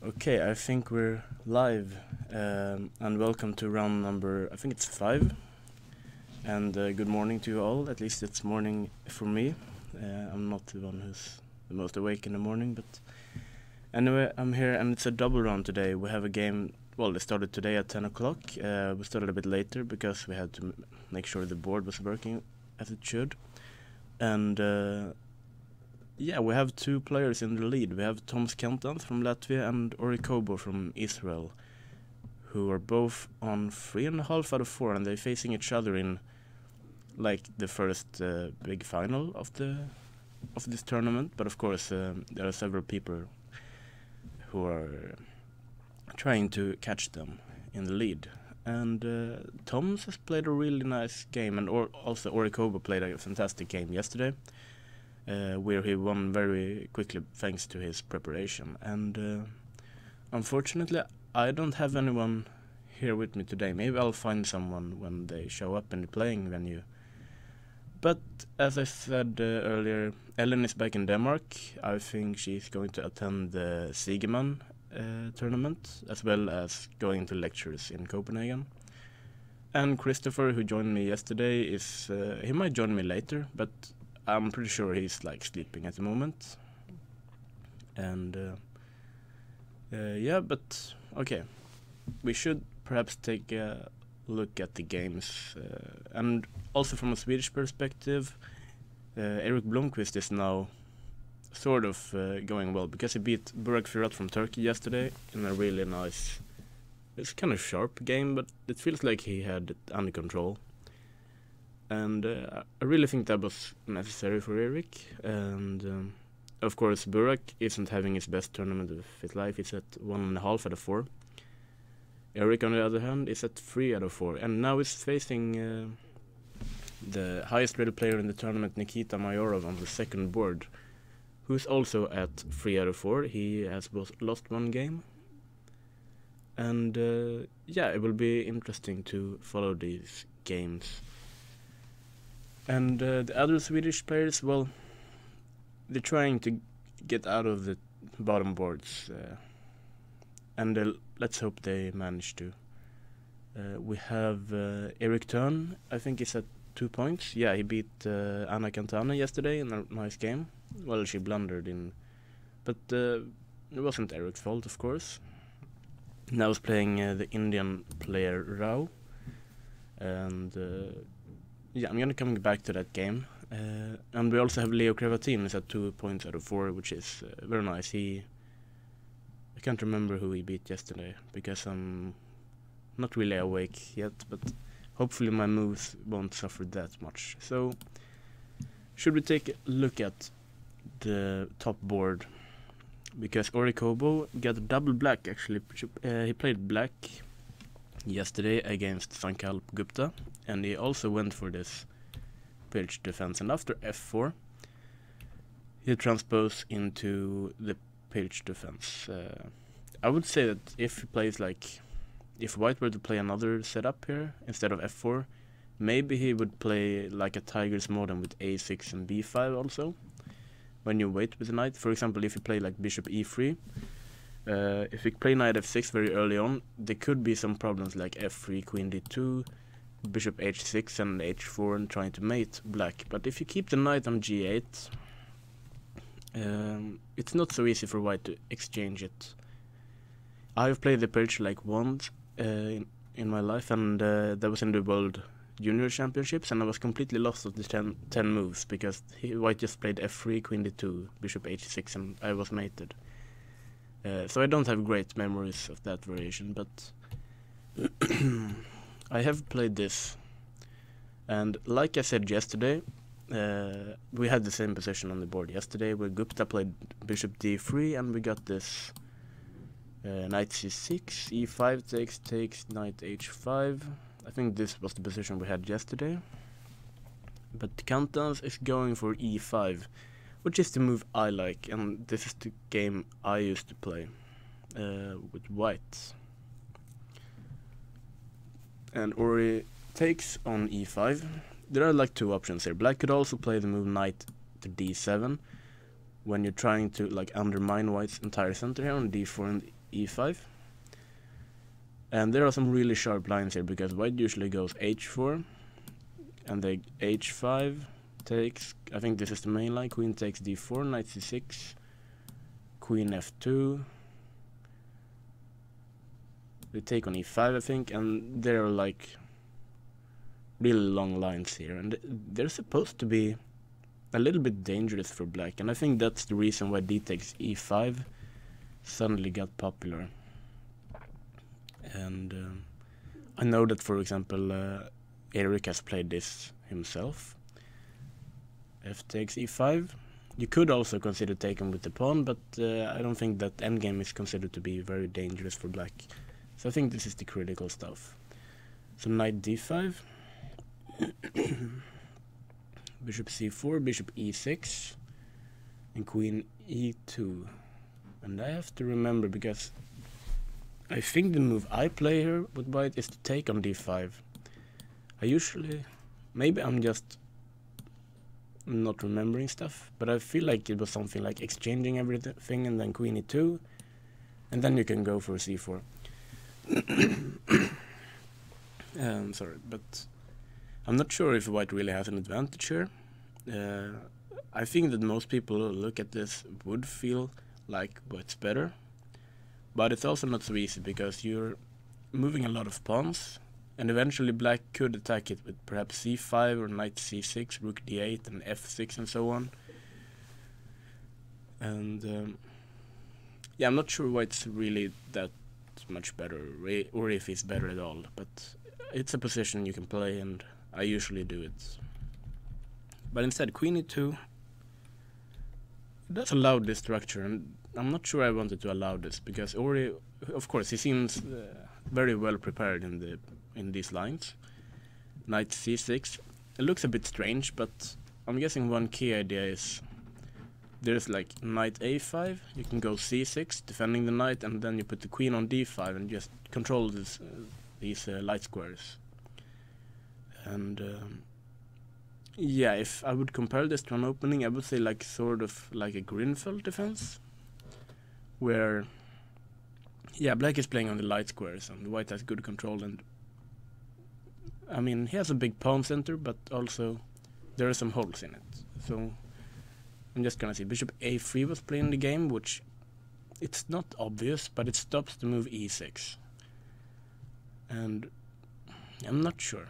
Okay, I think we're live, and welcome to round number, I think it's 5, and good morning to you all. At least it's morning for me. I'm not the one who's the most awake in the morning, but anyway, I'm here, and it's a double round today. We have a game, well, it started today at 10 o'clock. We started a bit later because we had to make sure the board was working as it should, and yeah, we have 2 players in the lead. We have Toms Kentans from Latvia and Ori Kobo from Israel, who are both on 3.5 out of 4, and they're facing each other in like the first big final of this tournament. But of course, there are several people who are trying to catch them in the lead. And Toms has played a really nice game, and also Ori Kobo played a fantastic game yesterday. Where he won very quickly thanks to his preparation. And unfortunately, I don't have anyone here with me today. Maybe I'll find someone when they show up in the playing venue. But as I said earlier, Ellen is back in Denmark. I think she's going to attend the Siegemann tournament, as well as going to lectures in Copenhagen. And Christopher, who joined me yesterday, he might join me later, but I'm pretty sure he's like sleeping at the moment. And yeah, but okay, we should perhaps take a look at the games, and also from a Swedish perspective, Erik Blomqvist is now sort of going well, because he beat Burak Firat from Turkey yesterday in a really nice, it's kind of sharp game, but it feels like he had it under control. And I really think that was necessary for Erik. And of course, Burak isn't having his best tournament of his life. He's at 1.5 out of 4. Erik, on the other hand, is at 3 out of 4. And now he's facing the highest rated player in the tournament, Nikita Mayorov, on the second board, who's also at 3 out of 4. He has lost 1 game. And yeah, it will be interesting to follow these games. And the other Swedish players, well, they're trying to get out of the bottom boards, and let's hope they manage to. We have Erik Thörn, I think he's at 2 points. Yeah, he beat Anna Cantana yesterday in a nice game. Well, she blundered but it wasn't Erik's fault, of course. Now he's playing the Indian player Rao, and yeah, I'm gonna come back to that game. And we also have Leo Cravatin, who's at 2 points out of 4, which is very nice. I can't remember who he beat yesterday, because I'm not really awake yet, but hopefully my moves won't suffer that much. So, should we take a look at the top board? Because Ori Kobo got double black, actually. He played black yesterday against Sankalp Gupta, and he also went for this page defense, and after f4 he transposed into the page defense. I would say that if he plays if white were to play another setup here instead of f4, maybe he would play like a Tiger's modern with a6 and b5 also, when you wait with the knight. For example, if you play like bishop e3, if you play knight f6 very early on, there could be some problems like f3, queen d2, bishop h6 and h4, and trying to mate black. But if you keep the knight on g8, it's not so easy for white to exchange it. I've played the page like once in my life, and that was in the World Junior Championships, and I was completely lost of the 10 moves, because white just played f3, queen d2, bishop h6, and I was mated. So I don't have great memories of that variation, but I have played this, and like I said yesterday, we had the same position on the board yesterday, where Gupta played bishop d3, and we got this knight c6, e5 takes, knight h5. I think this was the position we had yesterday. But Kantans is going for e5, which is the move I like, and this is the game I used to play with white. And Ori takes on e5. There are like 2 options here. Black could also play the move knight to d7, when you're trying to like undermine white's entire center here on d4 and e5. And there are some really sharp lines here, because white usually goes h4, and they h5 takes, I think this is the main line, queen takes d4, knight c6, queen f2, they take on e5 I think, and there are like really long lines here, and they're supposed to be a little bit dangerous for black, and I think that's the reason why d takes e5 suddenly got popular. And I know that, for example, Eric has played this himself. F takes e5. You could also consider taking with the pawn, but I don't think that endgame is considered to be very dangerous for black. So I think this is the critical stuff. So knight d5. Bishop c4, bishop e6, and queen e2. And I have to remember, because I think the move I play here with white is to take on d5. I usually, maybe I'm just not remembering stuff, but I feel like it was something like exchanging everything and then queen e2, and then you can go for c4. Sorry, but I'm not sure if white really has an advantage here. I think that most people who look at this would feel like white's better, but it's also not so easy, because you're moving a lot of pawns, and eventually black could attack it with perhaps c5 or knight c6, rook d8 and f6 and so on. And yeah, I'm not sure white's really that much better, or if he's better at all, but it's a position you can play, and I usually do it. But instead, queen e2, it does allow this structure, and I'm not sure I wanted to allow this, because Ori, of course, he seems very well prepared in these lines. Knight c6, it looks a bit strange, but I'm guessing one key idea is there's like knight a5, you can go c6, defending the knight, and then you put the queen on d5 and just control these light squares. And yeah, if I would compare this to an opening, I would say like sort of like a Grinfeld defense, where yeah, black is playing on the light squares and white has good control, and I mean, he has a big pawn center, but also there are some holes in it. So I'm just gonna see bishop a3 was playing the game, which it's not obvious, but it stops the move e6, and I'm not sure.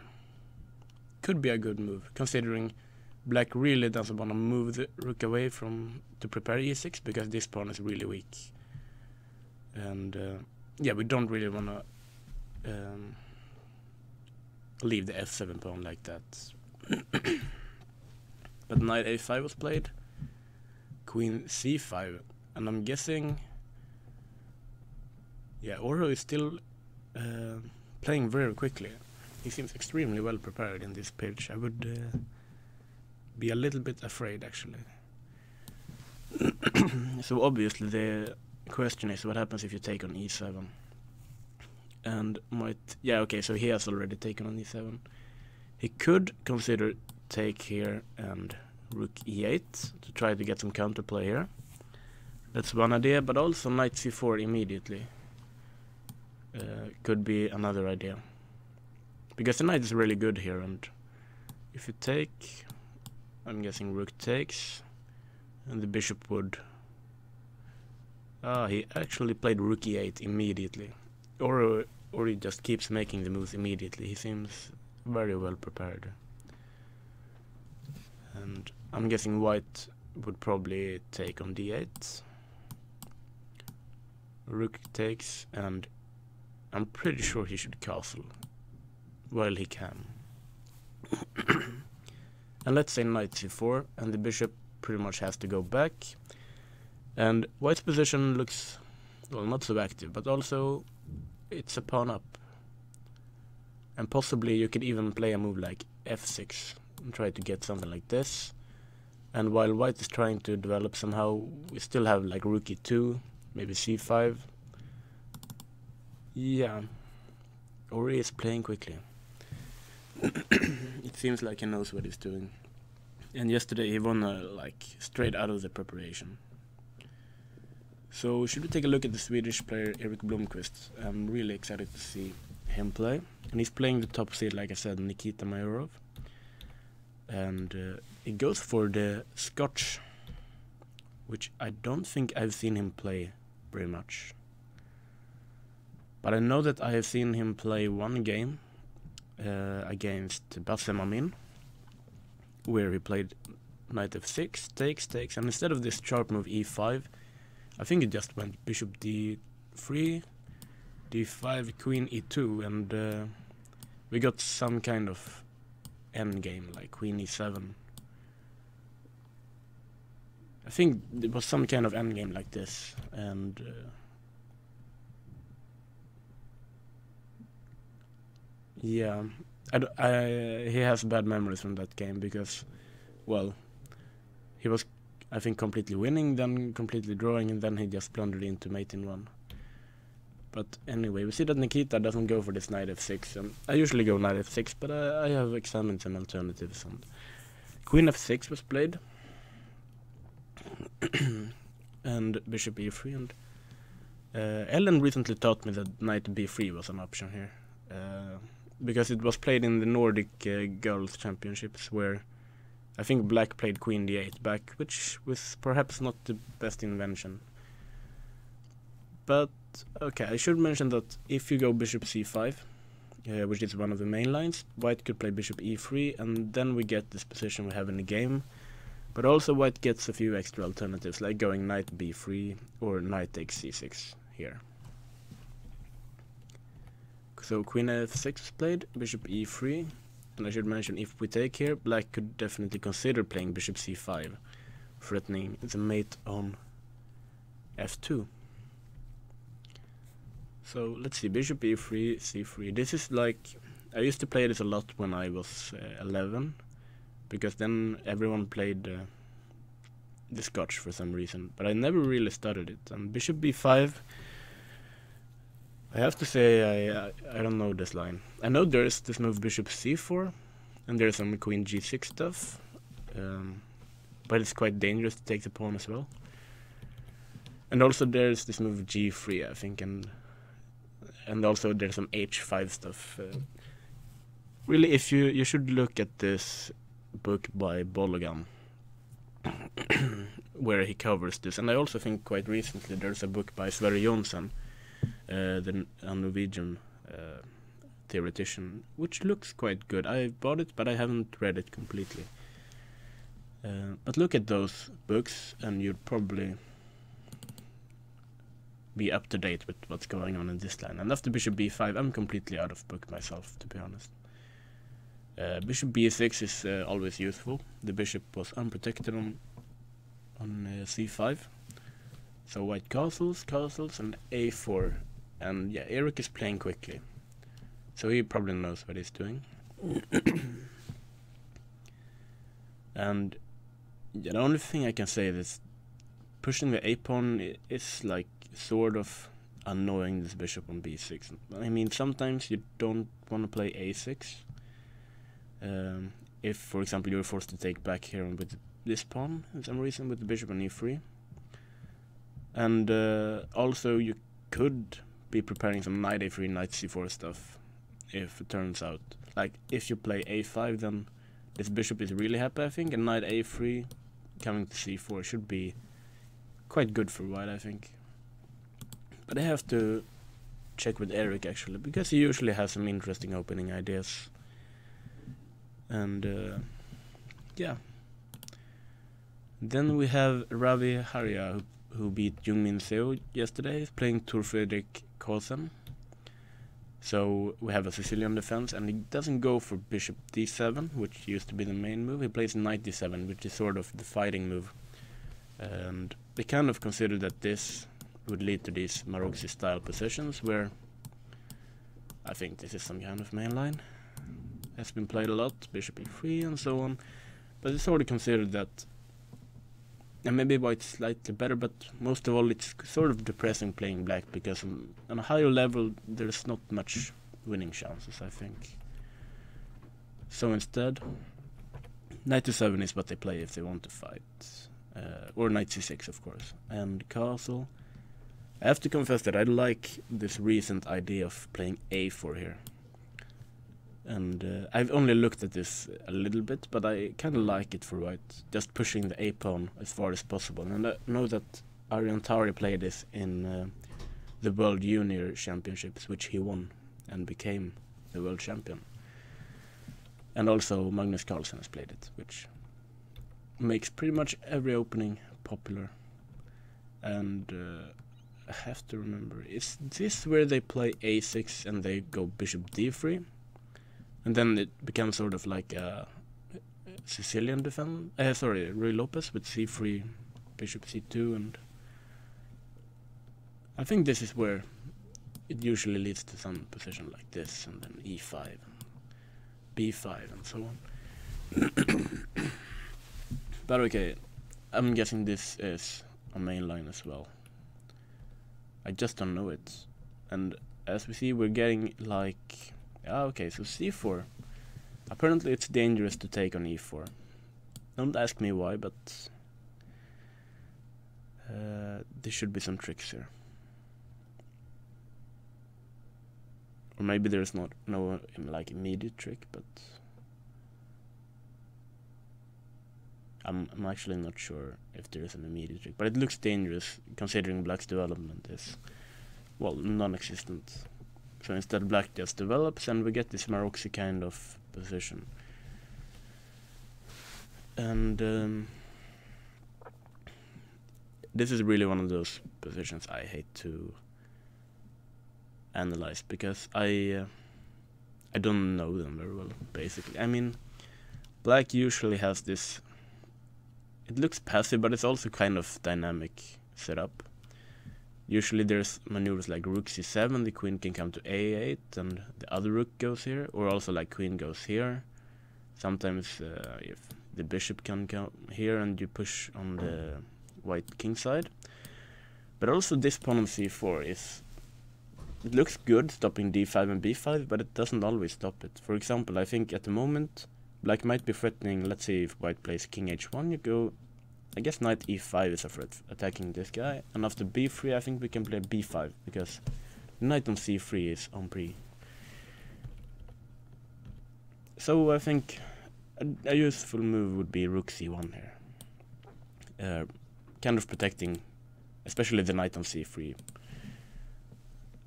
Could be a good move, considering black really doesn't want to move the rook away to prepare e6, because this pawn is really weak. And yeah, we don't really want to leave the f7 pawn like that. But knight a5 was played, queen c5, and I'm guessing, yeah, Oro is still playing very quickly. He seems extremely well prepared in this pitch. I would be a little bit afraid, actually. So obviously the question is, what happens if you take on e7? And yeah, okay, so he has already taken on e7. He could consider take here and rook e8 to try to get some counterplay here. That's one idea, but also knight c4 immediately could be another idea, because the knight is really good here, and if you take, I'm guessing rook takes, and the bishop would... he actually played rook e8 immediately, or he just keeps making the moves immediately. He seems very well prepared. And I'm guessing white would probably take on d8. Rook takes, and I'm pretty sure he should castle while he can. And let's say knight c4, and the bishop pretty much has to go back. And white's position looks, well, not so active, but also it's a pawn up. And possibly you could even play a move like f6 and try to get something like this. And while white is trying to develop somehow, we still have like rook e2, maybe c5. Yeah, Ori is playing quickly. It seems like he knows what he's doing. And yesterday he won like straight out of the preparation. So should we take a look at the Swedish player Erik Blomqvist? I'm really excited to see him play. And he's playing the top seed, like I said, Nikita Mayorov. And he goes for the Scotch, which I don't think I've seen him play very much. But I know that I have seen him play one game against Bassem Amin, where he played knight f6, takes, and instead of this sharp move e5, I think it just went bishop d3, d5, queen e2, and we got some kind of endgame, like queen e7. I think it was some kind of endgame like this, and yeah, he has bad memories from that game because, well, he was, I think, completely winning, then completely drawing, and then he just blundered into mate in one. But anyway, we see that Nikita doesn't go for this knight f6, and I usually go knight f6, but I have examined some alternatives, and queen f6 was played, and bishop e3, and Ellen recently taught me that knight b3 was an option here, because it was played in the Nordic Girls Championships, where I think black played queen d8 back, which was perhaps not the best invention. But okay, I should mention that if you go bishop c5, which is one of the main lines, white could play bishop e3, and then we get this position we have in the game. But also white gets a few extra alternatives, like going knight b3 or knight takes c6 here. So queen f6 is played, bishop e3, and I should mention if we take here, black could definitely consider playing bishop c5, threatening the mate on f2. So let's see, bishop e3, c3. This is like, I used to play this a lot when I was 11, because then everyone played the Scotch for some reason, but I never really studied it. And bishop b5, I have to say I don't know this line. I know there's this move bishop c4, and there's some queen g6 stuff, but it's quite dangerous to take the pawn as well. And also there's this move g3, I think, and also there's some h5 stuff. Really, if you should look at this book by Bologan, where he covers this, and I also think quite recently there's a book by Sverre Jonsson, the Norwegian theoretician, which looks quite good. I bought it, but I haven't read it completely. But look at those books, and you'd probably be up to date with what's going on in this line. And after bishop b5, I'm completely out of book myself, to be honest. Bishop b6 is always useful. The bishop was unprotected on c5. So white castles, and a4. And yeah, Erik is playing quickly, so he probably knows what he's doing. And yeah, the only thing I can say is pushing the a-pawn is like sort of annoying this bishop on b6. I mean, sometimes you don't want to play a6. If, for example, you're forced to take back here with this pawn for some reason with the bishop on e3. And also you could be preparing some knight a3, knight c4 stuff, if it turns out. Like, if you play a5, then this bishop is really happy, I think, and knight a3 coming to c4 should be quite good for white, I think. But I have to check with Erik, actually, because he usually has some interesting opening ideas. And yeah. Then we have Ravi Haria, who beat Jungmin Seo yesterday. He's playing Tor Fredrik Karlsen. So we have a Sicilian defense, and he doesn't go for bishop d7, which used to be the main move. He plays knight d7, which is sort of the fighting move. And they kind of consider that this would lead to these Maroczy style positions, where I think this is some kind of main line. Has been played a lot, bishop e3 and so on. But it's sort of considered that, and maybe white's slightly better, but most of all it's sort of depressing playing black, because on a higher level there's not much winning chances, I think. So instead, knight to7 is what they play if they want to fight. Or knight c6, of course. And castle. I have to confess that I like this recent idea of playing a4 here. And I've only looked at this a little bit, but I kind of like it for white, just pushing the a-pawn as far as possible. And I know that Arjan Tari played this in the World Junior Championships, which he won and became the world champion. And also Magnus Carlsen has played it, which makes pretty much every opening popular. And I have to remember, is this where they play a6 and they go bishop d3? And then it becomes sort of like a Sicilian defense. Sorry, Ruy Lopez with c3, bishop c2, and I think this is where it usually leads to some position like this, and then e5, and b5, and so on. But okay, I'm guessing this is a main line as well. I just don't know it. And as we see, we're getting like... okay, so c4. Apparently it's dangerous to take on e4. Don't ask me why, but there should be some tricks here. Or maybe there's no like immediate trick, but I'm actually not sure if there is an immediate trick. But it looks dangerous considering black's development is, well, non-existent. So instead black just develops and we get this Maroczy kind of position. And this is really one of those positions I hate to analyze, because I don't know them very well, basically. I mean, black usually has this, it looks passive, but it's also kind of dynamic setup. Usually there's maneuvers like rook c7, the queen can come to a8 and the other rook goes here, or also like queen goes here. Sometimes if the bishop can come here and you push on the white king side. But also this pawn on c4 is, it looks good stopping d5 and b5, but it doesn't always stop it. For example, I think at the moment black might be threatening, let's say if white plays king h1, you go, I guess knight e5 is a threat attacking this guy, and after b3 I think we can play b5, because knight on c3 is on pre. So I think a useful move would be rook c1 here, kind of protecting especially the knight on c3.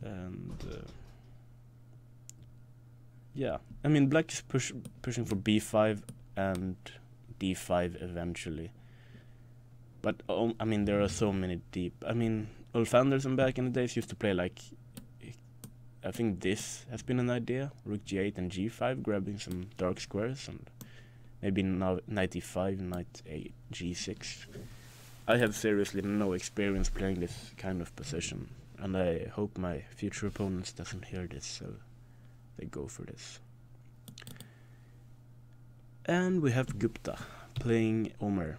And yeah, I mean black is pushing for b5 and d5 eventually. But I mean, there are so many deep. I mean, Ulf Andersson back in the days used to play like, I think this has been an idea: rook g8 and g5, grabbing some dark squares, and maybe now knight e5, knight g6. I have seriously no experience playing this kind of position, and I hope my future opponents doesn't hear this, so they go for this. And we have Gupta playing Omer.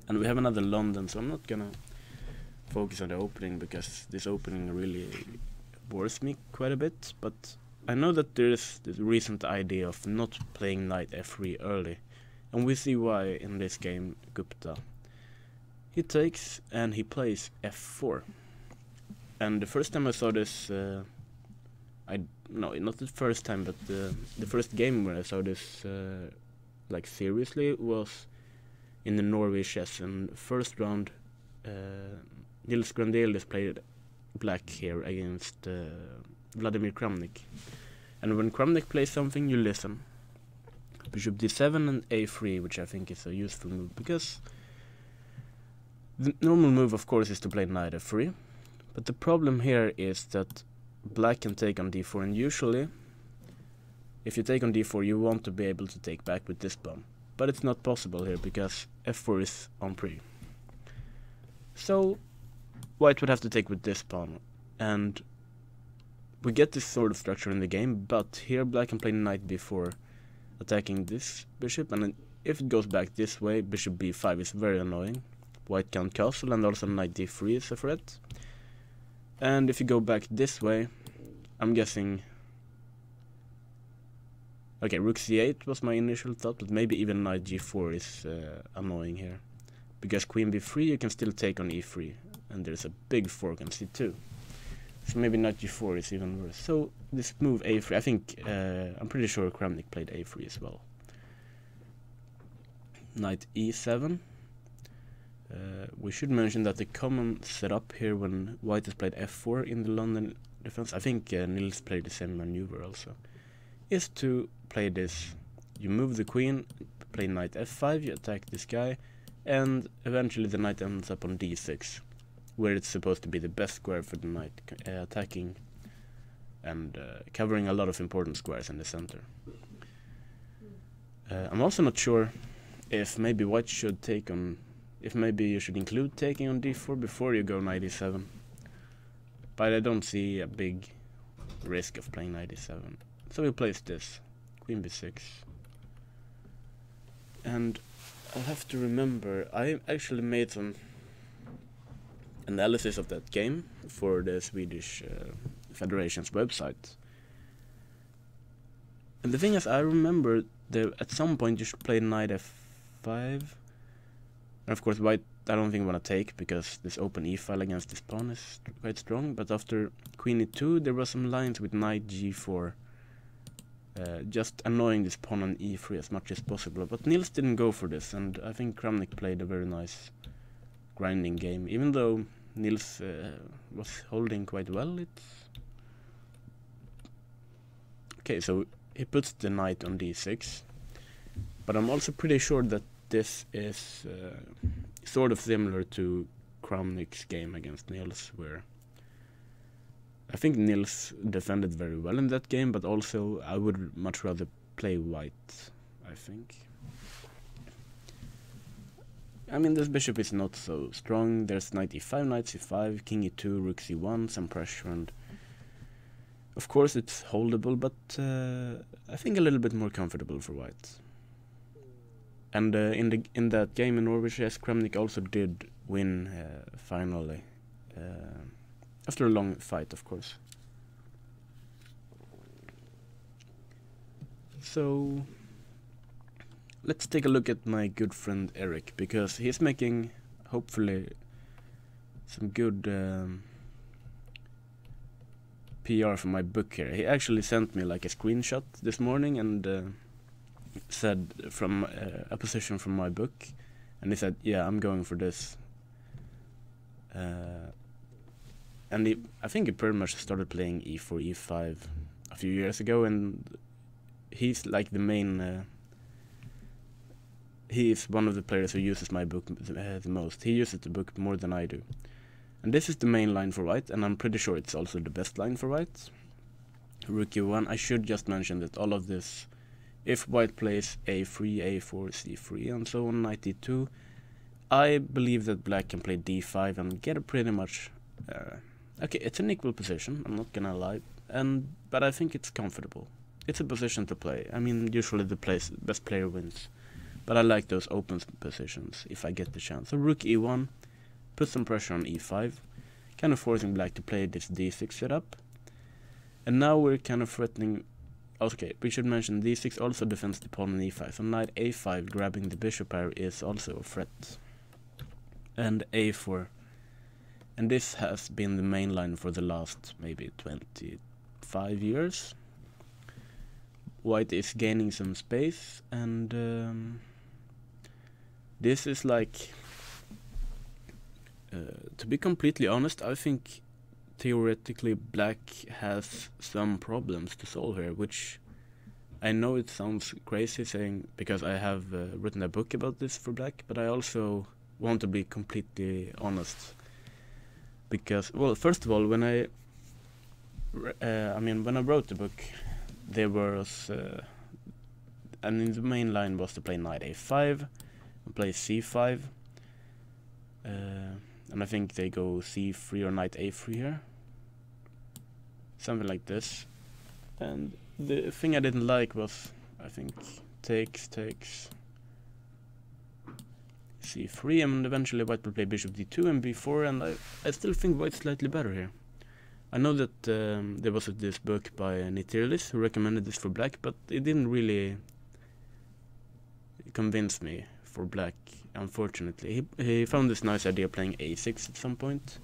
And we have another London, so I'm not gonna focus on the opening, because this opening really bores me quite a bit. But I know that there is this recent idea of not playing knight f3 early, and we see why in this game. Gupta, he takes and he plays f4. And the first time I saw this, no, not the first time, but the first game where I saw this like seriously was in the Norway chess, and first round Nils Grandelis played black here against Vladimir Kramnik. And when Kramnik plays something, you listen. Bishop d7 and a3, which I think is a useful move, because the normal move of course is to play knight f3, but the problem here is that black can take on d4, and usually if you take on d4 you want to be able to take back with this pawn. But it's not possible here, because f4 is on pre. So white would have to take with this pawn, and we get this sort of structure in the game, but here black can play knight b4, attacking this bishop, and then if it goes back this way, bishop b5 is very annoying. White can't castle, and also knight d3 is a threat. And if you go back this way, I'm guessing... Okay, rook c8 was my initial thought, but maybe even knight g4 is annoying here. Because queen b3 you can still take on e3, and there's a big fork on c2. So maybe knight g4 is even worse. So this move a3, I think, I'm pretty sure Kramnik played a3 as well. Knight e7. We should mention that the common setup here when white has played f4 in the London defense, I think Nils played the same maneuver also, is to play this. You move the queen, play knight f5, you attack this guy, and eventually the knight ends up on d6, where it's supposed to be the best square for the knight, attacking and covering a lot of important squares in the center. I'm also not sure if maybe white should take on, if maybe you should include taking on d4 before you go knight e7. But I don't see a big risk of playing knight e7. So we place this, queen b6. And I'll have to remember, I actually made some analysis of that game for the Swedish Federation's website. And the thing is, I remember that at some point you should play knight f5. And of course white, I don't think I want to take, because this open e-file against this pawn is quite strong. But after queen e2 there were some lines with knight g4, just annoying this pawn on e3 as much as possible. But Nils didn't go for this, and I think Kramnik played a very nice grinding game. Even though Nils was holding quite well, it's... Okay, so he puts the knight on d6, but I'm also pretty sure that this is sort of similar to Kramnik's game against Nils, where I think Nils defended very well in that game, but also I would much rather play white, I think. I mean, this bishop is not so strong. There's knight e5, knight c5, king e2, rook c1, some pressure, and of course it's holdable, but I think a little bit more comfortable for white. And in that game in Norway Chess, Kramnik also did win finally, after a long fight, of course. So let's take a look at my good friend Eric, because he's making hopefully some good PR for my book here. He actually sent me like a screenshot this morning and said from a position from my book, and he said, yeah, I'm going for this. And I think he pretty much started playing e4, e5 a few years ago, and he's like the main... he is one of the players who uses my book the most. He uses the book more than I do. And this is the main line for white, and I'm pretty sure it's also the best line for white. Rook e1. I should just mention that all of this, if white plays a3, a4, c3, and so on, knight e2, I believe that black can play d5 and get a pretty much... okay, it's an equal position, I'm not gonna lie, but I think it's comfortable. It's a position to play. I mean, usually the best player wins, but I like those open positions if I get the chance. So rook e1, put some pressure on e5, kind of forcing black to play this d6 setup. And now we're kind of threatening... Okay, we should mention d6 also defends the pawn on e5, so knight a5 grabbing the bishop here is also a threat. And a4. And this has been the main line for the last maybe 25 years. White is gaining some space, and this is like... to be completely honest, I think theoretically black has some problems to solve here, which I know it sounds crazy saying, because I have written a book about this for black, but I also want to be completely honest. Because, well, first of all, when I wrote the book, there was, the main line was to play knight a5, and play c5, and I think they go c3 or knight a3 here, something like this. And the thing I didn't like was, I think, takes c3, and eventually white will play bishop d2 and b4, and I still think white's slightly better here. I know that there was this book by Nitirlis who recommended this for black, but it didn't really convince me for black, unfortunately. He found this nice idea playing a6 at some point,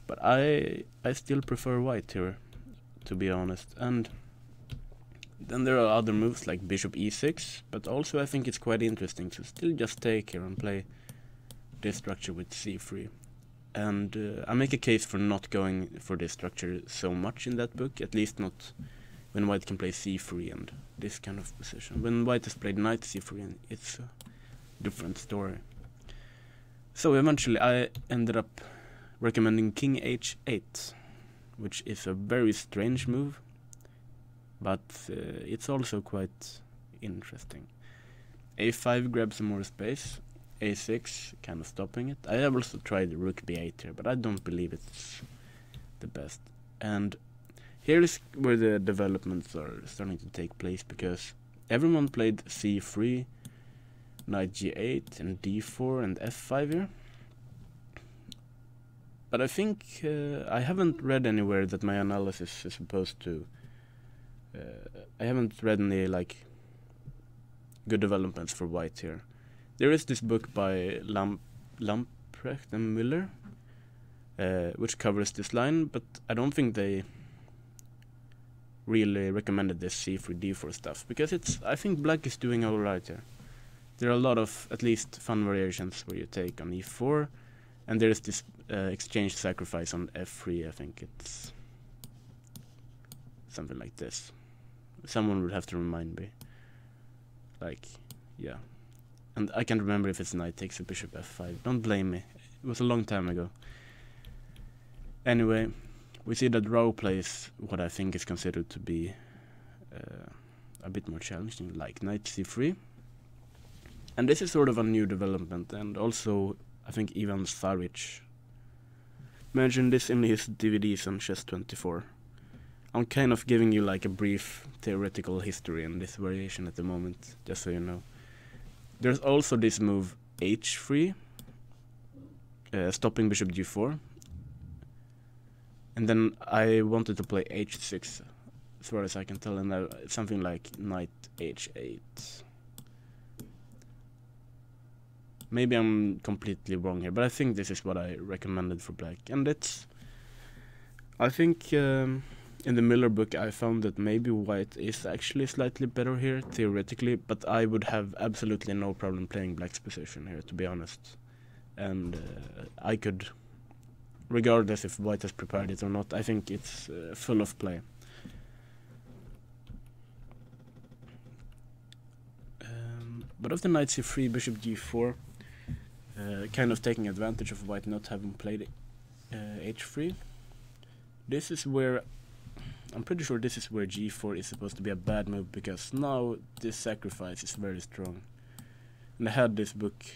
but I still prefer white here, to be honest. And then there are other moves like bishop e6, but also I think it's quite interesting to still just take here and play this structure with c3. And I make a case for not going for this structure so much in that book, at least not when white can play c3 and this kind of position. When white has played knight c3, it's a different story. So eventually I ended up recommending king h8, which is a very strange move, but it's also quite interesting. a5 grabs some more space, a6 kind of stopping it. I have also tried rook b8 here, but I don't believe it's the best. And here is where the developments are starting to take place, because everyone played c3, knight g8 and d4 and f5 here. But I think I haven't read anywhere that my analysis is supposed to... I haven't read any like good developments for white here. There is this book by Lamprecht and Müller, which covers this line, but I don't think they really recommended this c3 d4 stuff, because I think black is doing alright here. There are a lot of at least fun variations where you take on e4, and there is this exchange sacrifice on f3. I think it's something like this. Someone would have to remind me. Like, yeah. And I can't remember if it's knight takes a bishop f5. Don't blame me. It was a long time ago. Anyway, we see that Rao plays what I think is considered to be a bit more challenging, like knight c3. And this is sort of a new development, and also I think Ivan Saric mentioned this in his DVDs on Chess24. I'm kind of giving you like a brief theoretical history in this variation at the moment, just so you know. There's also this move h3, stopping bishop g4. And then I wanted to play h6, as far as I can tell, and something like knight h8. Maybe I'm completely wrong here, but I think this is what I recommended for black. And it's... I think in the Miller book I found that maybe white is actually slightly better here, theoretically, but I would have absolutely no problem playing black's position here, to be honest. And I could, regardless if white has prepared it or not, I think it's full of play. But after knight c3, bishop g4, kind of taking advantage of white not having played h3. This is where, I'm pretty sure this is where g4 is supposed to be a bad move, because now this sacrifice is very strong. And I had this book,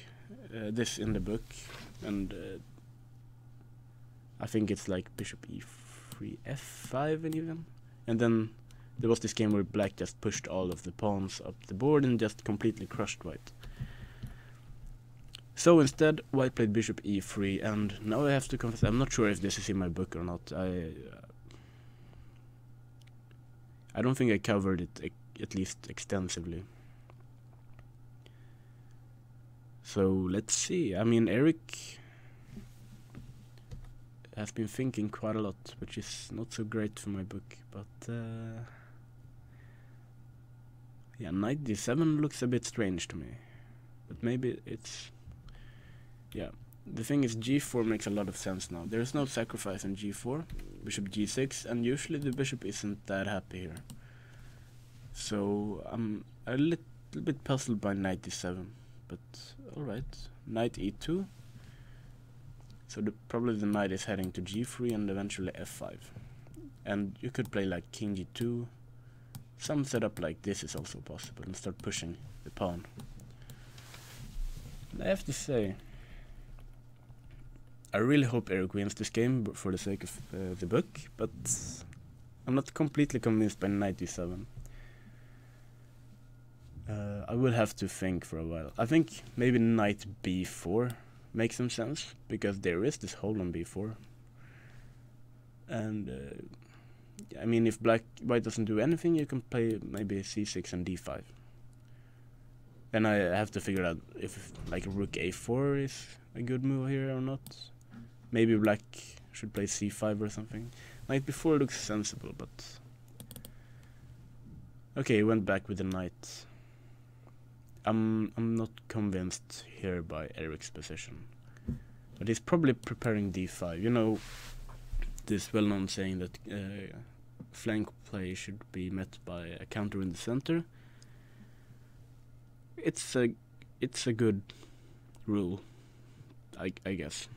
this in the book, and I think it's like bishop e3, f5 and even. And then there was this game where black just pushed all of the pawns up the board and just completely crushed white. So instead, white played bishop e3, and now I have to confess, I'm not sure if this is in my book or not. I don't think I covered it at least extensively. So let's see. I mean, Eric has been thinking quite a lot, which is not so great for my book, but yeah, knight d7 looks a bit strange to me, but maybe it's... Yeah, the thing is g4 makes a lot of sense now. There is no sacrifice in g4, bishop g6, and usually the bishop isn't that happy here. So I'm a little bit puzzled by knight d7, but alright. Knight e2. So probably the knight is heading to g3 and eventually f5. And you could play like king g2. Some setup like this is also possible, and start pushing the pawn. And I have to say, I really hope Eric wins this game for the sake of the book, but I'm not completely convinced by knight d7. I will have to think for a while. I think maybe knight b4 makes some sense, because there is this hole on b4. And I mean, if white doesn't do anything, you can play maybe c6 and d5. And I have to figure out if like rook a4 is a good move here or not. Maybe black should play c5 or something. Knight b4 looks sensible, but okay, he went back with the knight. I'm not convinced here by Eric's position, but he's probably preparing d5. You know, this well-known saying that flank play should be met by a counter in the center. It's a good rule, I guess.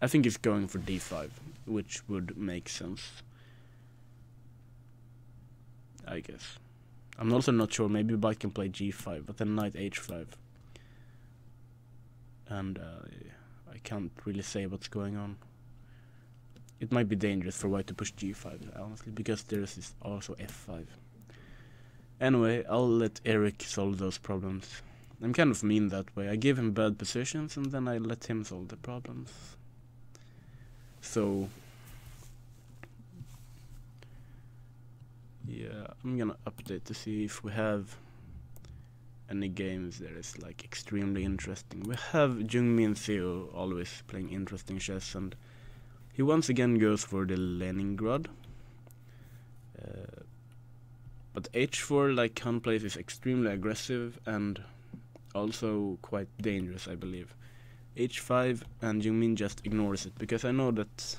I think he's going for d5, which would make sense, I guess. I'm also not sure, maybe white can play g5, but then knight h5. And I can't really say what's going on. It might be dangerous for white to push g5, honestly, because there is also f5. Anyway, I'll let Eric solve those problems. I'm kind of mean that way. I give him bad positions and then I let him solve the problems. So yeah, I'm gonna update to see if we have any games that is like extremely interesting. We have Jungmi and Theo always playing interesting chess, and he once again goes for the Leningrad. But h4, like Han plays, is extremely aggressive and also quite dangerous, I believe. h5 and Jungmin just ignores it, because I know that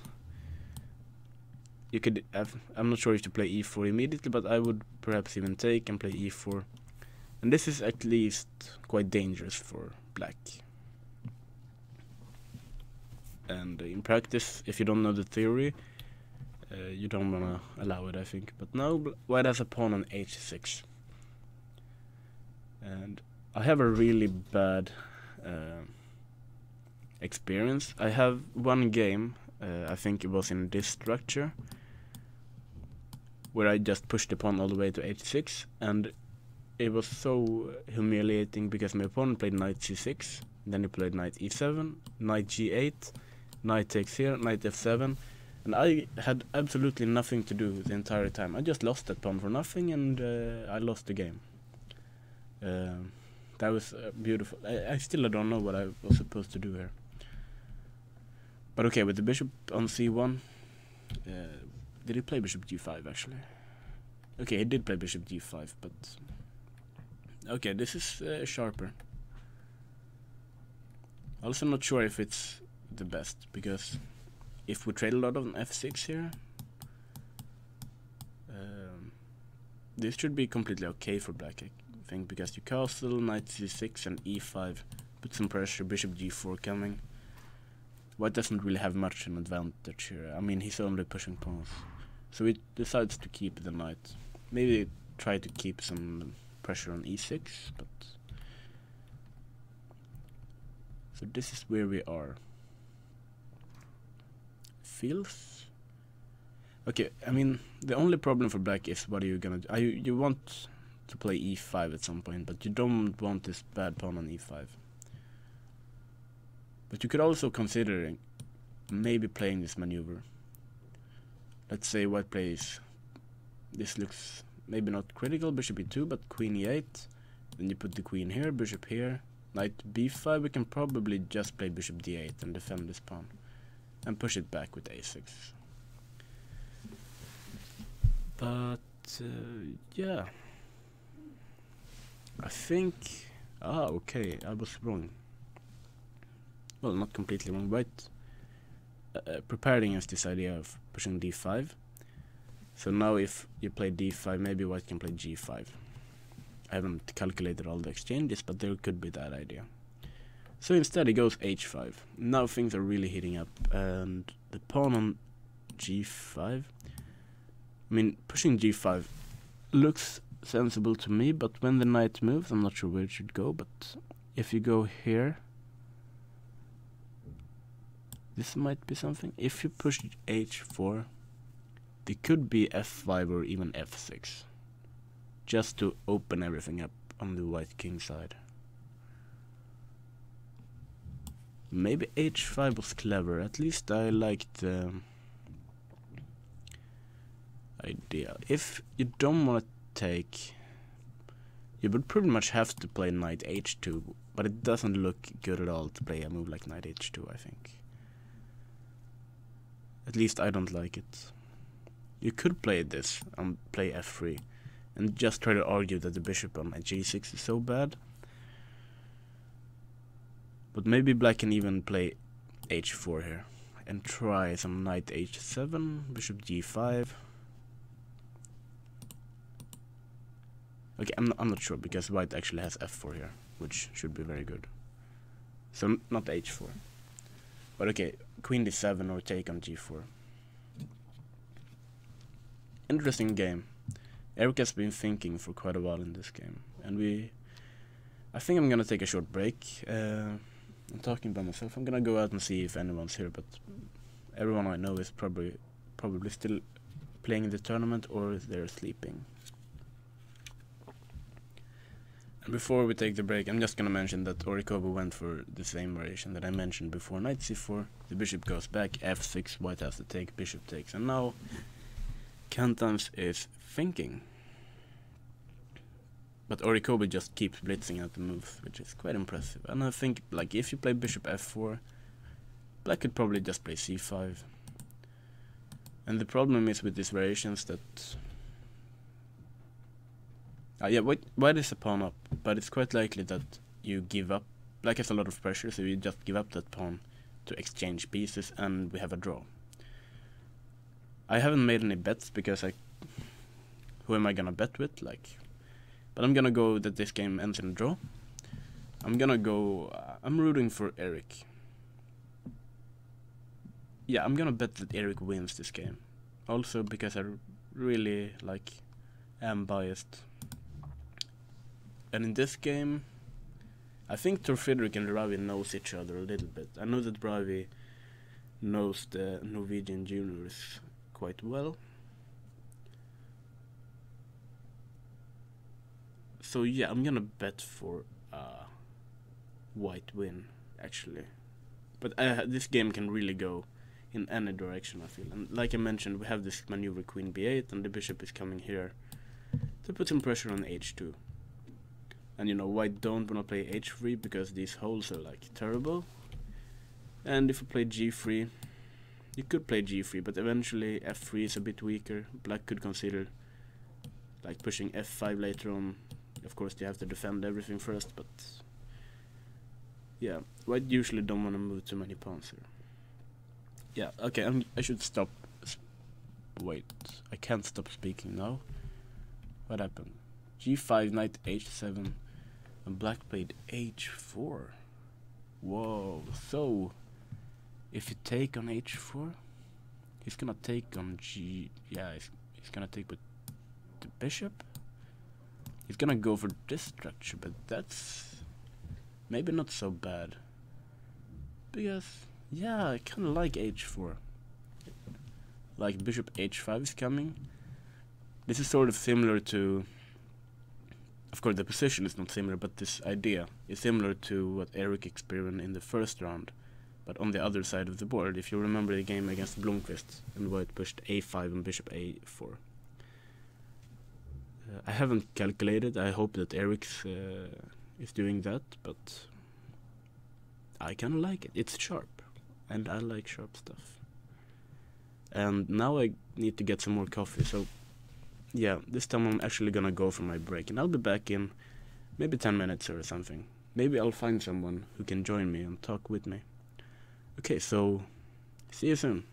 you could have, I'm not sure if to play e4 immediately, but I would perhaps even take and play e4. And this is at least quite dangerous for black. And in practice, if you don't know the theory, you don't want to allow it, I think. But now white has a pawn on h6. And I have a really bad experience. I have one game, I think it was in this structure, where I just pushed the pawn all the way to h6, and it was so humiliating because my opponent played knight c6, then he played knight e7, knight g8, knight takes here, knight f7, and I had absolutely nothing to do the entire time. I just lost that pawn for nothing, and I lost the game. That was beautiful. I still don't know what I was supposed to do here. But okay, with the bishop on c1, did he play bishop g5 actually? Okay, he did play bishop g5, but okay, this is sharper. Also not sure if it's the best, because if we trade a lot on f6 here, this should be completely okay for black, I think, because you castle, knight c6 and e5, put some pressure, bishop g4 coming. White doesn't really have much an advantage here. I mean, he's only pushing pawns. So he decides to keep the knight. Maybe try to keep some pressure on e6, but so this is where we are. Feels okay. I mean, the only problem for black is what are you gonna do? You want to play e5 at some point, but you don't want this bad pawn on e5. But you could also consider maybe playing this maneuver. Let's say white plays, this looks maybe not critical, bishop e2, but queen e8. Then you put the queen here, bishop here, knight b5. We can probably just play bishop d8 and defend this pawn, and push it back with a6. But yeah, I think, okay, I was wrong. Well, not completely wrong, but prepared against this idea of pushing d5. So now if you play d5, maybe white can play g5. I haven't calculated all the exchanges, but there could be that idea. So instead he goes h5. Now things are really heating up, and the pawn on g5, I mean, pushing g5 looks sensible to me, but when the knight moves, I'm not sure where it should go, but if you go here, this might be something. If you push h4, there could be f5 or even f6, just to open everything up on the white king side. Maybe h5 was clever. At least I liked the idea. If you don't want to take, You would pretty much have to play knight h2, but it doesn't look good at all to play a move like knight h2, I think. At least I don't like it. You could play this and play f3 and just try to argue that the bishop on g6 is so bad. But maybe black can even play h4 here and try some knight h7, bishop g5. Okay, I'm not sure because white actually has f4 here, which should be very good. So not h4. But okay, queen d7 or take on g4. Interesting game. Eric has been thinking for quite a while in this game, and I think I'm gonna take a short break. I'm talking by myself. I'm gonna go out and see if anyone's here, but everyone I know is probably still playing in the tournament or they're sleeping. And before we take the break, I'm just gonna mention that Orikobo went for the same variation that I mentioned before. Knight c4, the bishop goes back, f6, white has to take, bishop takes, and now Kantans is thinking. But Orikobo just keeps blitzing at the moves, which is quite impressive. And I think, like, if you play bishop f4, black could probably just play c5. And the problem is with these variations that... yeah, white is a pawn up, but it's quite likely that you give up. Black has a lot of pressure, so you just give up that pawn to exchange pieces, and we have a draw. I haven't made any bets because who am I gonna bet with? Like, but I'm gonna go that this game ends in a draw. I'm gonna go. I'm rooting for Eric. Yeah, I'm gonna bet that Eric wins this game. Also because I really am biased. And in this game, I think Tor Fredrik and Ravi knows each other a little bit. I know that Ravi knows the Norwegian juniors quite well. So yeah, I'm gonna bet for white win, actually. But this game can really go in any direction, I feel. And like I mentioned, we have this maneuver queen b8, and the bishop is coming here to put some pressure on h2. And you know, white don't wanna play h3 because these holes are like terrible. And if you play g3, you could play g3, but eventually f3 is a bit weaker. Black could consider like pushing f5 later on. Of course, they have to defend everything first, but yeah, white usually don't want to move too many pawns here. Yeah, okay, I should stop. Wait, I can't stop speaking now. What happened? g5, knight h7, and black played h4. Whoa, so if you take on h4, he's gonna take on he's gonna take with the bishop. He's gonna go for this structure, but that's maybe not so bad. Because, yeah, I kinda like h4. Like bishop h5 is coming. This is sort of similar to... Of course, the position is not similar, but this idea is similar to what Eric experienced in the first round. But on the other side of the board, if you remember the game against Blomqvist, and white pushed a5 and bishop a4. I haven't calculated. I hope that Eric's is doing that, but I kinda like it. It's sharp, and I like sharp stuff. And now I need to get some more coffee, so yeah, this time I'm actually gonna go for my break, and I'll be back in maybe 10 minutes or something. Maybe I'll find someone who can join me and talk with me. Okay, so see you soon.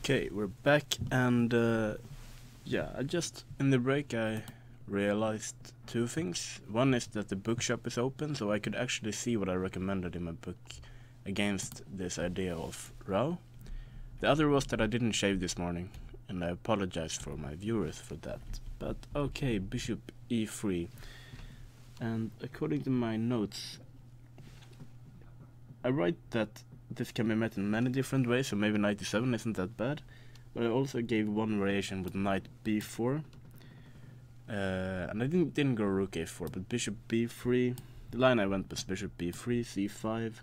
Okay, we're back, and yeah, I just in the break I realized two things. One is that the bookshop is open, so I could actually see what I recommended in my book against this idea of row. The other was that I didn't shave this morning, and I apologize for my viewers for that. But okay, bishop e3. And according to my notes, I write that this can be met in many different ways, so maybe knight e7 isn't that bad. But I also gave one variation with knight b4. And I didn't go rook a4, but bishop b3. The line I went was bishop b3, c5,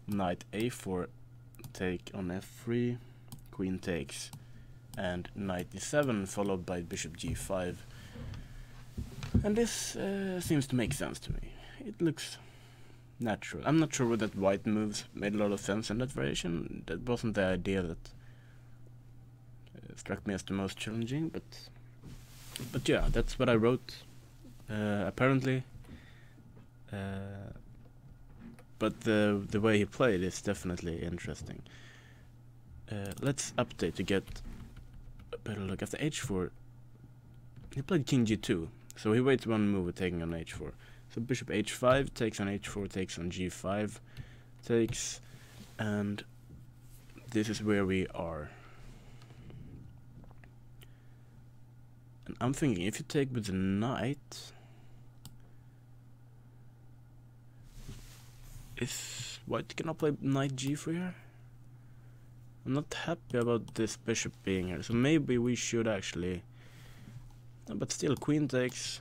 knight a4, take on f3, queen takes, and knight e7 followed by bishop g5. And this seems to make sense to me. It looks natural. I'm not sure whether that white moves made a lot of sense in that variation. That wasn't the idea that struck me as the most challenging, but yeah, that's what I wrote. Apparently, but the way he played is definitely interesting. Let's update to get a better look. After h4, he played king g2, so he waits one move with taking on h4. So bishop h5 takes on h4, takes on g5, takes, and this is where we are. And I'm thinking if you take with the knight, is white gonna play knight g3 here? I'm not happy about this bishop being here, so maybe we should actually, but still queen takes.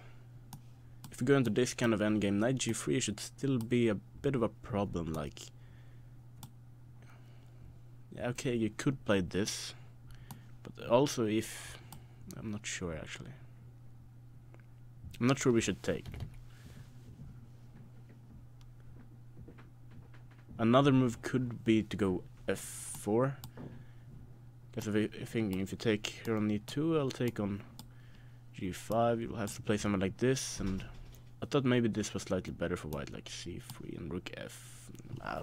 If we go into this kind of endgame, knight g3 should still be a bit of a problem, like, yeah, okay, you could play this, but also if, I'm not sure actually. I'm not sure we should take. Another move could be to go f4, because if you're thinking if you take here on e2, I'll take on g5, you'll have to play something like this, and I thought maybe this was slightly better for white, like c3 and rook f,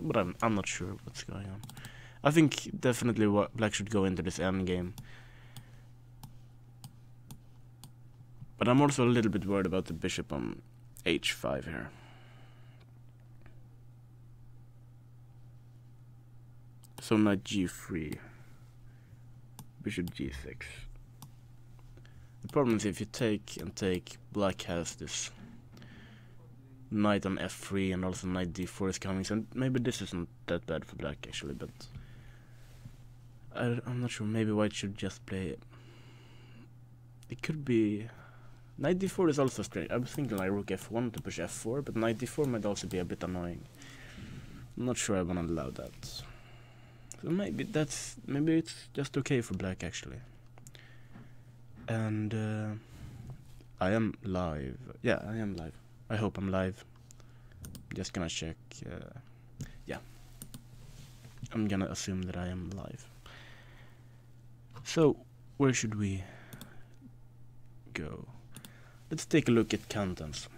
but I'm not sure what's going on. I think definitely black should go into this endgame, but I'm also a little bit worried about the bishop on h5 here. So knight g3, bishop g6. The problem is if you take and take, black has this knight on f3 and also knight d4 is coming, so maybe this isn't that bad for black actually, but I'm not sure, maybe white should just play it. It could be, knight d4 is also strange. I was thinking like rook f1 to push f4, but knight d4 might also be a bit annoying. I'm not sure I want to allow that. So maybe it's just okay for black actually. And I am live. Yeah, I am live. I hope I'm live. Just gonna check. Yeah, I'm gonna assume that I am live. So where should we go? Let's take a look at contents.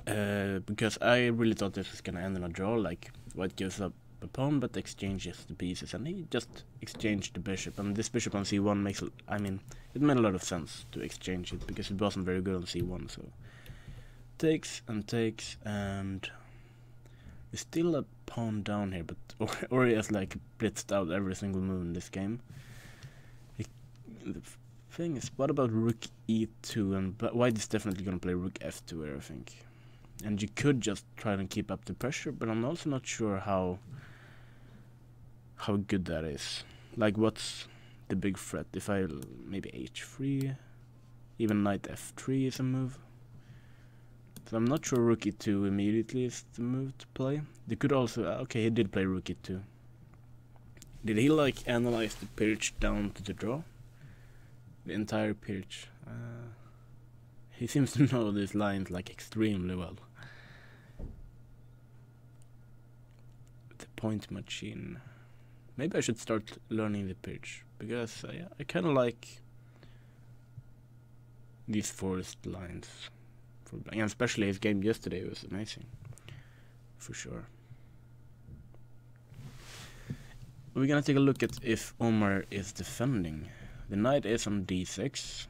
Because I really thought this was gonna end in a draw, like white gives up a pawn but exchanges the pieces, and he just exchanged the bishop, and this bishop on c1 makes, I mean, it made a lot of sense to exchange it because it wasn't very good on c1, so takes, and there's still a pawn down here, but or he has like blitzed out every single move in this game. The thing is, what about rook e2, and white is definitely gonna play rook f2 here, I think. And you could just try and keep up the pressure, but I'm also not sure how good that is. Like, what's the big threat? If I maybe h3, even knight f3 is a move. So I'm not sure rook e2 immediately is the move to play. They could also, okay, he did play rook e2. Did he like analyze the peerage down to the draw? The entire peerage. He seems to know these lines like extremely well. The point machine. Maybe I should start learning the peerage, because I kind of like these forest lines. And especially his game yesterday was amazing, for sure. we're gonna take a look at if Omar is defending. The knight is on d6,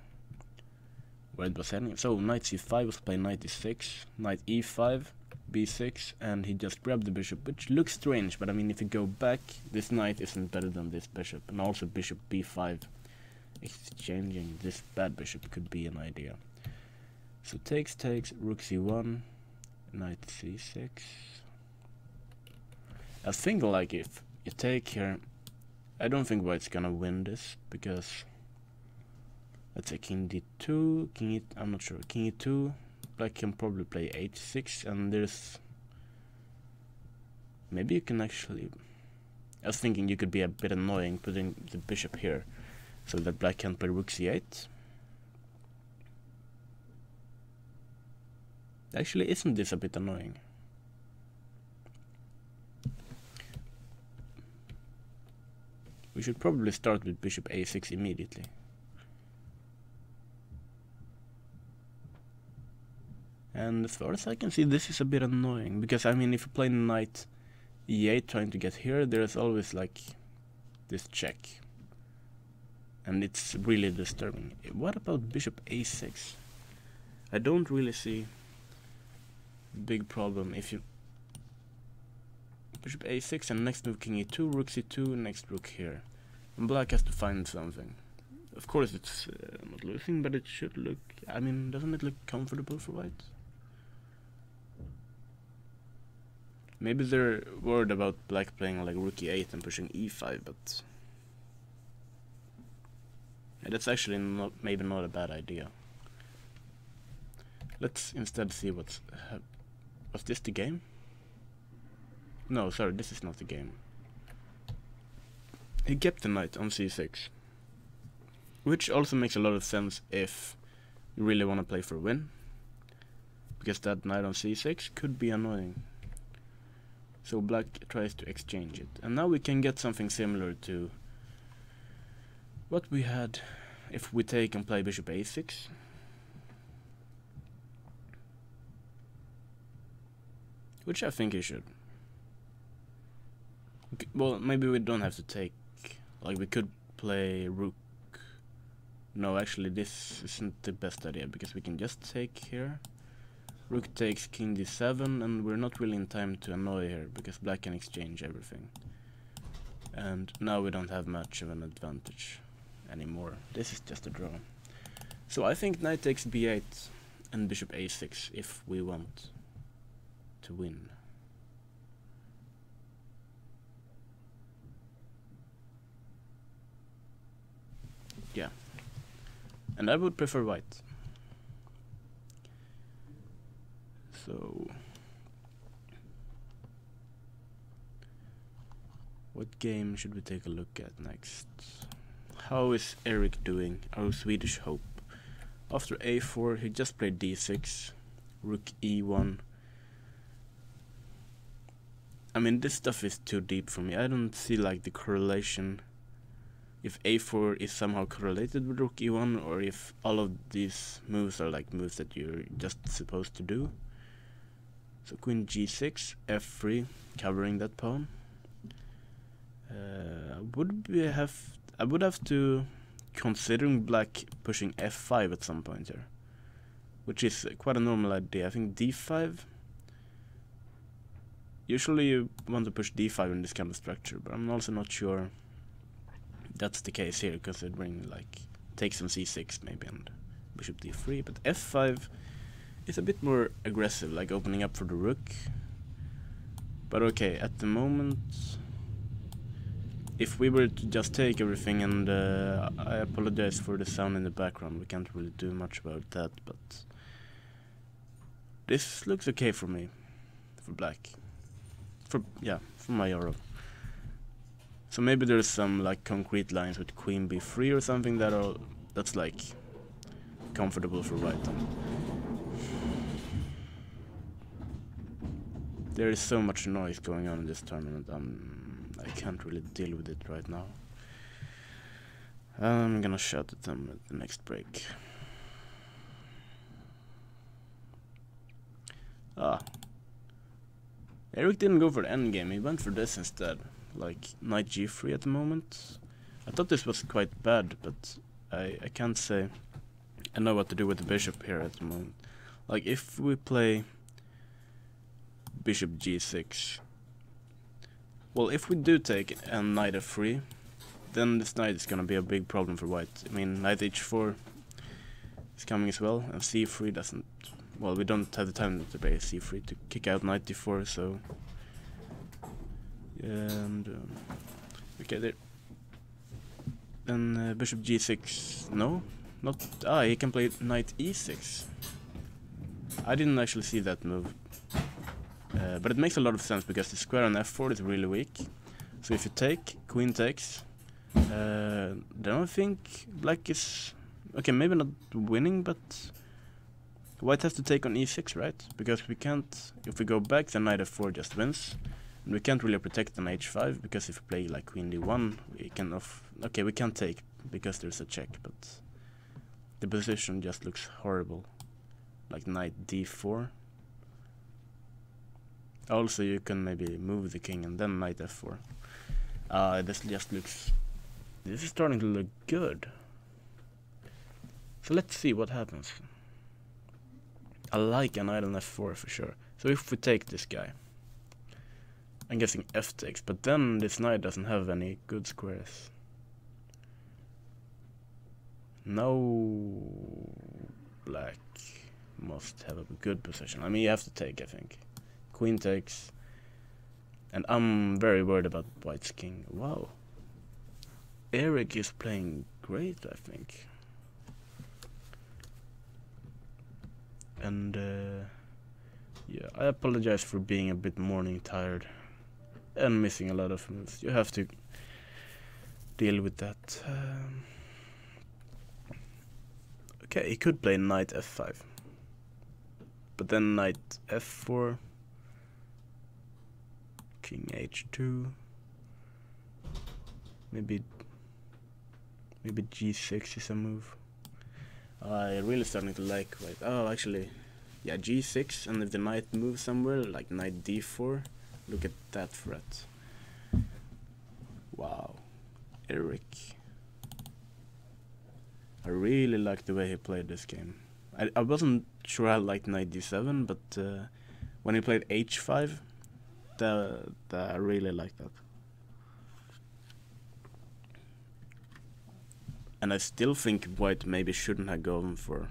where it was heading. So knight c5 was playing knight e6, knight e5, b6, and he just grabbed the bishop, which looks strange, but I mean, if you go back, this knight isn't better than this bishop, and also bishop b5. Exchanging this bad bishop could be an idea. So takes, rook c1, knight c6. I think like if you take here, I don't think white's gonna win this, because let's say king d2, king e, I'm not sure, king e2, black can probably play h6, and there's, maybe you can actually, I was thinking you could be a bit annoying putting the bishop here, so that black can play rook c8. Actually, isn't this a bit annoying? We should probably start with bishop a6 immediately. And as far as I can see, this is a bit annoying, because I mean, if you play knight e8 trying to get here, there's always like this check. And it's really disturbing. What about bishop a6? I don't really see big problem if you bishop a6 and next move king e2, rook c2, next rook here. And black has to find something. Of course it's not losing, but it should look, I mean, doesn't it look comfortable for white? Maybe they're worried about black playing like rook e8 and pushing e5, but yeah, that's actually maybe not a bad idea. Let's instead see what's... was this the game? No, sorry, this is not the game. He kept the knight on c6, which also makes a lot of sense if you really want to play for a win, because that knight on c6 could be annoying. So black tries to exchange it, and now we can get something similar to what we had if we take and play bishop a6. Which I think he should. Okay, well, maybe we don't have to take, like we could play rook. No, actually this isn't the best idea, because we can just take here. Rook takes king d7, and we're not really in time to annoy here, because black can exchange everything. And now we don't have much of an advantage anymore. This is just a draw. So I think knight takes b8 and bishop a6 if we want to win. Yeah. And I would prefer white. So what game should we take a look at next? How is Eric doing, our Swedish hope? After a4 he just played d6, rook e1. I mean, this stuff is too deep for me. I don't see like the correlation, if a4 is somehow correlated with rook e1, or if all of these moves are like moves that you're just supposed to do. So queen g6, f3, covering that pawn. I would have to considering black pushing f5 at some point here, which is quite a normal idea. I think d5. Usually you want to push d5 in this kind of structure, but I'm also not sure that's the case here, considering like takes on c6 maybe and bishop d3. But f5 is a bit more aggressive, like opening up for the rook. But okay, at the moment, if we were to just take everything, and I apologize for the sound in the background, we can't really do much about that, but this looks okay for me, for black, for my euro. So maybe there's some like concrete lines with queen b3 or something that's like comfortable for white. There is so much noise going on in this tournament. I can't really deal with it right now. I'm gonna shout at them at the next break. Eric didn't go for the endgame, he went for this instead. like knight g3 at the moment. I thought this was quite bad, but I can't say I know what to do with the bishop here at the moment. Like if we play bishop g6, well, if we do take a knight f3, then this knight is gonna be a big problem for white. I mean, knight h4 is coming as well, and c3 doesn't. Well, we don't have the time to play c3 to kick out knight d4, so. And okay, there. Then bishop g6. No, not. Ah, he can play knight e6. I didn't actually see that move, but it makes a lot of sense because the square on f4 is really weak. So if you take, queen takes, then I think black is okay. Maybe not winning, but white has to take on e6, right? Because we can't. If we go back, then knight f4 just wins. And we can't really protect on h5 because if we play like queen d1, we can okay, we can't take because there's a check, but the position just looks horrible. Like knight d4. Also, you can maybe move the king and then knight f4. This just looks. This is starting to look good. So let's see what happens. I like a knight on f4 for sure. So if we take this guy. I'm guessing f takes, but then this knight doesn't have any good squares. No, black must have a good position. I mean, you have to take, I think. Queen takes, and I'm very worried about white's king. Wow, Eric is playing great, I think. And yeah, I apologize for being a bit morning tired. And missing a lot of moves. You have to deal with that. Okay, he could play knight f5. But then knight f4. King h2. Maybe g6 is a move. I really starting to like white. Oh, actually, yeah, g6. And if the knight moves somewhere, like knight d4. Look at that threat. Wow. Eric. I really like the way he played this game. I wasn't sure I liked knight d7, but when he played h5, I really liked that. And I still think white maybe shouldn't have gone for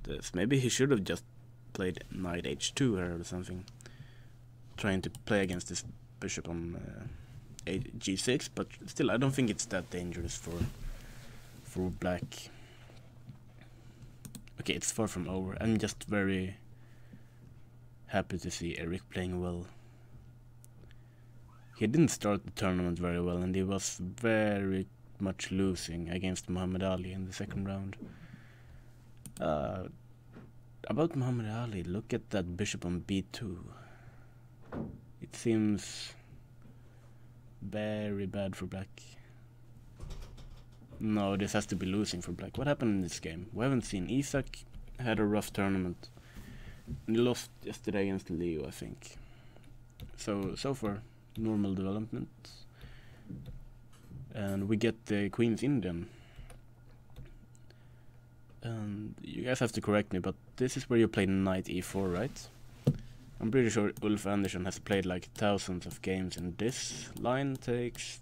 this. Maybe he should have just played knight h2 here or something. Trying to play against this bishop on g6, but still I don't think it's that dangerous for black. Okay, it's far from over. I'm just very happy to see Eric playing well. He didn't start the tournament very well, and he was very much losing against Muhammad Ali in the second round. About Muhammad Ali, look at that bishop on b2. It seems very bad for black. No, this has to be losing for black. What happened in this game? We haven't seen. Isaac had a rough tournament. He lost yesterday against Leo, I think. So far, normal development. And we get the Queen's Indian. And you guys have to correct me, but this is where you play knight e4, right? I'm pretty sure Ulf Andersson has played like thousands of games in this line. Takes,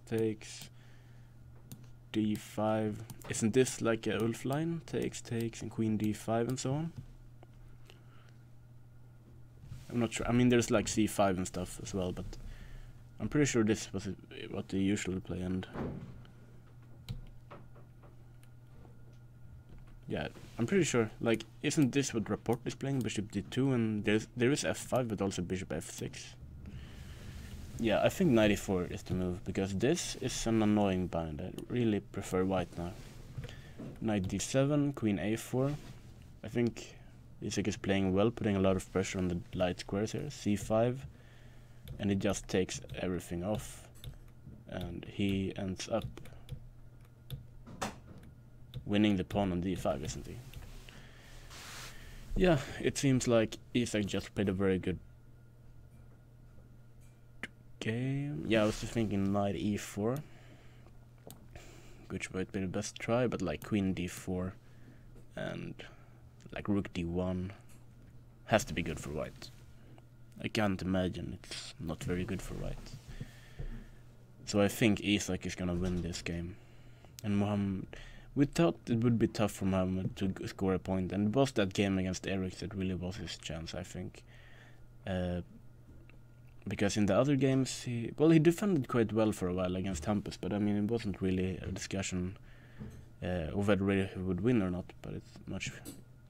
d5. Isn't this like a Ulf line? Takes, and queen d5 and so on? I'm not sure. I mean, there's like c5 and stuff as well, but I'm pretty sure this was what they usually play. And yeah, I'm pretty sure. Like, isn't this what Rapport is playing? Bishop d2, and there is f5, but also bishop f6. Yeah, I think knight e4 is the move, because this is an annoying bind. I really prefer white now. Knight d7, queen a4. I think Isaac is playing well, putting a lot of pressure on the light squares here. c5, and it just takes everything off. And he ends up winning the pawn on d5, isn't he? Yeah, it seems like Isaac just played a very good game. Yeah, I was just thinking knight e4, which might be the best try, but like queen d4 and like rook d1 has to be good for white. I can't imagine it's not very good for white. So I think Isak is gonna win this game. And Mohammed, we thought it would be tough for Mohammed to score a point, and it was that game against Eric that really was his chance, I think. Because in the other games, he defended quite well for a while against Hampus, but I mean, it wasn't really a discussion of whether he would win or not, but it's much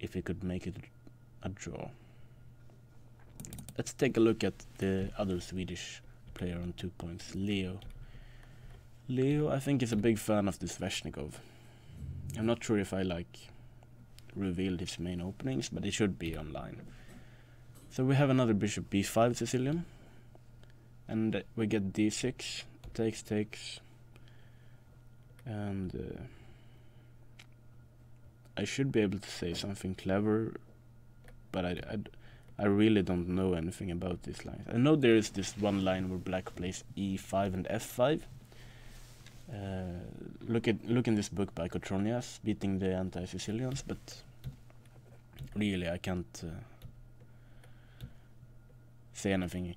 if he could make it a draw. Let's take a look at the other Swedish player on 2 points, Leo. Leo, I think, is a big fan of this Sveshnikov. I'm not sure if I revealed his main openings, but it should be online. So we have another bishop b5 Sicilian, and we get d6, takes, and I should be able to say something clever, but I really don't know anything about these lines. I know there is this one line where black plays e5 and f5. Look in this book by Cotronias, Beating the Anti-Sicilians, but really I can't say anything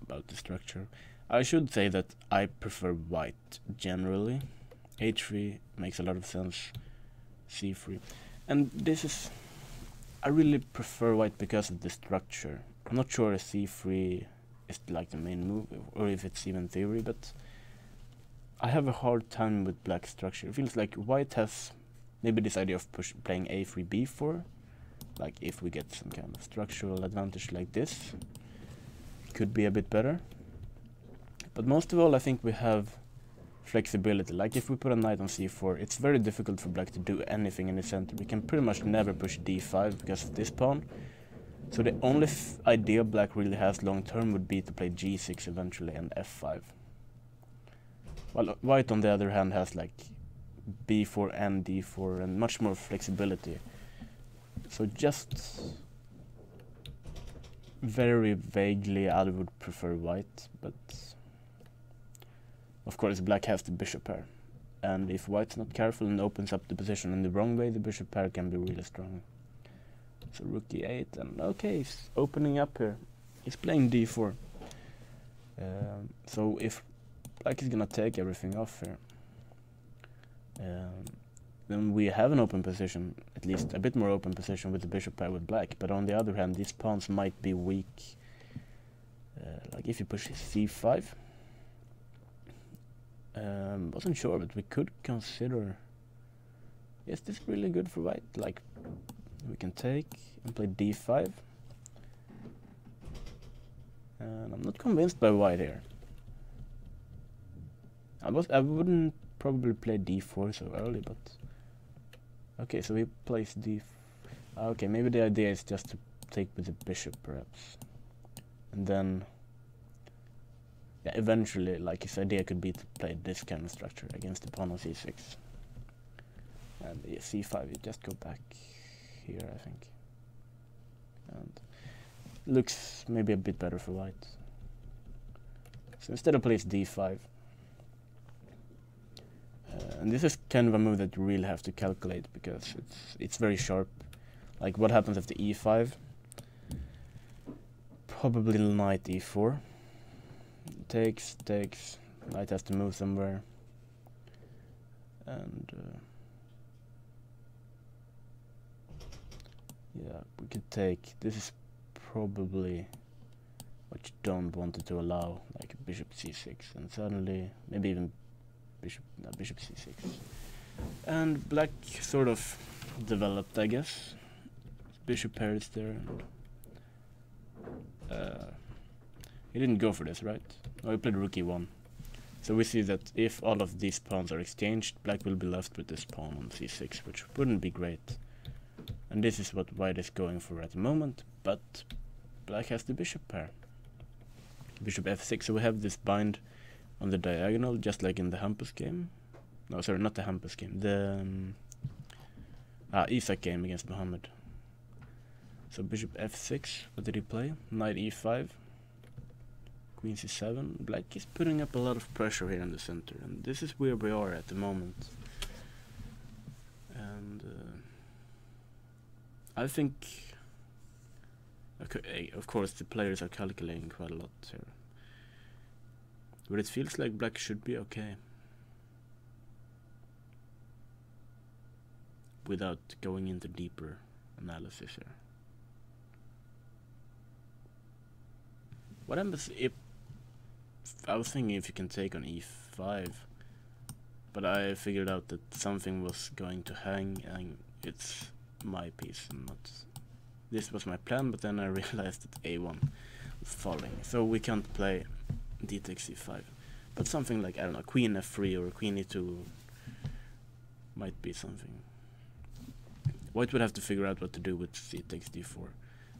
about the structure. I should say that I prefer white generally. h3 makes a lot of sense, c3. And this is... I really prefer white because of the structure. I'm not sure if c3 is like the main move, or if it's even theory, but I have a hard time with black structure. It feels like white has maybe this idea of playing a3, b4. Like if we get some kind of structural advantage like this, it could be a bit better. But most of all, I think we have flexibility. Like if we put a knight on c4, it's very difficult for black to do anything in the center. We can pretty much never push d5 because of this pawn. So the only idea black really has long term would be to play g6 eventually and f5. While white on the other hand has like b4 and d4 and much more flexibility. So just very vaguely I would prefer white, but of course black has the bishop pair, and if white's not careful and opens up the position in the wrong way, the bishop pair can be really strong. So rook e8, and okay, he's opening up here. He's playing d4. So if black is gonna take everything off here, then we have an open position, at least a bit more open position with the bishop pair with black. But on the other hand, these pawns might be weak. Like if you push c5. Wasn't sure, but we could consider... Is this really good for white? Like, we can take and play d5. And I'm not convinced by white here. I wouldn't probably play d4 so early, but... Okay, so he plays okay, maybe the idea is just to take with the bishop, perhaps. And then... Yeah, eventually, like, his idea could be to play this kind of structure against the pawn on c6. And yeah, c5, you just go back here, I think. And looks maybe a bit better for white. So instead of plays d5. And this is kind of a move that you really have to calculate, because it's very sharp. Like, what happens after e5? Probably knight e4. Takes, knight has to move somewhere, and yeah, we could take, this is probably what you don't want it to allow, like bishop c6, and suddenly, maybe even bishop c6, and black sort of developed, I guess. Bishop pair is there, and he didn't go for this, right? No, he played rook e1. So we see that if all of these pawns are exchanged, black will be left with this pawn on c6, which wouldn't be great. And this is what white is going for at the moment, but black has the bishop pair. Bishop f6, so we have this bind on the diagonal, just like in the Hampus game. No, sorry, not the Hampus game. The Isak game against Mohammed. So bishop f6, what did he play? Knight e5. Queen c7. Black is putting up a lot of pressure here in the center, and this is where we are at the moment. And I think, okay, of course, the players are calculating quite a lot here, but it feels like black should be okay without going into deeper analysis here. What happens if I was thinking if you can take on e5, but I figured out that something was going to hang and it's my piece and not. This was my plan, but then I realized that a1 was falling, so we can't play d takes c5. But something like, I don't know, queen f3 or queen e2 might be something. White would have to figure out what to do with c takes d4.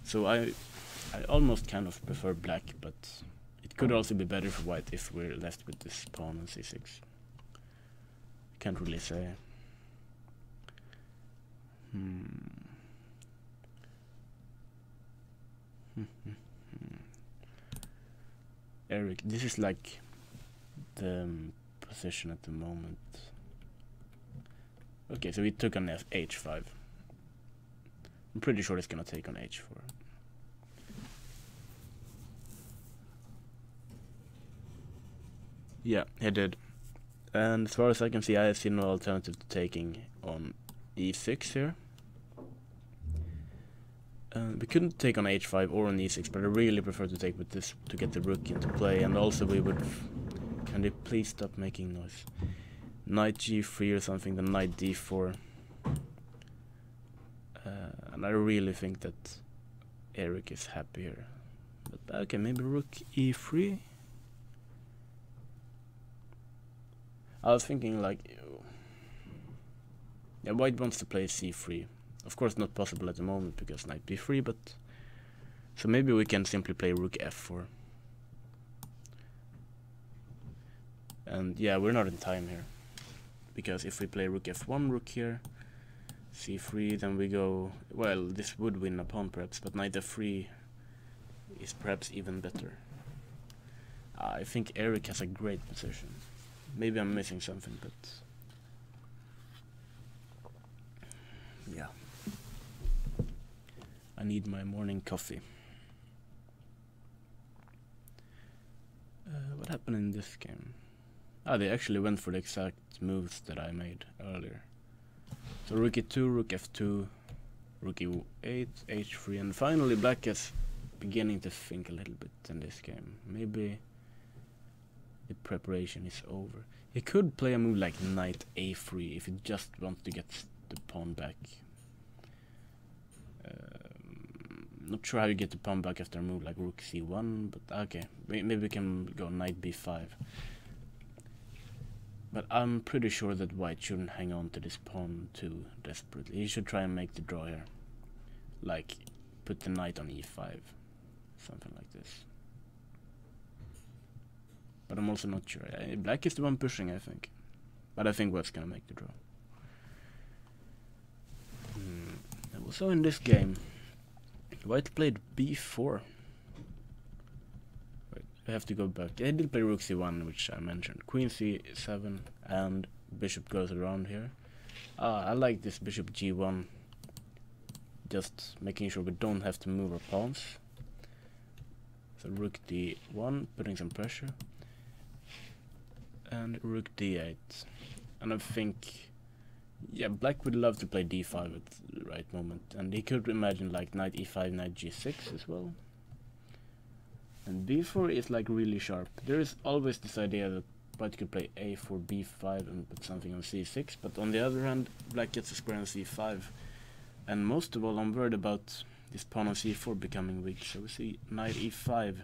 So I almost kind of prefer black, but it could also be better for white if we're left with this pawn on c6. Can't really say. Eric, this is like the position at the moment. Okay, so we took on h5. I'm pretty sure it's gonna take on h4. Yeah, he did. And as far as I can see, I see no alternative to taking on e6 here. We couldn't take on h5 or on e6, but I really prefer to take with this to get the rook into play, and also we would... Can they please stop making noise? Knight g3 or something, then knight d4. And I really think that Eric is happy here. But okay, maybe rook e3? I was thinking like... Yeah, white wants to play c3. Of course not possible at the moment because knight b3, but... So maybe we can simply play rook f4. And yeah, we're not in time here. Because if we play rook f1, rook here, c3, then we go... Well, this would win a pawn perhaps, but knight f3 is perhaps even better. I think Eric has a great position. Maybe I'm missing something, but... Yeah. I need my morning coffee. What happened in this game? Ah, they actually went for the exact moves that I made earlier. So rook e2, rook f2, rook e8, h3, and finally black is beginning to think a little bit in this game. Maybe the preparation is over. He could play a move like knight a3 if he just wants to get the pawn back. Not sure how you get the pawn back after a move like rook c1, but okay, maybe we can go knight b5. But I'm pretty sure that white shouldn't hang on to this pawn too desperately. He should try and make the draw here. Like, put the knight on e5. Something like this. But I'm also not sure. Black is the one pushing, I think. But I think white's gonna make the draw. Also in this game, white played b4. Wait, I have to go back. I did play rook c1, which I mentioned. Queen c7, and bishop goes around here. I like this bishop g1. Just making sure we don't have to move our pawns. So rook d1, putting some pressure. And rook d8. And I think... Yeah, black would love to play d5 at the right moment, and he could imagine like knight e5, knight g6 as well. And b4 is like really sharp. There is always this idea that white could play a4, b5 and put something on c6, but on the other hand, black gets a square on c5. And most of all, I'm worried about this pawn on c4 becoming weak. So we see knight e5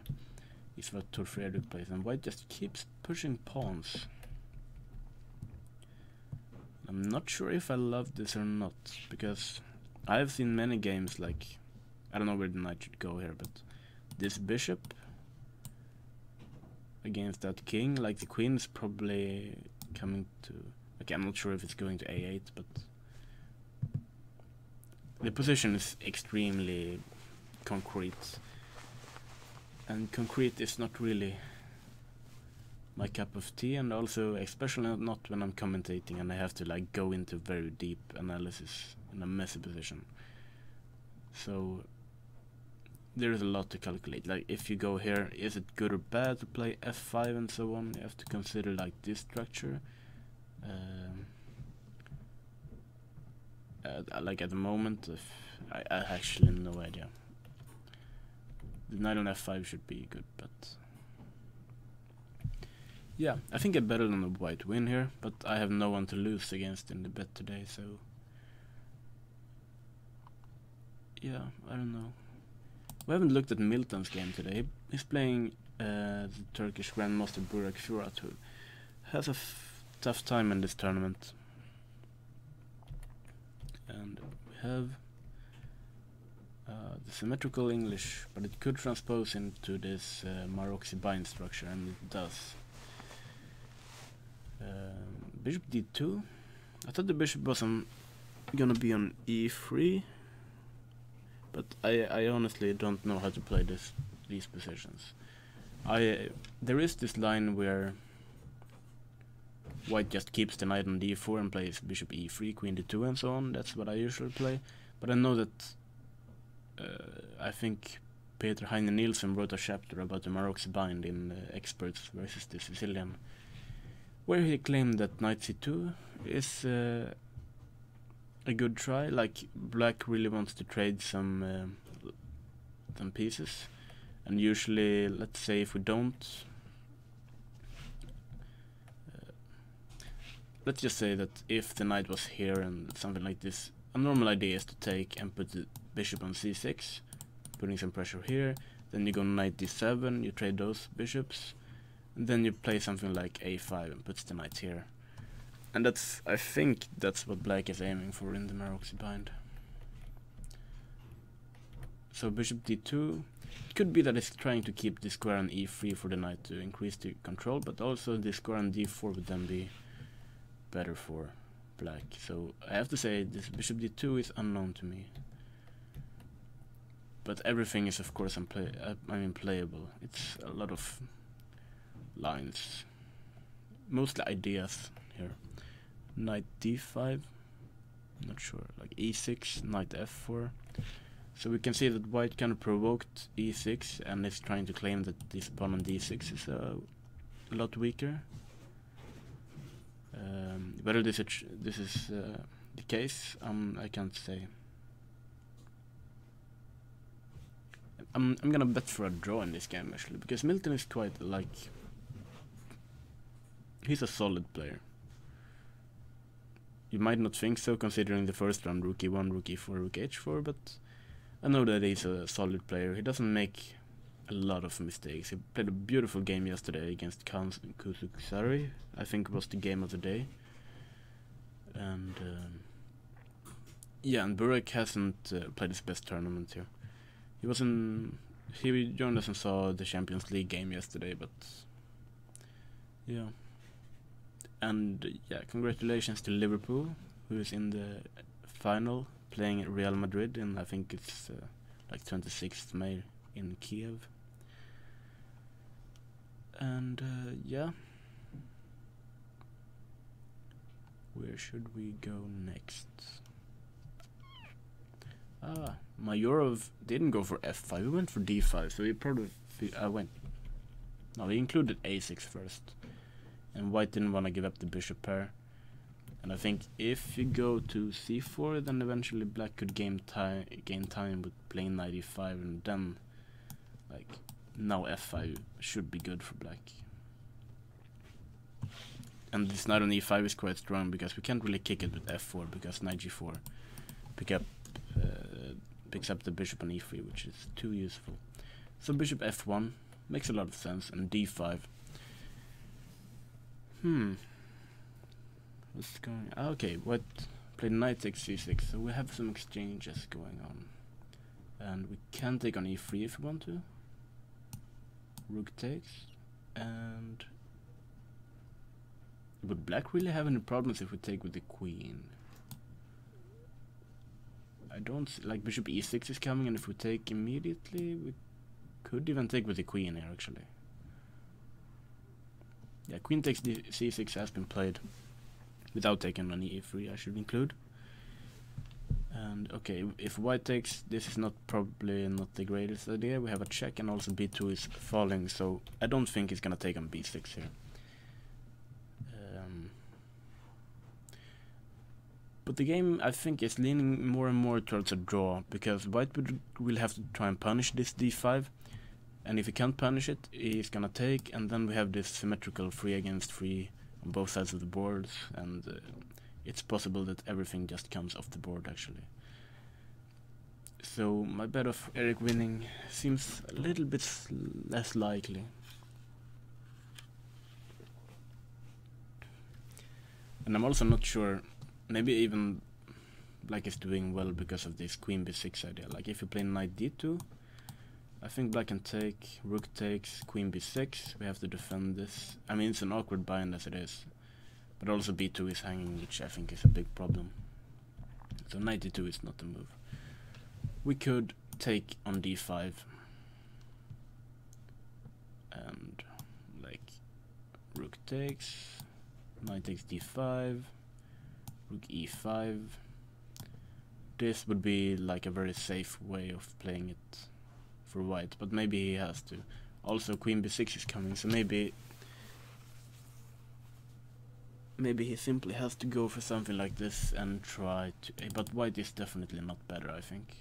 is what Tor Fredrik plays, and white just keeps pushing pawns. I'm not sure if I love this or not, because I've seen many games like, I don't know where the knight should go here, but this bishop against that king, like the queen is probably coming to, okay, I'm not sure if it's going to a8, but the position is extremely concrete. And concrete is not really my cup of tea, and also especially not when I'm commentating and I have to like go into very deep analysis in a messy position. So there is a lot to calculate. Like if you go here, is it good or bad to play f5 and so on? You have to consider like this structure. Like at the moment, I actually have no idea. The knight on f5 should be good, but yeah, I think I better than the white win here, but I have no one to lose against in the bet today, so yeah, I don't know. We haven't looked at Milton's game today. He's playing the Turkish Grandmaster Burak Firat, who has a tough time in this tournament. And we have the symmetrical English, but it could transpose into this Maroczy bind structure, and it does. Bishop d2. I thought the bishop was gonna be on e3, but I honestly don't know how to play these positions. There is this line where white just keeps the knight on d4 and plays bishop e3, queen d2 and so on. That's what I usually play, but I know that I think Peter Heine Nielsen wrote a chapter about the Maroczy bind in Experts versus the Sicilian, where he claimed that knight c2 is a good try. Like black really wants to trade some pieces, and usually, let's say if we don't, let's just say that if the knight was here and something like this, a normal idea is to take and put the bishop on c6, putting some pressure here. Then you go knight d7, you trade those bishops, and then you play something like a5 and puts the knight here. And I think that's what black is aiming for in the Maroczy bind. So bishop d2, it could be that it's trying to keep the square on e3 for the knight to increase the control, but also the square on d4 would then be better for black. So I have to say this bishop d2 is unknown to me. But everything is of course playable. It's a lot of lines, mostly ideas here. Knight d5, not sure, like e6, knight f4. So we can see that white kind of provoked e6 and is trying to claim that this pawn on d6 is a lot weaker. Whether this is the case, I can't say. I'm gonna bet for a draw in this game actually, because Milton is quite like, he's a solid player. You might not think so considering the first round, rook e1, rook e4, rook h4, but I know that he's a solid player. He doesn't make a lot of mistakes. He played a beautiful game yesterday against Kuzuksari. I think it was the game of the day. And yeah, and Burak hasn't played his best tournament here. He joined us and saw the Champions League game yesterday, but yeah. And yeah, congratulations to Liverpool, who is in the final playing Real Madrid, and I think it's like 26th May in Kiev. And yeah, where should we go next? Majorov didn't go for f5, he went for d5, so he probably he included a6 first, and white didn't want to give up the bishop pair. And I think if you go to c4, then eventually black could gain time with playing knight e5, and then like now f5 should be good for black. And this knight on e5 is quite strong because we can't really kick it with f4 because knight g4 picks up the bishop on e3, which is too useful. So bishop f1 makes a lot of sense, and d5. What's going on? Okay, what played knight takes c6, so we have some exchanges going on. And we can take on e3 if we want to. Rook takes, and would black really have any problems if we take with the queen? I don't see, like bishop e6 is coming, and if we take immediately, Could even take with the queen here, actually. Yeah, queen takes c6 has been played without taking on e3, I should include. And okay, if white takes, this is probably not the greatest idea. We have a check, and also b2 is falling, so I don't think he's gonna take on b6 here. But the game, I think, is leaning more and more towards a draw, because white will have to try and punish this d5, and if he can't punish it, he's gonna take, and then we have this symmetrical 3 against 3 on both sides of the boards, and it's possible that everything just comes off the board, actually. So my bet of Eric winning seems a little bit less likely. And I'm also not sure, maybe even black is doing well because of this queen b6 idea. Like if you play knight d2, I think black can take, rook takes, queen b6, we have to defend this. I mean, it's an awkward bind as it is, but also b2 is hanging, which I think is a big problem. So knight d2 is not the move. We could take on d5, and like rook takes, knight takes d5, rook e5. This would be like a very safe way of playing it for white, but maybe he has to. Also queen b6 is coming, so maybe he simply has to go for something like this and try to, but white is definitely not better, I think.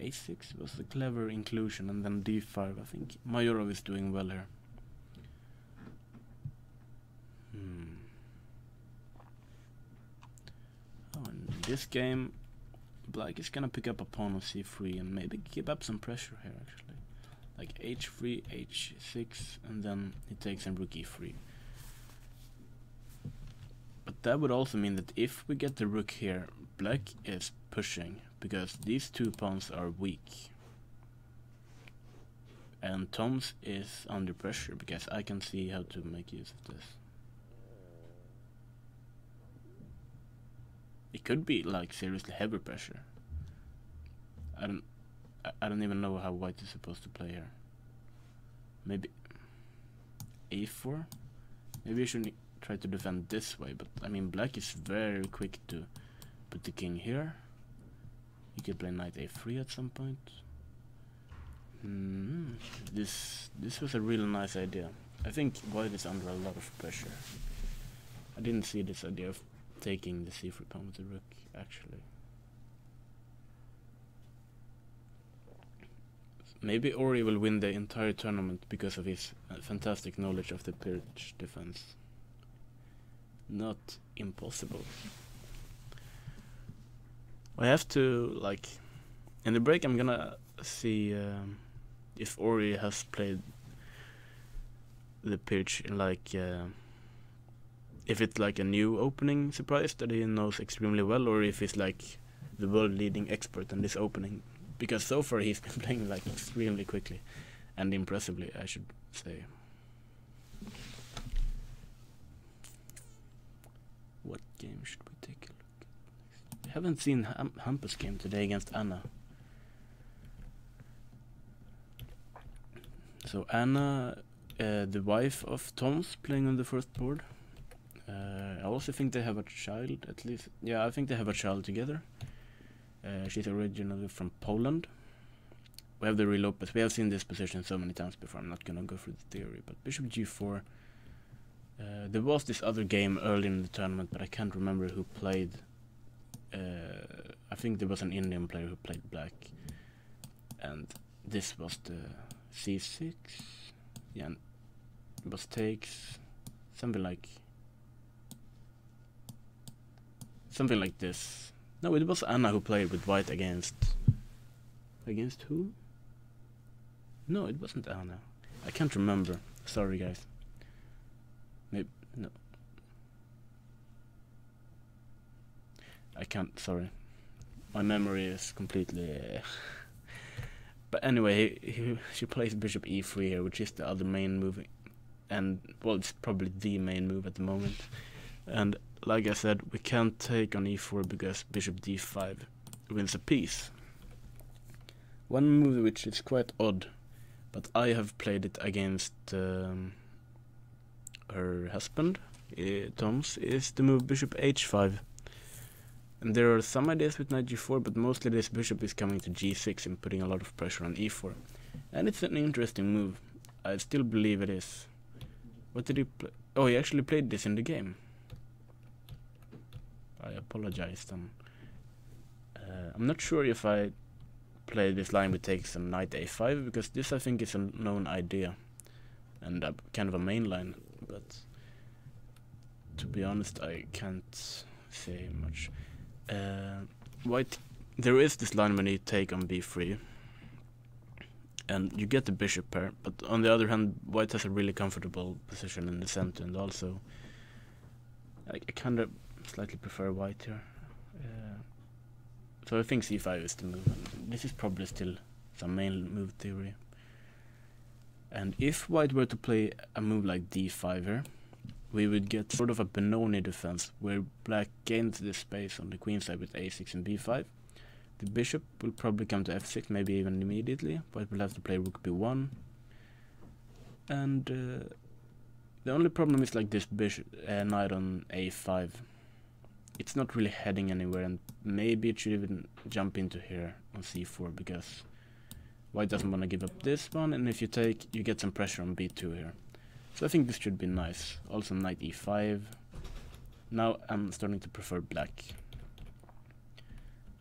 a6 was a clever inclusion, and then d5. I think Majorov is doing well here. Oh, in this game, black is gonna pick up a pawn on c3 and maybe keep up some pressure here, actually. Like h3, h6, and then he takes in rook e3. But that would also mean that if we get the rook here, black is pushing, because these two pawns are weak. And Tom's is under pressure, because I can see how to make use of this. It could be like seriously heavy pressure. I don't even know how white is supposed to play here. Maybe a4? Maybe I shouldn't try to defend this way, but I mean black is very quick to put the king here. You could play knight a3 at some point. This was a really nice idea. I think white is under a lot of pressure. I didn't see this idea of taking the c3 pawn with the rook, actually. Maybe Ori will win the entire tournament because of his fantastic knowledge of the Pirch defense. Not impossible. I have to, like, in the break I'm gonna see if Ori has played the Pirch in like if it's like a new opening surprise that he knows extremely well, or if he's like the world leading expert in this opening, because so far he's been playing like extremely quickly and impressively, I should say. What game should we take a look at next? I haven't seen Hampus' game today against Anna. So Anna, the wife of Tom's, playing on the first board. I also think they have a child, at least. Yeah, I think they have a child together. She's originally from Poland. We have the real Lopez. We have seen this position so many times before. I'm not gonna go through the theory, but bishop g4. There was this other game early in the tournament, but I can't remember who played. I think there was an Indian player who played black, and this was the c6. Yeah, and it was takes, something like this. No, it was Anna who played with white against who? No, it wasn't Anna. I can't remember. Sorry, guys. Maybe no. I can't. Sorry, my memory is completely. But anyway, she plays bishop e3 here, which is the other main move, and well, it's probably the main move at the moment. And like I said, we can't take on e4 because bishop d5 wins a piece. One move which is quite odd, but I have played it against her husband, Tom's, is the move bishop h5. And there are some ideas with knight g4, but mostly this bishop is coming to g6 and putting a lot of pressure on e4. And it's an interesting move. I still believe it is. What did he play? Oh, he actually played this in the game. I apologize then. I'm not sure if I play this line with takes on knight a5, because this I think is a known idea and kind of a main line, but to be honest I can't say much. White, there is this line when you take on b3 and you get the bishop pair, but on the other hand white has a really comfortable position in the center, and also I kind of slightly prefer white here. So I think c5 is the move, and this is probably still some main move theory. And if white were to play a move like d5 here, we would get sort of a Benoni defense, where black gains this space on the queen side with a6 and b5. The bishop will probably come to f6, maybe even immediately. White will have to play rook b1. And the only problem is like this bishop, knight on a5. It's not really heading anywhere, and maybe it should even jump into here on c4, because white doesn't want to give up this one, and if you take, you get some pressure on b2 here. So I think this should be nice. Also knight e5. Now I'm starting to prefer black.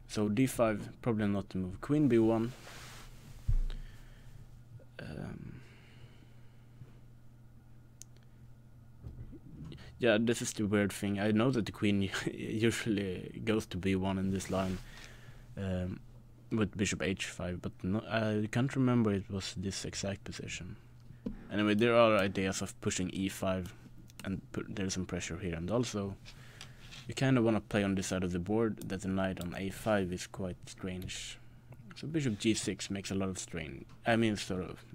So d5, probably not the move. Queen b1. Yeah, this is the weird thing. I know that the queen usually goes to b1 in this line with bishop h5, but no, I can't remember it was this exact position. Anyway, there are ideas of pushing e5, and there's some pressure here, and also you kind of want to play on this side of the board that the knight on a5 is quite strange. So bishop g6 makes a lot of sort of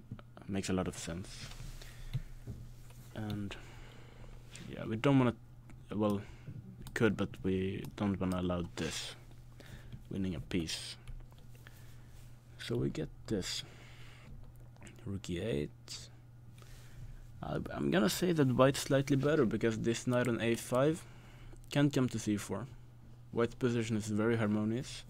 makes a lot of sense. And yeah, we don't want to, well, we could, but we don't want to allow this, winning a piece. So we get this, rook e8. I'm gonna say that white's slightly better, because this knight on a5 can't come to c4. White's position is very harmonious.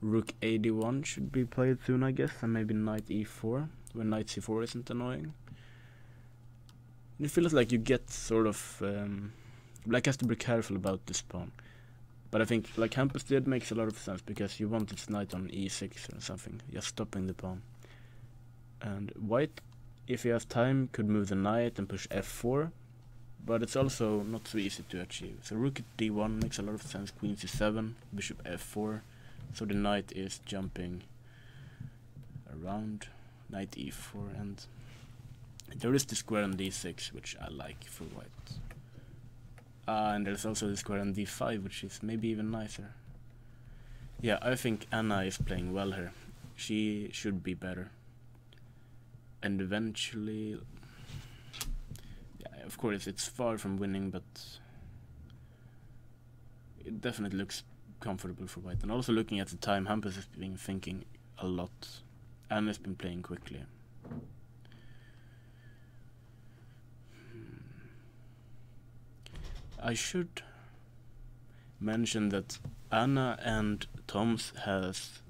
Rook ad1 should be played soon, I guess, and maybe knight e4, when knight c4 isn't annoying. It feels like you get sort of... black has to be careful about this pawn. But I think, like Hampus did, makes a lot of sense, because you want this knight on e6 or something, just stopping the pawn. And white, if he has time, could move the knight and push f4, but it's also not so easy to achieve. So rook at d1 makes a lot of sense, queen c7, bishop f4, so the knight is jumping around, knight e4, and there is the square on d6, which I like for white. And there's also the square on d5, which is maybe even nicer. Yeah, I think Anna is playing well here. She should be better. And eventually... yeah, of course, it's far from winning, but it definitely looks comfortable for white. And also looking at the time, Hampus has been thinking a lot. Anna has been playing quickly. I should mention that Anna and Tom's has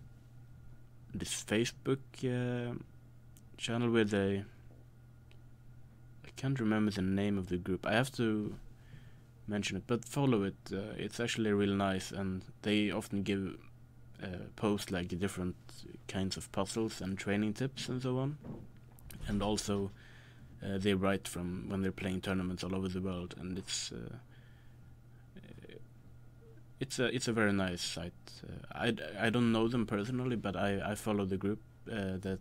this Facebook channel where I can't remember the name of the group. I have to mention it, but follow it. It's actually real nice, and they often give post like different kinds of puzzles and training tips and so on. And also they write from when they're playing tournaments all over the world, and it's a very nice site. I don't know them personally, but I follow the group, that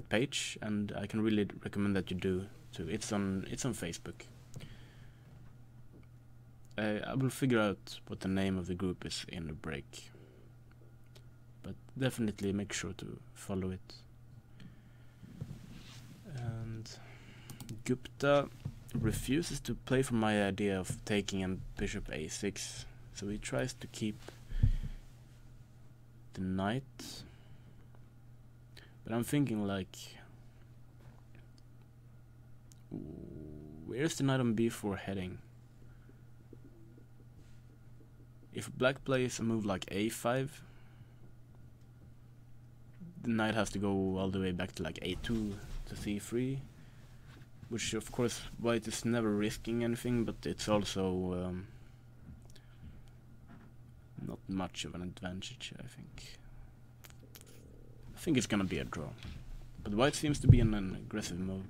page, and I can really recommend that you do too. It's on Facebook. I will figure out what the name of the group is in the break, but definitely make sure to follow it. And Gupta refuses to play for my idea of taking a bishop a6, so he tries to keep the knight. But I'm thinking like, where's the knight on b4 heading? If black plays a move like a5, the knight has to go all the way back to like a2 to c3, which of course white is never risking anything, but it's also not much of an advantage, I think. I think it's gonna be a draw, but white seems to be in an aggressive mode.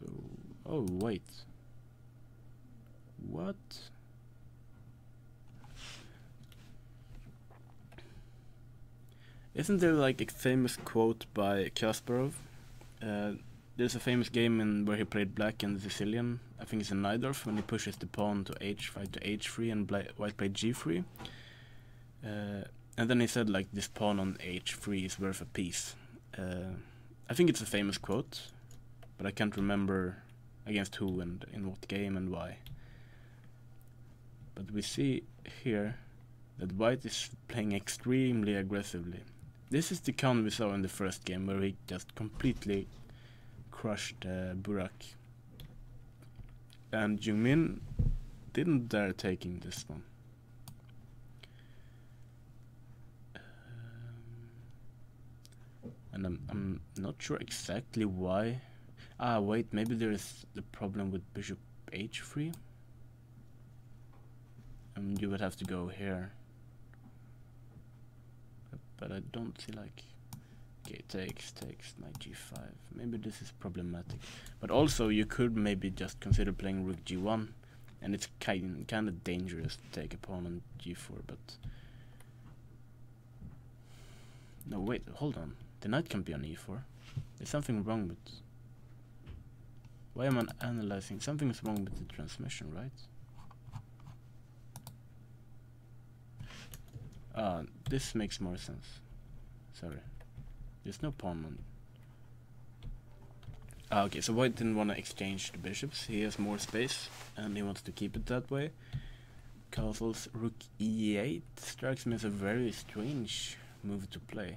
So, oh wait, what? Isn't there like a famous quote by Kasparov? There's a famous game where he played black and Sicilian. I think it's in Najdorf, when he pushes the pawn to h5 to h3 and white played g3. And then he said like, this pawn on h3 is worth a piece. I think it's a famous quote, but I can't remember against who and in what game and why. But we see here that white is playing extremely aggressively. This is the count we saw in the first game, where he just completely crushed Burak. And Jungmin didn't dare taking this one. And I'm not sure exactly why. Ah, wait, maybe there is the problem with bishop h3. And you would have to go here. But I don't see like, okay, takes knight g5. Maybe this is problematic. But also you could maybe just consider playing rook g1, and it's kind of dangerous to take a pawn on g4. But no, wait, hold on. The knight can be on e4. There's something wrong with. Why am I analyzing? Something's wrong with the transmission, right? This makes more sense. Sorry. There's no pawn on. Okay, so white didn't want to exchange the bishops. He has more space, and he wants to keep it that way. Castles rook e8 strikes me as a very strange move to play.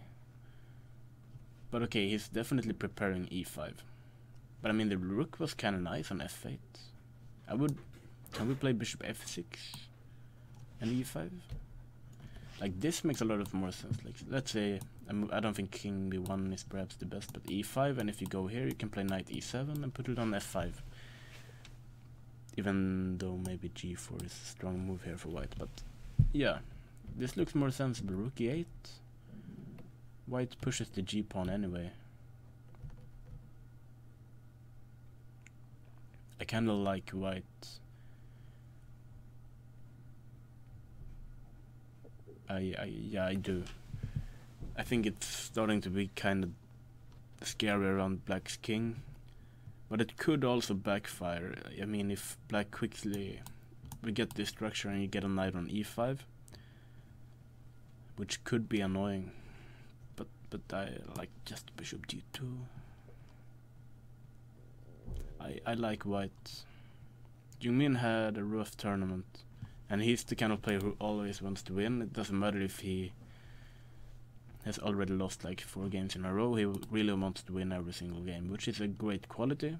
But okay, he's definitely preparing e5. But I mean, the rook was kind of nice on f8. Can we play bishop f6 and e5? Like, this makes a lot of more sense. Like, let's say, I don't think king b1 is perhaps the best, but e5, and if you go here, you can play knight e7 and put it on f5. Even though maybe g4 is a strong move here for white, but yeah, this looks more sensible. Rook e8. White pushes the g-pawn anyway. I kinda like white. Yeah, I do. I think it's starting to be kind of scary around black's king, but it could also backfire. I mean, if black quickly we get this structure and you get a knight on e5, which could be annoying, but I like just bishop d2. I like white. Jungmin had a rough tournament, and he's the kind of player who always wants to win. It doesn't matter if he has already lost like 4 games in a row. He really wants to win every single game, which is a great quality,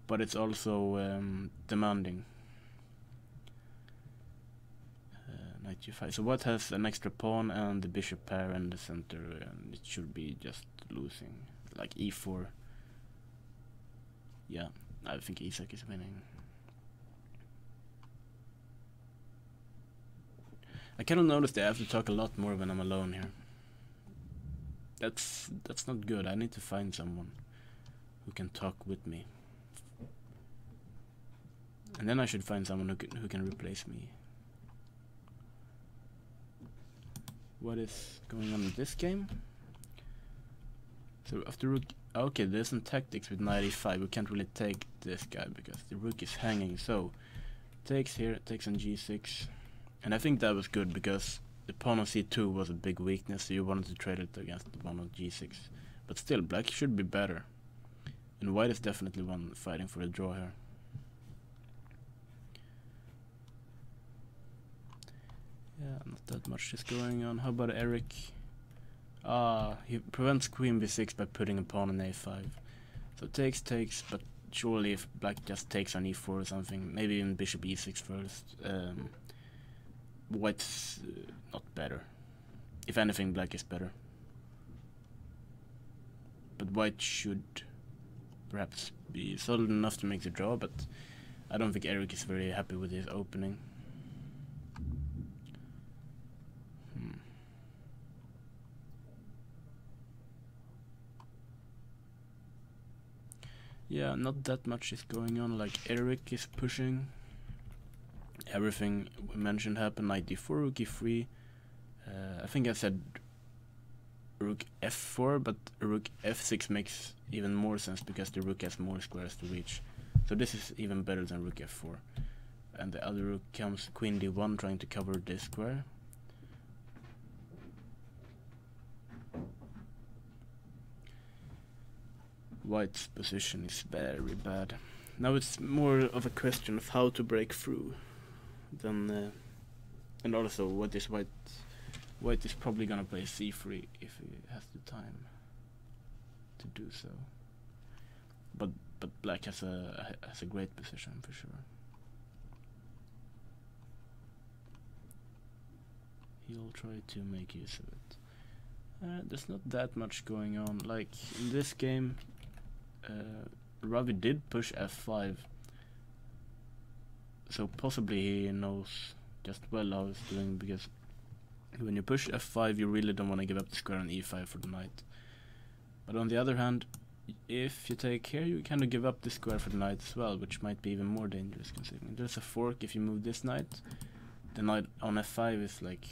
but it's also demanding. Knight g5. So white has an extra pawn and the bishop pair in the center, and it should be just losing. Like e4. Yeah, I think Isak is winning. I kind of noticed that I have to talk a lot more when I'm alone here. That's not good. I need to find someone who can talk with me, and then I should find someone who can replace me. What is going on in this game? So after rook, okay, there's some tactics with knight e5. We can't really take this guy because the rook is hanging. So takes here, takes on g6, and I think that was good because the pawn on c2 was a big weakness, so you wanted to trade it against the pawn on g6. But still, black should be better, and white is definitely one fighting for a draw here. Yeah, not that much is going on. How about Eric? He prevents queen b6 by putting a pawn on a5. So takes, but surely if black just takes on e4 or something, maybe even bishop e6 first, white's not better. If anything, black is better. But white should perhaps be solid enough to make the draw, but I don't think Eric is very happy with his opening. Yeah, not that much is going on. Like Eric is pushing. Everything we mentioned happened. Knight d4, rook e3. I think I said rook f4, but rook f6 makes even more sense because the rook has more squares to reach. So this is even better than rook f4. And the other rook comes queen d1, trying to cover this square. White's position is very bad. Now it's more of a question of how to break through than and also what is white. White is probably gonna play c3 if he has the time to do so. But black has a great position for sure. He'll try to make use of it. There's not that much going on. Like in this game, Ravi did push f5, so possibly he knows just well how he's doing, because when you push f5 you really don't want to give up the square on e5 for the knight. But on the other hand, if you take here, you kind of give up the square for the knight as well, which might be even more dangerous considering there's a fork. If you move this knight, the knight on f5 is like,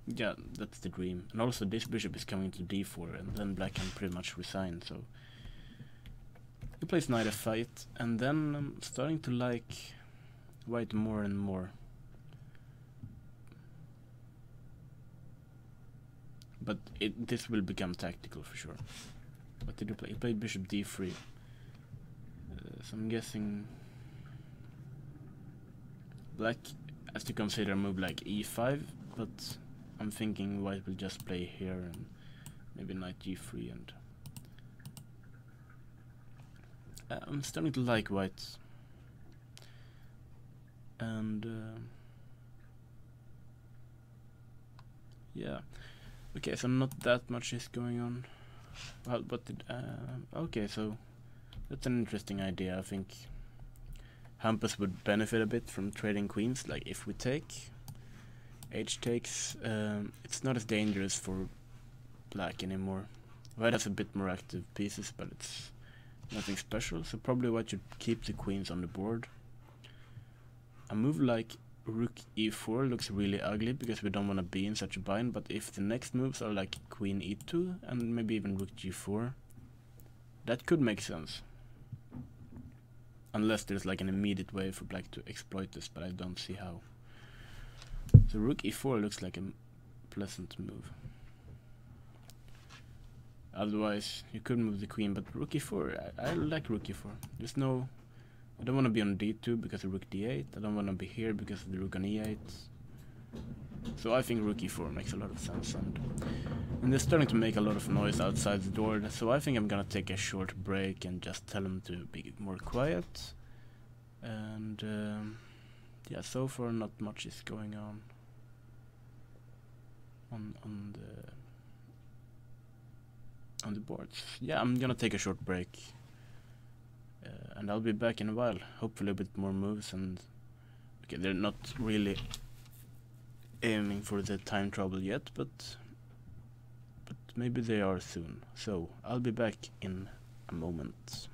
yeah, that's the dream. And also this bishop is coming to d4, and then black can pretty much resign. So he plays knight f8, and then I'm starting to like white more and more. But this will become tactical for sure. What did he play? He played bishop d3. So I'm guessing black has to consider a move like e5, but I'm thinking white will just play here and maybe knight g3, and I'm starting to like white. And yeah, okay, so not that much is going on. Well, but okay, so that's an interesting idea. I think Hampus would benefit a bit from trading queens. Like if we take, h takes, it's not as dangerous for black anymore. White has a bit more active pieces, but it's nothing special, so probably white should keep the queens on the board. A move like rook e4 looks really ugly because we don't want to be in such a bind, but if the next moves are like queen e2 and maybe even rook g4, that could make sense. Unless there's like an immediate way for black to exploit this, but I don't see how. So rook e4 looks like a pleasant move. Otherwise, you could move the queen, but rook e4, I like rook e4. There's no... I don't want to be on d2 because of rook d8. I don't want to be here because of the rook on e8. So I think rook e4 makes a lot of sense. And they're starting to make a lot of noise outside the door, so I think I'm gonna take a short break and just tell them to be more quiet. And yeah, so far not much is going on the boards. Yeah, I'm gonna take a short break. And I'll be back in a while, hopefully a bit more moves. And okay, they're not really aiming for the time trouble yet, but maybe they are soon. So I'll be back in a moment.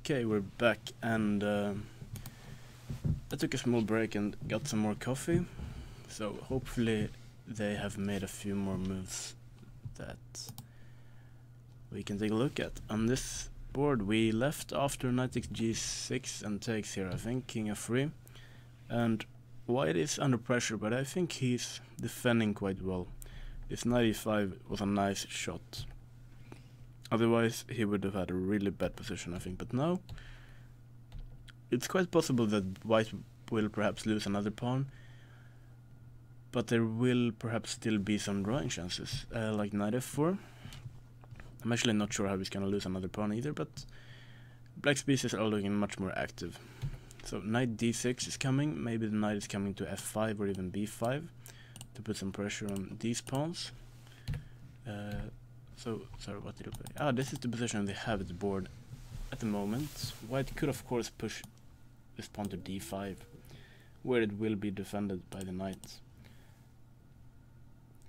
Okay, we're back, and I took a small break and got some more coffee, so hopefully they have made a few more moves that we can take a look at. On this board we left after knight takes g6 and takes here, I think, king f3, and white is under pressure, but I think he's defending quite well. This knight e5 was a nice shot. Otherwise, he would have had a really bad position, I think. But now, it's quite possible that white will perhaps lose another pawn. But there will perhaps still be some drawing chances, like knight f4. I'm actually not sure how he's gonna lose another pawn either, but black's pieces are looking much more active. So knight d6 is coming. Maybe the knight is coming to f5 or even b5 to put some pressure on these pawns. So, sorry, what did you play? Ah, this is the position they have at the board at the moment. White could of course push this pawn to d5, where it will be defended by the knight.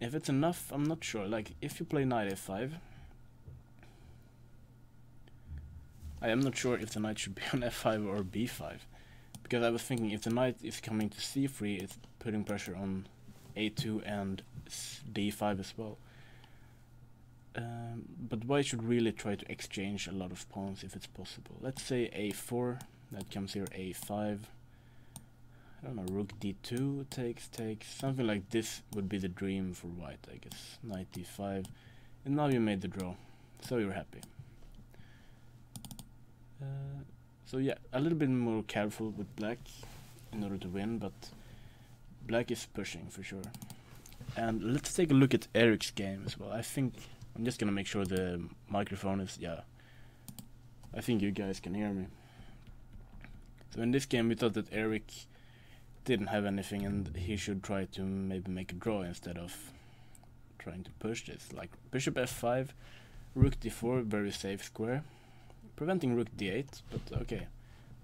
If it's enough, I'm not sure. Like, if you play knight f5, I am not sure if the knight should be on f5 or b5. Because I was thinking if the knight is coming to c3, it's putting pressure on a2 and d5 as well. But white should really try to exchange a lot of pawns if it's possible. Let's say a4, that comes here, a5. I don't know, rook d2 takes, something like this would be the dream for white, I guess. Knight d5, and now you made the draw, so you're happy. So yeah, a little bit more careful with black in order to win, but black is pushing for sure. And let's take a look at Eric's game as well. I think I'm just gonna make sure the microphone is, yeah, I think you guys can hear me. So in this game we thought that Eric didn't have anything and he should try to maybe make a draw instead of trying to push this. Like bishop f5, rook d4, very safe square, preventing rook d8, but okay.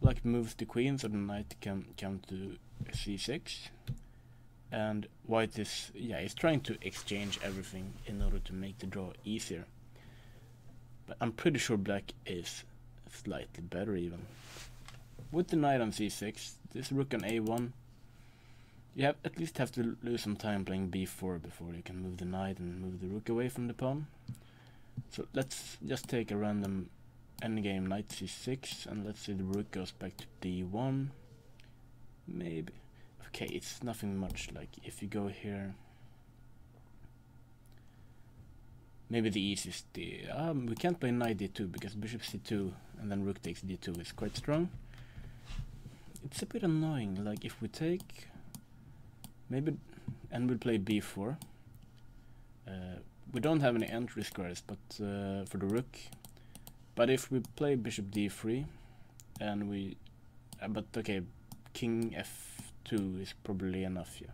Black moves the queen so the knight can come to c6. And white is, yeah, he's trying to exchange everything in order to make the draw easier. But I'm pretty sure black is slightly better even. With the knight on c6, this rook on a1, you at least have to lose some time playing b4 before you can move the knight and move the rook away from the pawn. So let's just take a random endgame knight c6, and let's say the rook goes back to d1, maybe. Okay, it's nothing much. Like if you go here, maybe the easiest, we can't play knight d2 because bishop c2 and then rook takes d2 is quite strong. It's a bit annoying. Like if we take, maybe, and we'll play b4. We don't have any entry squares, but for the rook. But if we play bishop d3, and we, but okay, king f2 is probably enough here.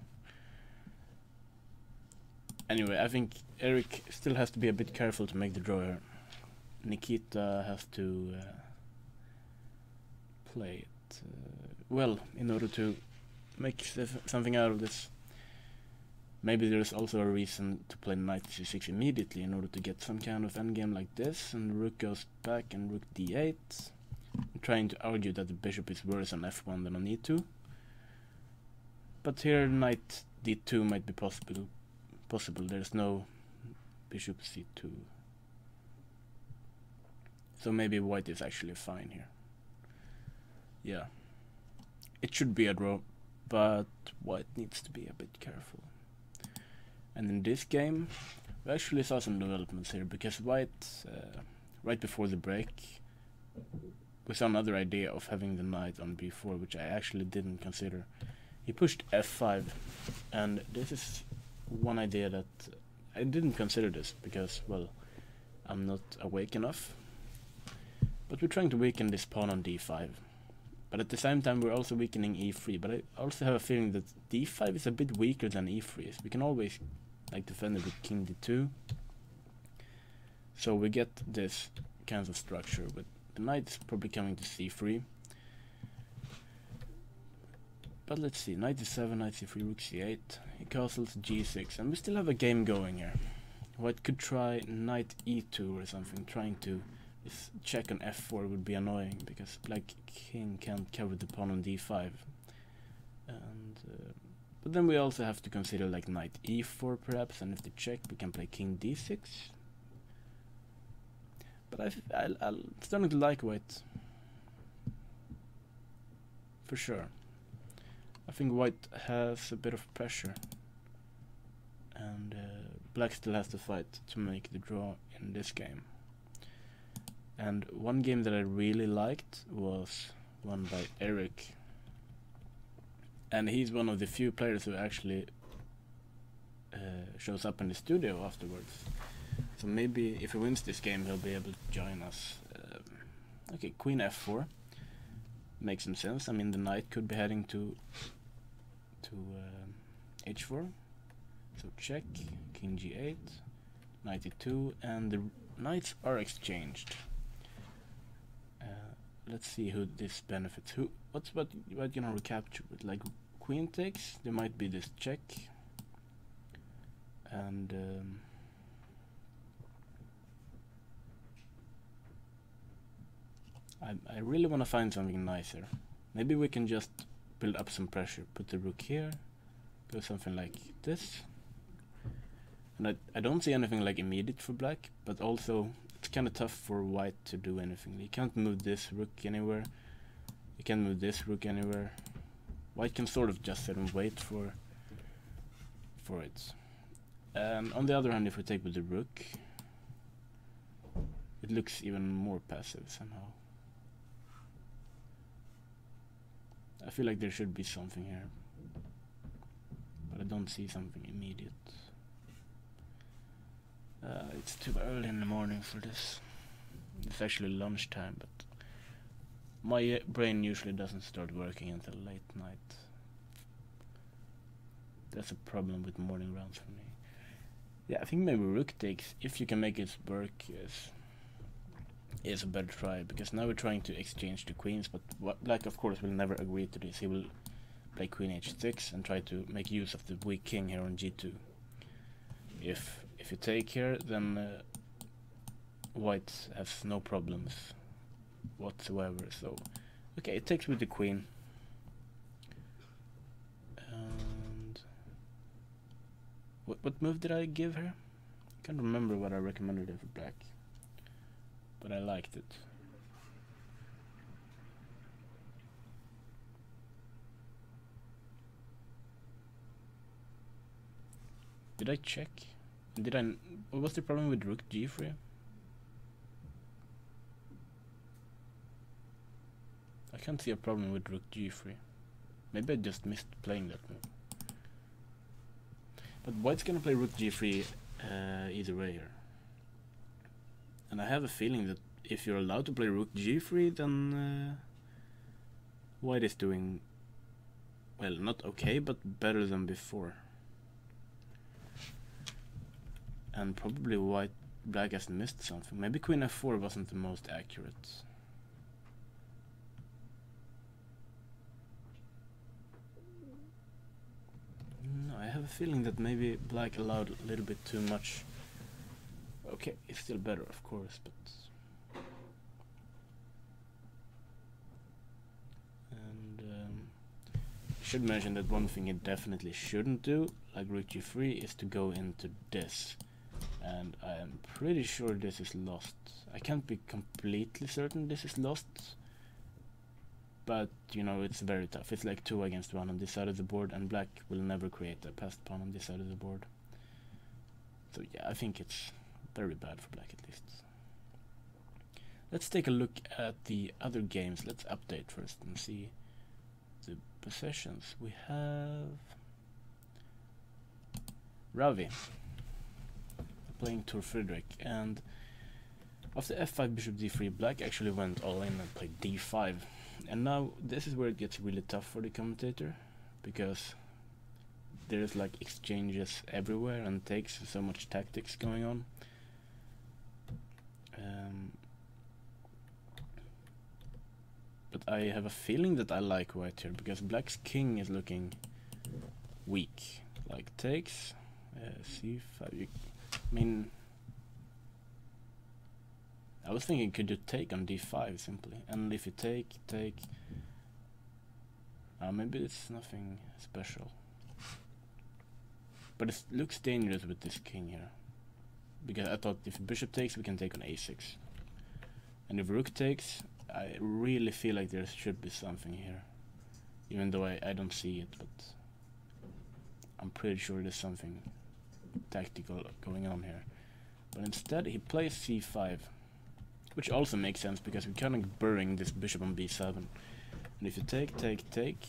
Anyway, I think Eric still has to be a bit careful to make the draw here. Nikita has to play it well in order to make something out of this. Maybe there's also a reason to play knight c6 immediately in order to get some kind of endgame like this, and rook goes back and rook d8. I'm trying to argue that the bishop is worse on f1 than on e2. But here knight d2 might be possible. There's no bishop c2. So maybe white is actually fine here. Yeah. It should be a draw, but white needs to be a bit careful. And in this game, we actually saw some developments here, because white, right before the break, we saw another idea of having the knight on b4, which I actually didn't consider. He pushed f5, and this is one idea that I didn't consider this, because, well, I'm not awake enough. But we're trying to weaken this pawn on d5. But at the same time we're also weakening e3, but I also have a feeling that d5 is a bit weaker than e3 is. We can always like defend it with king d2. So we get this kind of structure with the knight is probably coming to c3. But let's see, knight d7, knight c3, rook c8, he castles g6, and we still have a game going here. White could try knight e2 or something, trying to This check on f4 would be annoying because black king can't cover the pawn on d5, and but then we also have to consider like knight e4 perhaps, and if they check we can play king d6. But I'm starting to like white, for sure. I think white has a bit of pressure, and black still has to fight to make the draw in this game. And one game that I really liked was one by Eric, and he's one of the few players who actually shows up in the studio afterwards. So maybe if he wins this game he'll be able to join us. Okay, queen f4 makes some sense. I mean, the knight could be heading to h4, so check, king g8, knight e2, and the knights are exchanged. Let's see who this benefits. What gonna recapture with? Like queen takes, there might be this check, and I really want to find something nicer. Maybe we can just build up some pressure. Put the rook here, go something like this. And I don't see anything like immediate for black, but also it's kind of tough for white to do anything. You can't move this rook anywhere. You can't move this rook anywhere. White can sort of just sit and wait for it. And on the other hand, if we take with the rook, it looks even more passive somehow. I feel like there should be something here, but I don't see something immediate. It's too early in the morning for this. It's actually lunchtime, but my brain usually doesn't start working until late night. That's a problem with morning rounds for me. Yeah, I think maybe rook takes, if you can make it work, is a better try, because now we're trying to exchange the queens, but black of course will never agree to this. He will play queen h6 and try to make use of the weak king here on g2. If you take here, then white has no problems whatsoever. So okay, it takes with the queen, and what move did I give her? I can't remember what I recommended her for black, but I liked it. Did I check? What was the problem with rook g3? I can't see a problem with rook g3. Maybe I just missed playing that move. But white's gonna play rook g3 either way here. And I have a feeling that if you're allowed to play rook g3, then white is doing, well, not okay, but better than before. And probably black has missed something. Maybe queen f4 wasn't the most accurate. No, I have a feeling that maybe black allowed a little bit too much. Okay, it's still better, of course, but I should mention that one thing it definitely shouldn't do, like rook g3, is to go into this. And I am pretty sure this is lost. I can't be completely certain this is lost, but you know, it's very tough. It's like 2 against 1 on this side of the board, and black will never create a passed pawn on this side of the board. So yeah, I think it's very bad for black at least. Let's take a look at the other games. Let's update first and see the possessions. We have Ravi playing Tor Friedrich, and after f5 bishop d3, black actually went all in and played d5. And now this is where it gets really tough for the commentator, because there's like exchanges everywhere and takes so much tactics going on. But I have a feeling that I like white here, because black's king is looking weak. Like takes, c5. I mean, I was thinking, could you take on d5 simply? And if you take, maybe it's nothing special. But it looks dangerous with this king here. Because I thought if bishop takes, we can take on a6. And if rook takes, I really feel like there should be something here. Even though I don't see it, but I'm pretty sure there's something tactical going on here. But instead he plays c5, which also makes sense because we're kind of burying this bishop on b7. And if you take,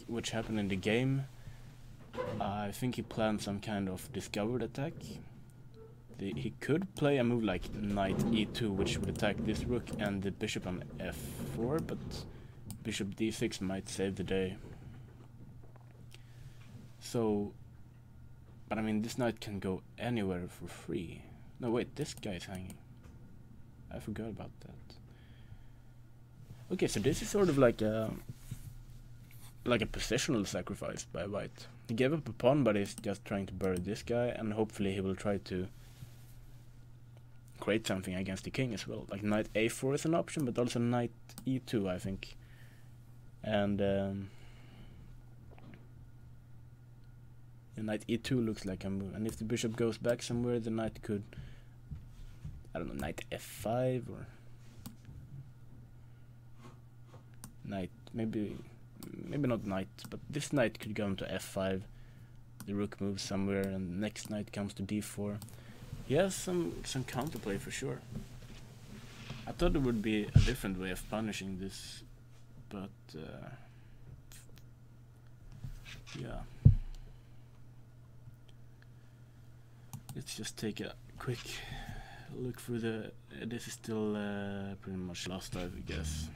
which happened in the game, I think he planned some kind of discovered attack. He could play a move like knight e2, which would attack this rook and the bishop on f4, but bishop d6 might save the day. So, but I mean, this knight can go anywhere for free. No, wait, this guy is hanging. I forgot about that. Okay, so this is sort of like a positional sacrifice by white. He gave up a pawn, but he's just trying to bury this guy, and hopefully he will try to create something against the king as well. Like knight a4 is an option, but also knight e2, I think. And knight e2 looks like a move. And if the bishop goes back somewhere, the knight could, I don't know, knight f5 or knight, maybe not knight, but this knight could go into f5. The rook moves somewhere, and the next knight comes to d4. He has some counterplay for sure. I thought there would be a different way of punishing this, but yeah. Let's just take a quick look through the. This is still pretty much lost, I guess.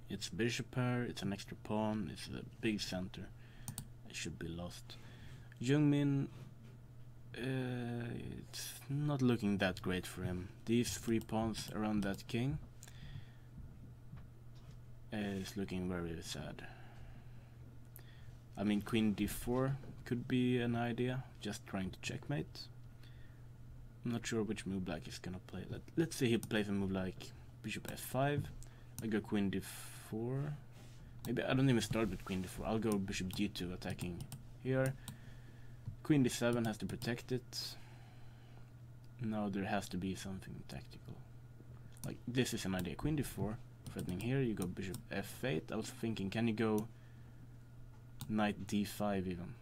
It's bishop pair, it's an extra pawn, it's a big center. It should be lost. Jungmin, it's not looking that great for him. These 3 pawns around that king is looking very sad. I mean, queen d4 could be an idea, just trying to checkmate. I'm not sure which move black is gonna play. Let's say he plays a move like bishop f5. I go queen d4. Maybe I don't even start with queen d4. I'll go bishop d2 attacking here. Queen d7 has to protect it. Now there has to be something tactical. Like this is an idea. Queen d4, threatening here. You go bishop f8. I was thinking, can you go knight d5 even?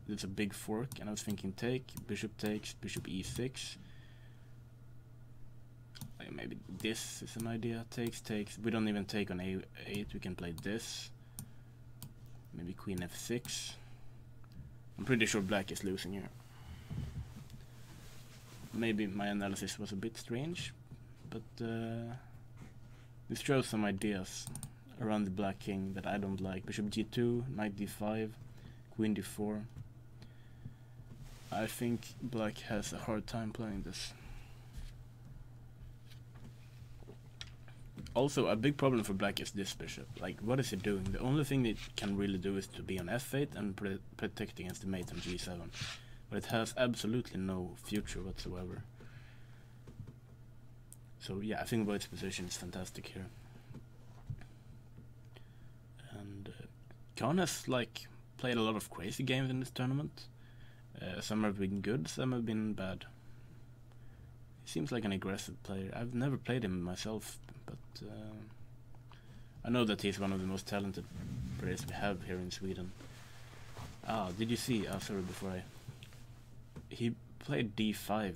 It's a big fork, and I was thinking take, bishop takes, bishop e6. Like maybe this is an idea. Takes. We don't even take on a8. We can play this. Maybe queen f6. I'm pretty sure black is losing here. Maybe my analysis was a bit strange, but this shows some ideas around the black king that I don't like. Bishop g2, knight d5, queen d4. I think black has a hard time playing this. Also, a big problem for black is this bishop. Like, what is it doing? The only thing it can really do is to be on f8 and protect against the mate on g7. But it has absolutely no future whatsoever. So yeah, I think white's position is fantastic here. And Khan has like played a lot of crazy games in this tournament. Some have been good, some have been bad. He seems like an aggressive player. I've never played him myself, but I know that he's one of the most talented players we have here in Sweden. Did you see? Sorry, he played d5,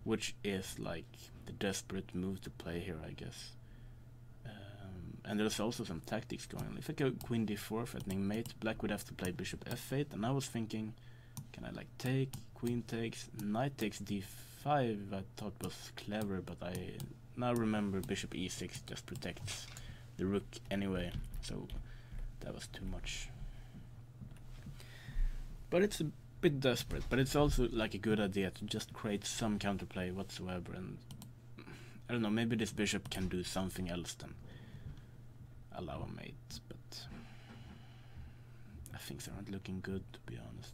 which is like the desperate move to play here, I guess. And there's also some tactics going on. If I go queen d4, threatening mate, black would have to play bishop f8, and I was thinking, can I like take, queen takes, knight takes d5, I thought was clever, but I now remember bishop e6 just protects the rook anyway, so that was too much. But it's a bit desperate, but it's also like a good idea to just create some counterplay whatsoever, and I don't know, maybe this bishop can do something else than allow a mate, but things aren't looking good, to be honest.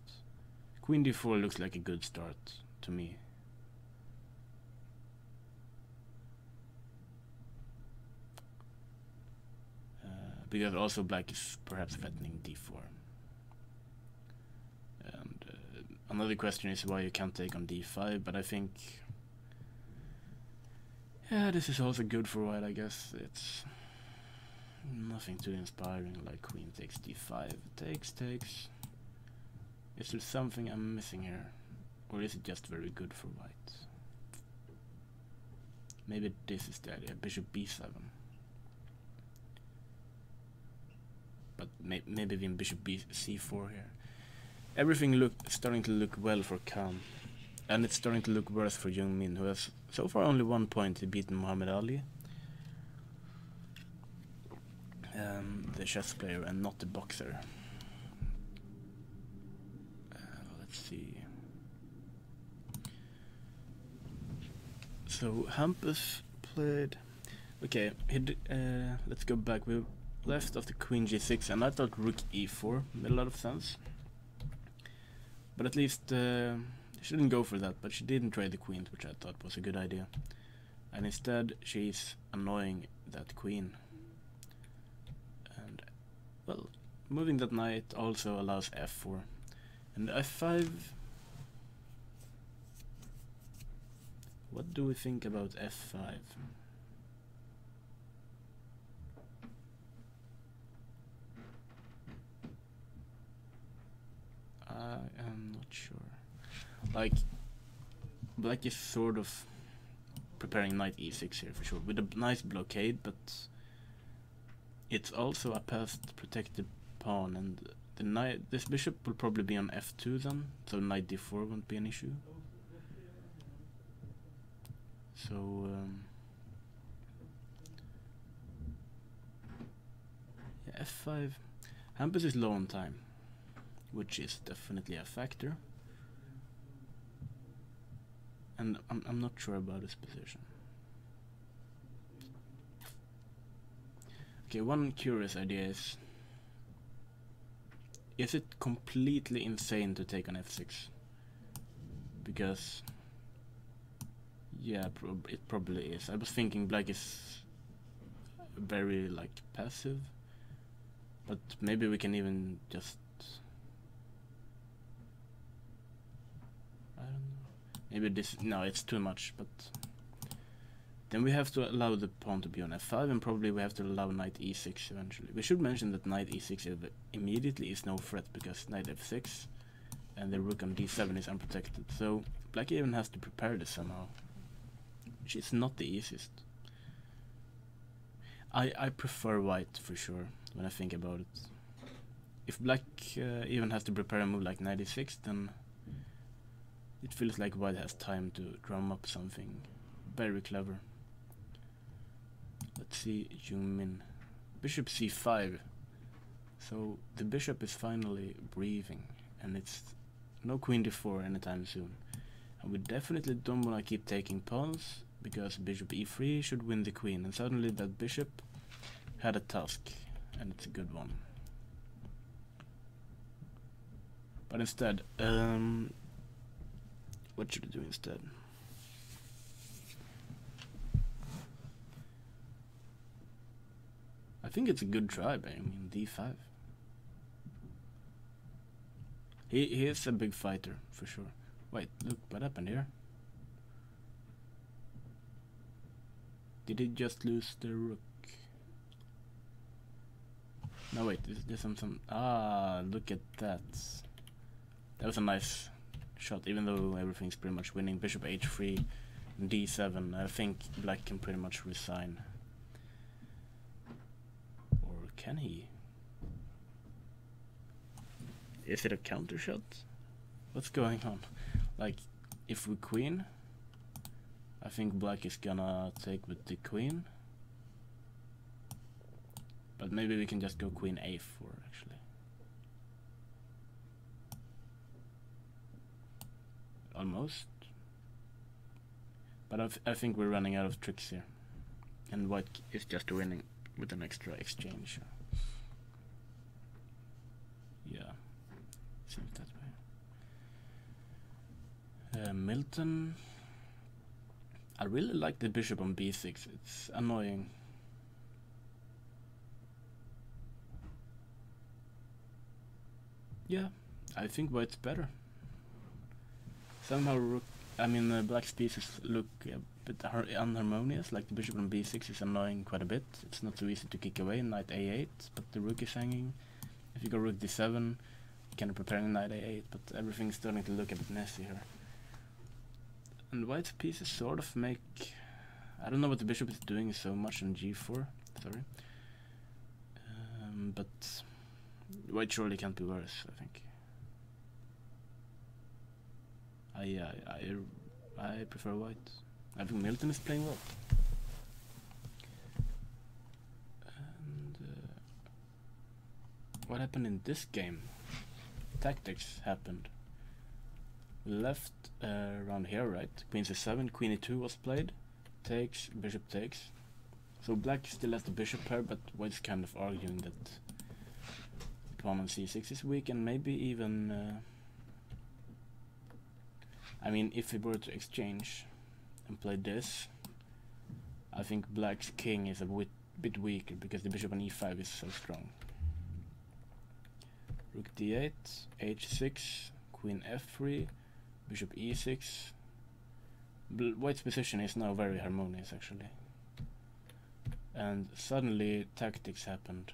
Queen d4 looks like a good start to me. because also black is perhaps threatening d4. And another question is why you can't take on d5, but I think, yeah, this is also good for white, I guess. It's nothing too inspiring, like queen takes d5, takes. Is there something I'm missing here? Or is it just very good for white? Maybe this is the idea, bishop b7. But maybe even bishop c4 here. Everything starting to look well for Khan. And it's starting to look worse for Jung Min, who has so far only 1 point to beat Muhammad Ali. The chess player and not the boxer. Let's see. So Hampus played. Okay, let's go back. We left after queen g6, and I thought rook e4 made a lot of sense. But at least she didn't go for that. But she didn't trade the queens, which I thought was a good idea. And instead, she's annoying that queen. And well, moving that knight also allows f4 and f5. What do we think about f5? I am not sure. Like, black is sort of preparing knight e6 here for sure, with a nice blockade, but it's also a past protected pawn, and the knight, this bishop will probably be on f2 then, so knight d4 won't be an issue. So yeah, f5. Hampus is low on time, which is definitely a factor. And I'm not sure about his position. Okay, one curious idea is it completely insane to take on f6? Because yeah, it probably is. I was thinking black is very like passive, but maybe we can even just, I don't know. Maybe this, no, it's too much, but then we have to allow the pawn to be on f5, and probably we have to allow knight e6 eventually. We should mention that knight e6 immediately is no threat, because knight f6 and the rook on d7 is unprotected. So black even has to prepare this somehow, which is not the easiest. I prefer white for sure when I think about it. If black even has to prepare a move like knight e6, then it feels like white has time to drum up something very clever. Let's see, Jung Min. Bishop c5. So the bishop is finally breathing, and it's no queen d4 anytime soon. And we definitely don't want to keep taking pawns, because bishop e3 should win the queen, and suddenly that bishop had a task, and it's a good one. But instead, what should I do instead? I think it's a good try, but I mean d5. He is a big fighter, for sure. Wait, look, what happened here? Did he just lose the rook? No, wait, there's some... Ah, look at that. That was a nice shot, even though everything's pretty much winning. Bishop h3, d7. I think black can pretty much resign. Or can he? Is it a counter shot? What's going on? Like, if we queen, I think black is gonna take with the queen. But maybe we can just go queen a4 actually. Almost. But I think we're running out of tricks here. And white is just winning with an extra exchange. Yeah. Seems that way. Milton. I really like the bishop on b6. It's annoying. Yeah, I think white's better. Somehow black's pieces look a bit unharmonious, like the bishop on b6 is annoying quite a bit. It's not so easy to kick away, knight a8, but the rook is hanging. If you go rook d7, kind of preparing knight a8, but everything's starting to look a bit messy here. And white's pieces sort of make... I don't know what the bishop is doing so much on g4, sorry. But white surely can't be worse, I think. I prefer white. I think Milton is playing well. And what happened in this game? Tactics happened. We left around here, right? Queen c7, queen e2 was played. Takes, bishop takes. So black still has the bishop pair, but white's kind of arguing that the pawn on c6 is weak, and maybe even... if we were to exchange and play this, I think black's king is a bit weaker because the bishop on e5 is so strong. Rook d8, h6, queen f3, bishop e6. White's position is now very harmonious, actually. And suddenly tactics happened.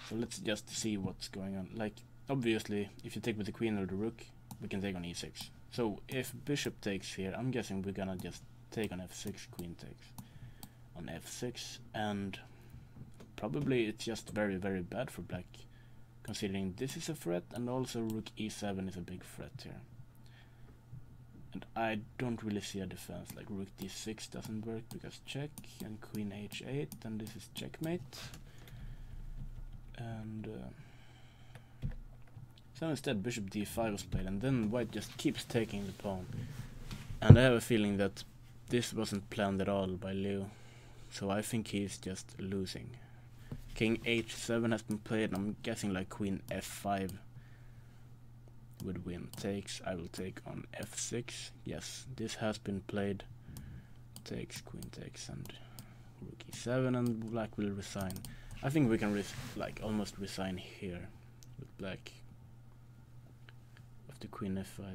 So let's just see what's going on. Like, obviously, if you take with the queen or the rook, we can take on e6. So if bishop takes here, I'm guessing we're gonna just take on f6, queen takes on f6, and probably it's just very, very bad for black, considering this is a threat, and also rook e7 is a big threat here. And I don't really see a defense, like rook d6 doesn't work because check, and queen h8, and this is checkmate. And so instead bishop d5 was played, and then white just keeps taking the pawn. And I have a feeling that this wasn't planned at all by Leo, so I think he's just losing. King h7 has been played, and I'm guessing like queen f5 would win. Takes, I will take on f6. Yes, this has been played. Takes, queen takes, and rook e7, and black will resign. I think we can almost resign here with black after queen f5.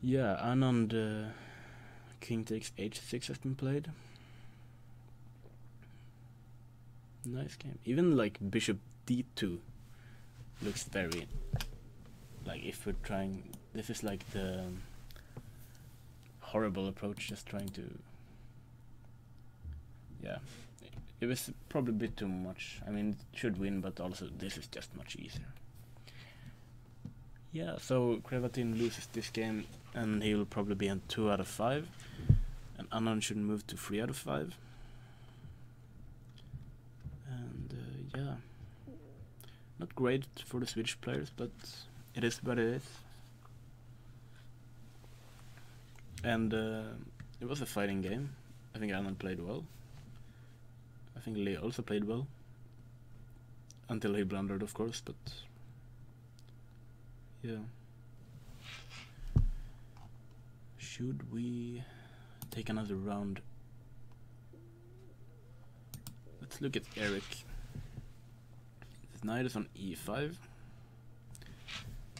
Yeah, and king takes h6 has been played. Nice game. Even like bishop d2 looks very, like, if we're trying, this is like the horrible approach, just trying to, yeah, it was probably a bit too much. I mean, it should win, but also this is just much easier. Yeah, so Krevatin loses this game, and he will probably be on 2 out of 5, and Anand should move to 3 out of 5. And yeah, not great for the Swedish players, but it is what it is. And it was a fighting game. I think Anand played well. I think Lee also played well. Until he blundered, of course, but yeah. Should we take another round? Let's look at Eric. His knight is on e5.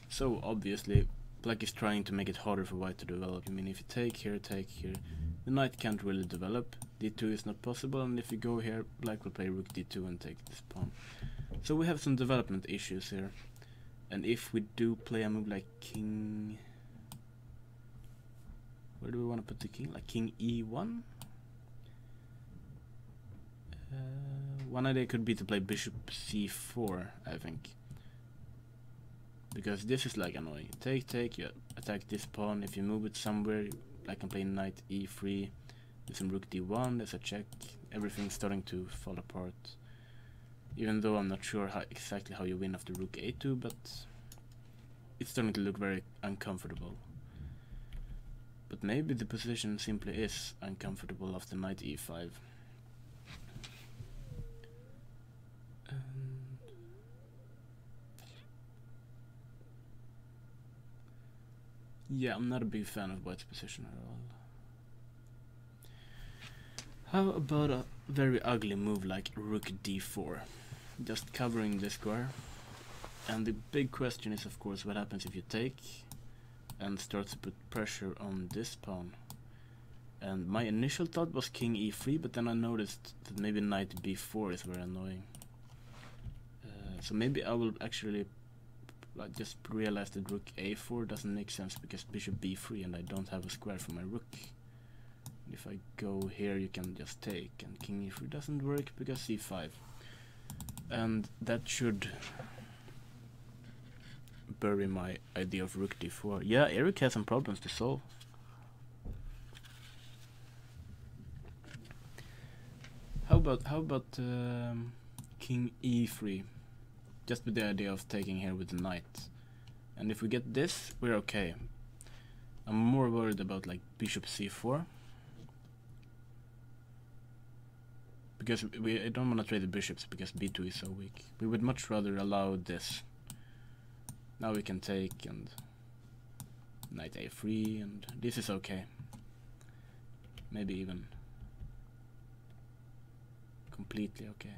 So obviously black is trying to make it harder for white to develop. I mean, if you take here, the knight can't really develop. d2 is not possible, and if you go here, black will play rook d2 and take this pawn. So we have some development issues here. And if we do play a move like king... Where do we want to put the king? Like king e1? One idea could be to play bishop c4, I think. Because this is like annoying. Take, you attack this pawn. If you move it somewhere, I can play knight e3. There's some rook d1, there's a check. Everything's starting to fall apart. Even though I'm not sure exactly how you win after rook a2, but it's starting to look very uncomfortable. But maybe the position simply is uncomfortable after knight e5. Yeah, I'm not a big fan of white's position at all. How about a very ugly move like rook d4? just covering this square. And the big question is, of course, what happens if you take and starts to put pressure on this pawn. And my initial thought was king e3, but then I noticed that maybe knight b4 is very annoying. So maybe I will actually just realize that rook a4 doesn't make sense because bishop b3 and I don't have a square for my rook. If I go here you can just take, and king e3 doesn't work because c5. And that should bury my idea of rook d4. Yeah, Eric has some problems to solve. How about king e3? Just with the idea of taking here with the knight. And if we get this, we're okay. I'm more worried about like bishop c4. Because I don't want to trade the bishops because b2 is so weak. We would much rather allow this. Now we can take and knight a3, and this is okay. Maybe even completely okay.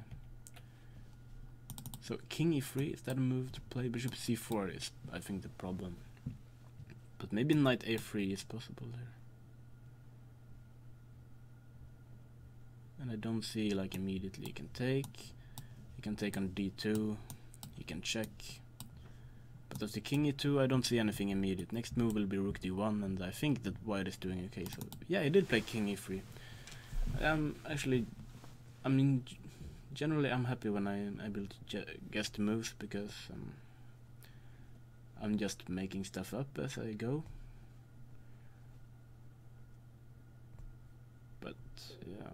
So king e3, is that a move to play? Bishop c4 is, I think, the problem. But maybe knight a3 is possible there. And I don't see like immediately you can take on d2, you can check. But after king e2 I don't see anything immediate. Next move will be rook d1, and I think that white is doing okay. So yeah, he did play king e3. Actually, I mean, generally I'm happy when I'm able to guess the moves, because I'm just making stuff up as I go. But yeah.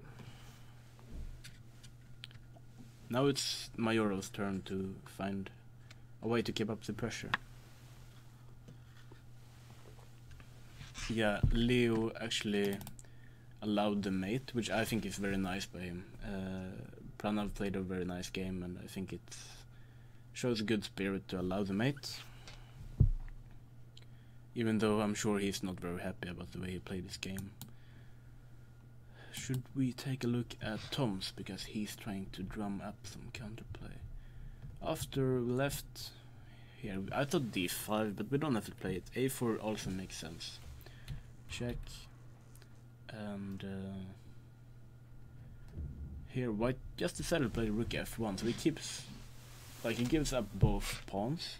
Now it's Mayoro's turn to find a way to keep up the pressure. Yeah, Leo actually allowed the mate, which I think is very nice by him. Pranav played a very nice game, and I think it shows good spirit to allow the mate. Even though I'm sure he's not very happy about the way he played this game. Should we take a look at Tom's, because he's trying to drum up some counterplay. After we left here, I thought d5, but we don't have to play it. a4 also makes sense. Check. And here white just decided to play rook f1, so he keeps, like, he gives up both pawns.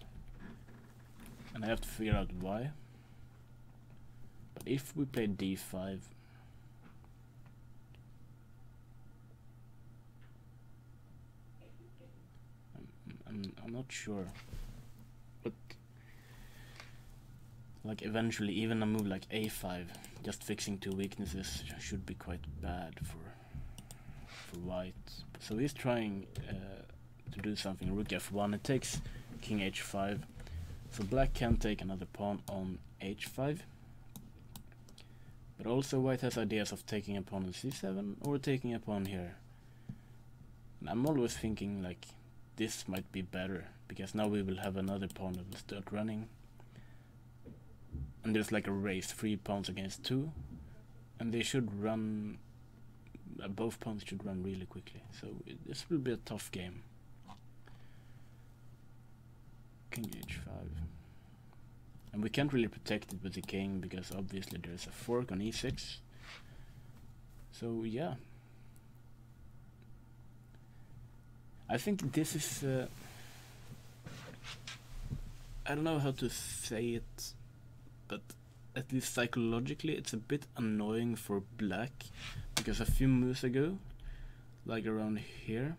And I have to figure out why. But if we play d5, I'm not sure, but like eventually even a move like a5, just fixing two weaknesses, should be quite bad for white. So he's trying to do something. Rook f1, it takes king h5, so black can take another pawn on h5, but also white has ideas of taking a pawn on c7 or taking a pawn here. And I'm always thinking like this might be better, because now we will have another pawn that will start running. And there's like a race, 3 pawns against 2. And they should run, both pawns should run really quickly. So this will be a tough game. King h5. And we can't really protect it with the king, because obviously there's a fork on e6. So yeah. I think this is, I don't know how to say it, but at least psychologically it's a bit annoying for black, because a few moves ago, like around here,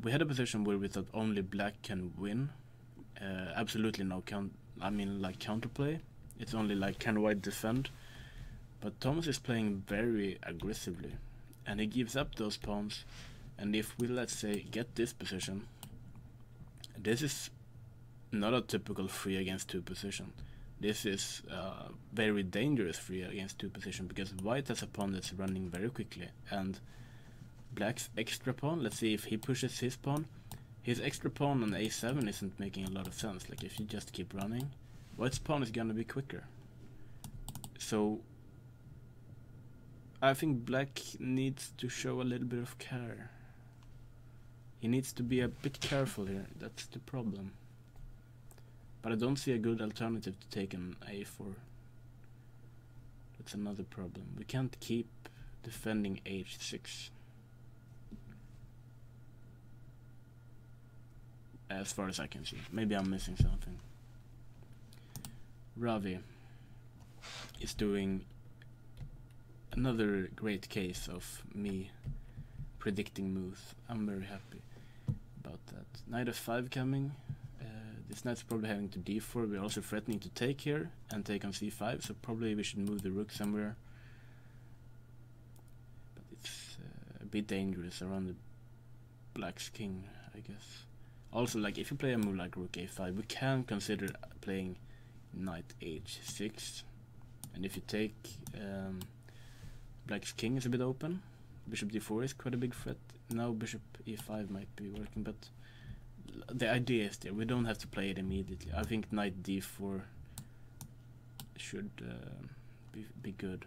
we had a position where we thought only black can win, absolutely no counterplay, it's only like can white defend, but Thomas is playing very aggressively, and he gives up those pawns. And if we, let's say, get this position, this is not a typical 3 against 2 position. This is a very dangerous 3 against 2 position, because white has a pawn that's running very quickly, and black's extra pawn, let's see if he pushes his pawn. His extra pawn on a7 isn't making a lot of sense. Like, if you just keep running, white's pawn is gonna be quicker. So I think black needs to show a little bit of care. He needs to be a bit careful here, that's the problem. But I don't see a good alternative to take an a4. That's another problem. We can't keep defending h6. As far as I can see. Maybe I'm missing something. Ravi is doing another great case of me predicting moves. I'm very happy about that. Knight f5 coming. This knight's probably having to d4. We're also threatening to take here and take on c5, so probably we should move the rook somewhere. But it's a bit dangerous around the black's king, I guess. Also, like, if you play a move like rook a5, we can consider playing knight h6. And if you take black's king is a bit open. Bishop d4 is quite a big threat. Now bishop e5 might be working, but the idea is there. We don't have to play it immediately. I think knight d4 should be good.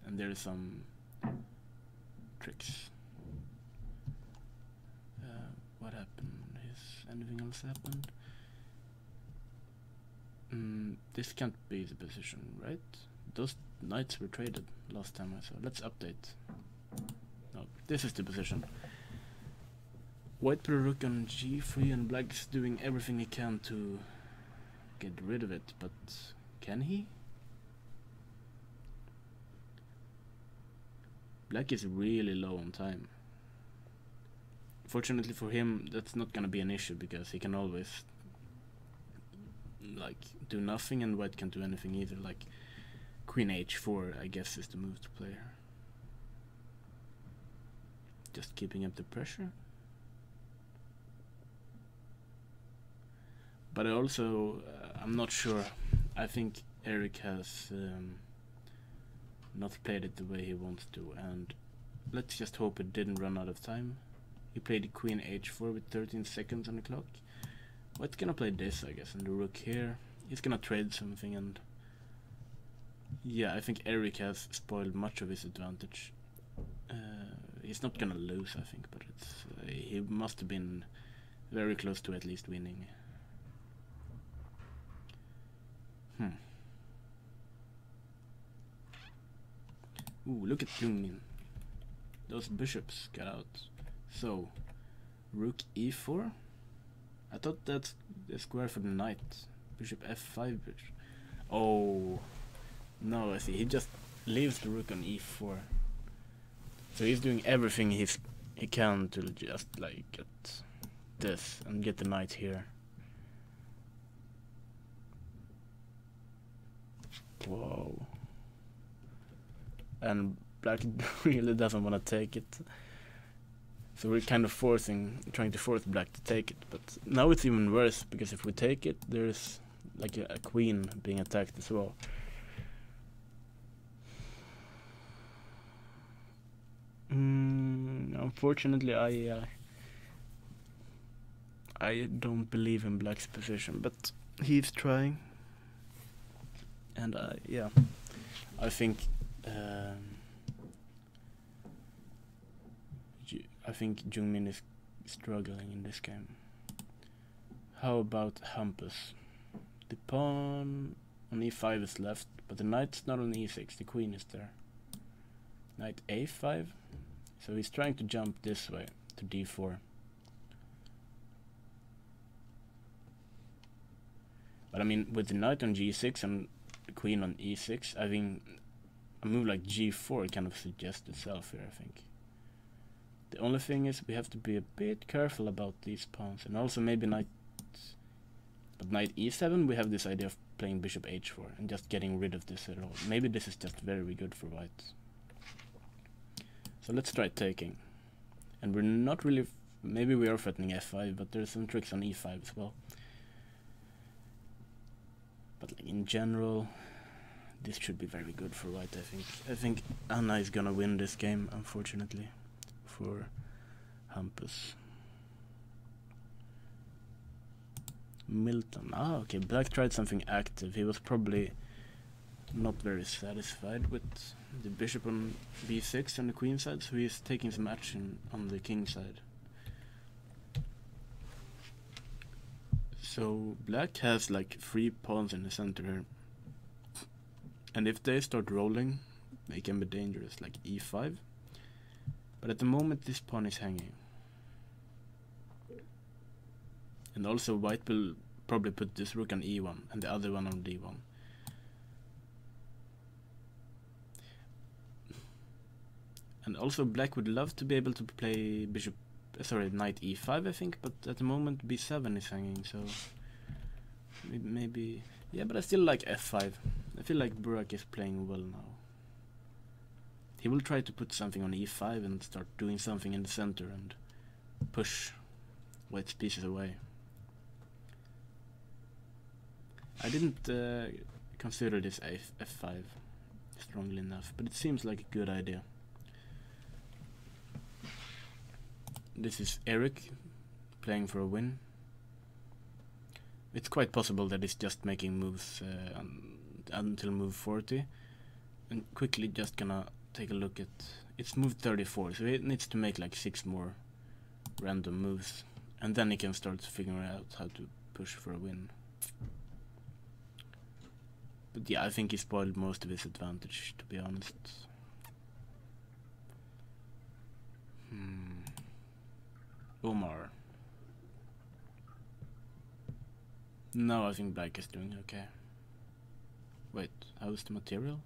And there are some tricks. What happened? Anything else happened? This can't be the position, right? Those knights were traded last time I saw. Let's update. No, this is the position. White put a rook on g3 and black's doing everything he can to get rid of it, but can he? Black is really low on time. Fortunately for him, that's not gonna be an issue because he can always like do nothing and white can't do anything either. Like queen h4, I guess, is the move to play here. Just keeping up the pressure. But I also, I'm not sure. I think Eric has not played it the way he wants to, and let's just hope it didn't run out of time. He played queen h4 with 13 seconds on the clock. White's gonna play this, I guess, and the rook here. He's gonna trade something, and yeah, I think Eric has spoiled much of his advantage. He's not gonna lose, I think, but it's he must have been very close to at least winning. Ooh, look at Jungmin. Those bishops got out. So, rook e4. I thought that's the square for the knight. Bishop f5. Oh, no, I see. He just leaves the rook on e4. So he's doing everything he can to just like get this and get the knight here. Whoa. And black really doesn't want to take it. So we're kind of trying to force black to take it. But now it's even worse, because if we take it, there's like a queen being attacked as well. Unfortunately, I don't believe in black's position, but he's trying. And yeah, I think Jungmin is struggling in this game. How about Hampus? The pawn on e5 is left, but the knight's not on e6, the queen is there. Knight a5, so he's trying to jump this way to d4. But I mean, with the knight on g6 and the queen on e6, I think a move like g4 kind of suggests itself here, I think. The only thing is we have to be a bit careful about these pawns, and also maybe knight e7 we have this idea of playing bishop h4 and just getting rid of this at all. Maybe this is just very good for white. So let's try taking. And we're not really, maybe we are threatening f5, but there's some tricks on e5 as well. But like in general, this should be very good for white, I think. I think Anna is gonna win this game, unfortunately, for Hampus. Milton. Ah, okay, black tried something active. He was probably not very satisfied with the bishop on b6 on the queen side, so he's taking some action on the king side. So black has like 3 pawns in the center here. And if they start rolling, they can be dangerous, like e5. But at the moment this pawn is hanging. And also white will probably put this rook on e1 and the other one on d1. And also black would love to be able to play knight e5 I think, but at the moment b7 is hanging, so maybe yeah, but I still like f5. I feel like Burak is playing well now. He will try to put something on e5 and start doing something in the center and push white's pieces away. I didn't consider this f5 strongly enough, but it seems like a good idea. This is Eric playing for a win. It's quite possible that he's just making moves until move 40, and quickly just gonna take a look at, it's move 34, so he needs to make like 6 more random moves, and then he can start figuring out how to push for a win. But yeah, I think he spoiled most of his advantage, to be honest. Omar. No, I think black is doing okay. Wait, how is the material?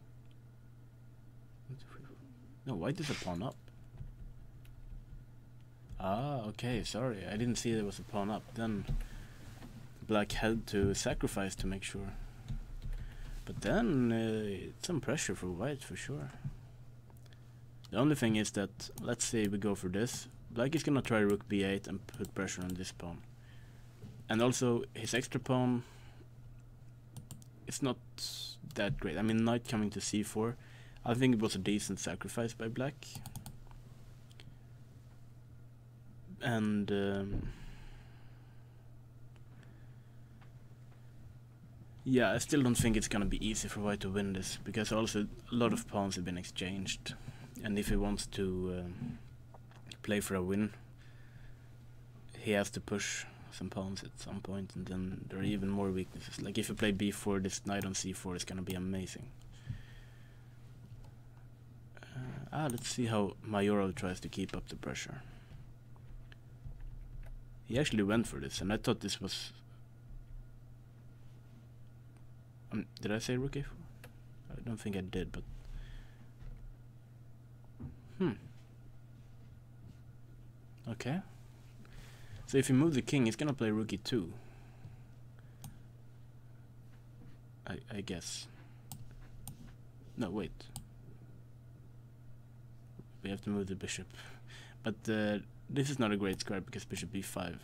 No, white is a pawn up. Ah, okay, sorry, I didn't see there was a pawn up. Then black had to sacrifice to make sure. But then it's some pressure for white for sure. The only thing is that, let's say we go for this, black is gonna try rook b8 and put pressure on this pawn. And also his extra pawn is not that great. I mean, knight coming to c4, I think it was a decent sacrifice by black. And yeah, I still don't think it's gonna be easy for white to win this, because also a lot of pawns have been exchanged, and if he wants to play for a win, he has to push some pawns at some point, and then there are even more weaknesses. Like if you play b4, this knight on c4 is gonna be amazing. Let's see how Majoral tries to keep up the pressure. He actually went for this, and I thought this was... did I say rook a4? I don't think I did, but... Okay. So if you move the king, he's gonna play rook e2. I guess. No, wait. We have to move the bishop. But this is not a great square because bishop b5.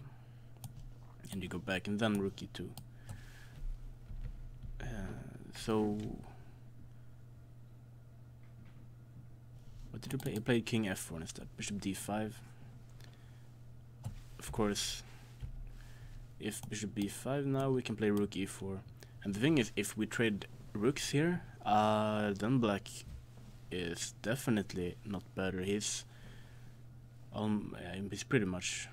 And you go back and then rook e2. So... what did he play? He played king f4 instead. Bishop d5. Of course, if bishop b5 now, we can play rook e4. And the thing is, if we trade rooks here, then black is definitely not better. He's pretty much,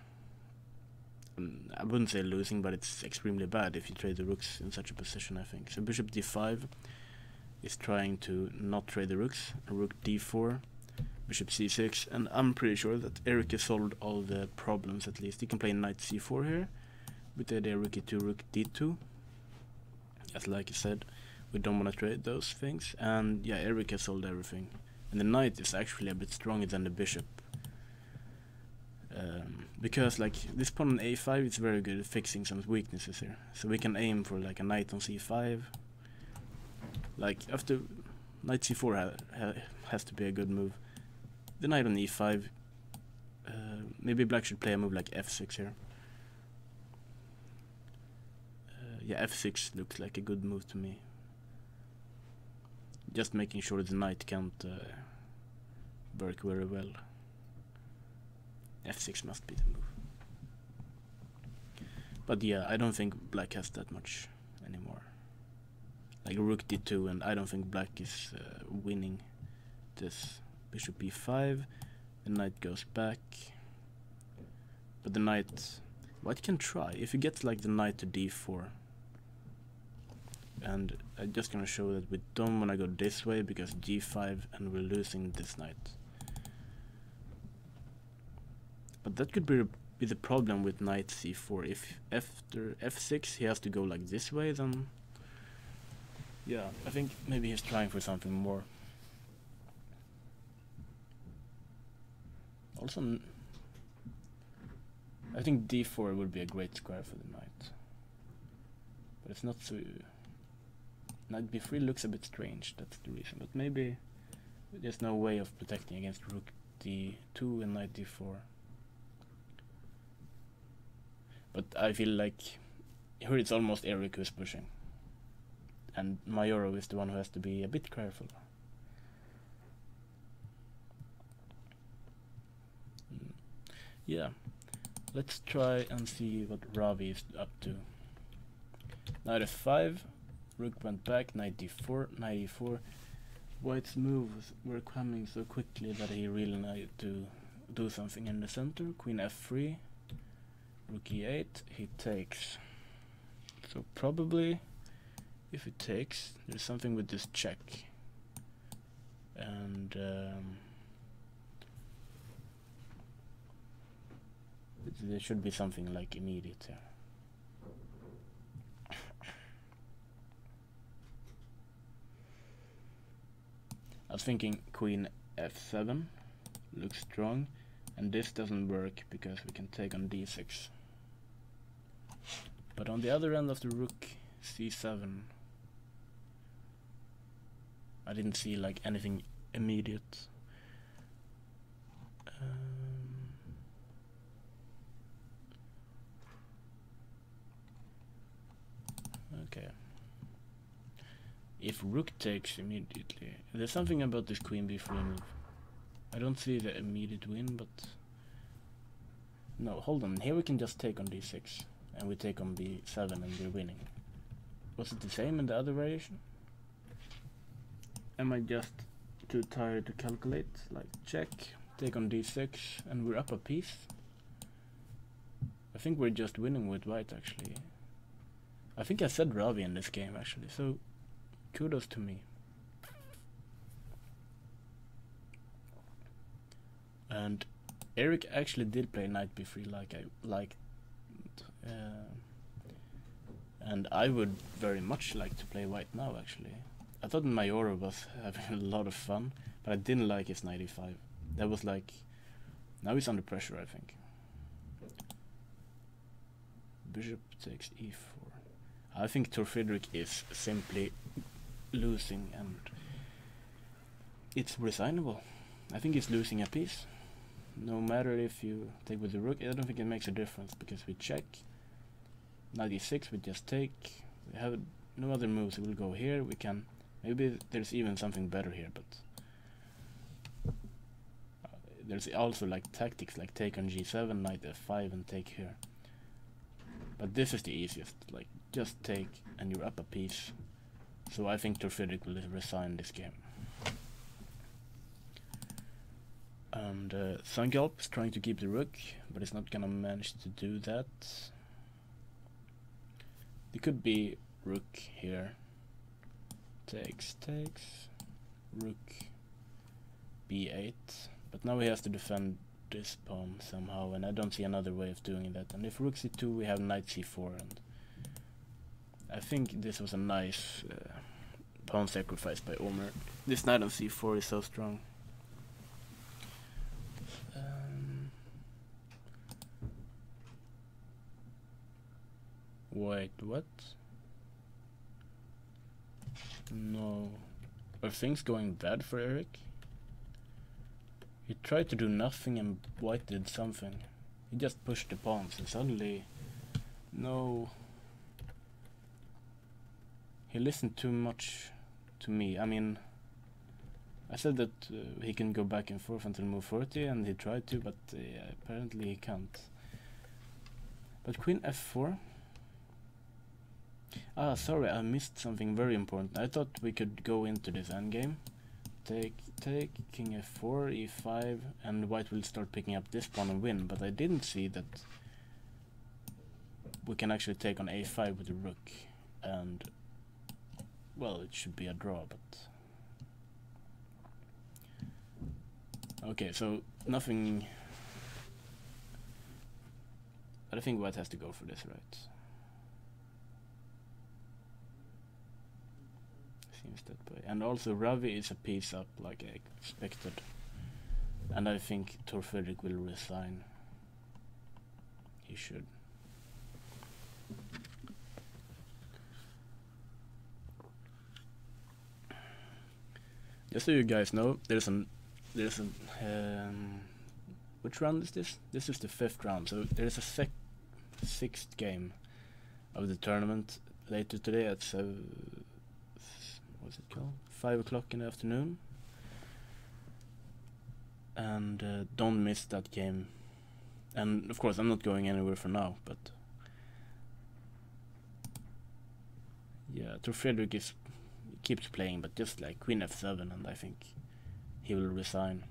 I wouldn't say losing, but it's extremely bad if you trade the rooks in such a position, I think. So bishop d5 is trying to not trade the rooks. Rook d4, bishop c6, and I'm pretty sure that Eric has solved all the problems at least. He can play knight c4 here, with the idea rook e2, rook d2. As like I said, we don't want to trade those things, and yeah, Eric has solved everything. And the knight is actually a bit stronger than the bishop. Because like this pawn on a5 is very good at fixing some weaknesses here. So we can aim for like a knight on c5. Like after knight c4 has to be a good move. The knight on e5. Maybe black should play a move like f6 here. Yeah, f6 looks like a good move to me. Just making sure the knight can't work very well. f6 must be the move. But yeah, I don't think black has that much anymore. Like rook d2, and I don't think black is winning this. Bishop b5, the knight goes back, but the knight White can try. If he gets like the knight to d4, and I'm just gonna show that we don't wanna go this way because g5 and we're losing this knight. But that could be the problem with knight c4. If after f6 he has to go like this way, then yeah, I think maybe he's trying for something more. Also, I think d4 would be a great square for the knight, but it's not so. Knight b3 looks a bit strange, that's the reason, but maybe there's no way of protecting against rook d2 and knight d4. But I feel like here it's almost Eric who's pushing, and Mayoro is the one who has to be a bit careful. Yeah, let's try and see what Ravi is up to. Knight f5, rook went back, knight d4, knight e4. White's moves were coming so quickly that he really needed to do something in the center. Queen f3, rook e8, he takes. So probably, if he takes, there's something with this check. And there should be something like immediate here. I was thinking queen f7 looks strong, and this doesn't work because we can take on d6. But on the other end of the rook c7, I didn't see like anything immediate. Okay. If rook takes immediately, there's something about this queen b3 move. I don't see the immediate win, but no, hold on. Here we can just take on d6, and we take on b7, and we're winning. Was it the same in the other variation? Am I just too tired to calculate? Like check, take on d6, and we're up a piece. I think we're just winning with white actually. I think I said Ravi in this game actually, so kudos to me. And Eric actually did play knight b3 like I liked, and I would very much like to play white now actually. I thought Mayoro was having a lot of fun, but I didn't like his knight e5. That was like, now he's under pressure I think. Bishop takes e4. I think Tor Friedrich is simply losing, and it's resignable. I think he's losing a piece. No matter if you take with the rook, I don't think it makes a difference because we check. Knight e6, we just take. We have no other moves. We'll go here. We can. Maybe there's even something better here, but there's also like tactics like take on g7, knight f5, and take here. But this is the easiest. Like just take, and you're up a piece. So I think Tor Friedrich will resign this game. And Sangalp is trying to keep the rook, but he's not gonna manage to do that. It could be rook here. Takes, rook b8. But now he has to defend this pawn somehow, and I don't see another way of doing that. And if rook c2, we have knight c4, and I think this was a nice pawn sacrifice by Omer. This knight on c4 is so strong. Wait, what? No. Are things going bad for Eric? He tried to do nothing and white did something. He just pushed the pawns and suddenly... No. He listened too much to me. I mean, I said that he can go back and forth until move 40, and he tried to, but apparently he can't. But queen f4. Ah, sorry, I missed something very important. I thought we could go into this endgame. Take, king f4, e5, and white will start picking up this pawn and win, but I didn't see that we can actually take on a5 with the rook, and well, it should be a draw, but okay, so nothing. But I think white has to go for this, right? Seems that way. And also Ravi is a piece up like I expected. And I think Tor Fredrik will resign. He should. Just so you guys know, there's an which round is this? This is the 5th round. So there's a 6th game of the tournament later today at what's it called? 5 o'clock in the afternoon. And don't miss that game. And of course, I'm not going anywhere for now, but yeah, Tor Fredrik keeps playing, but just like Queen f7, and I think he will resign.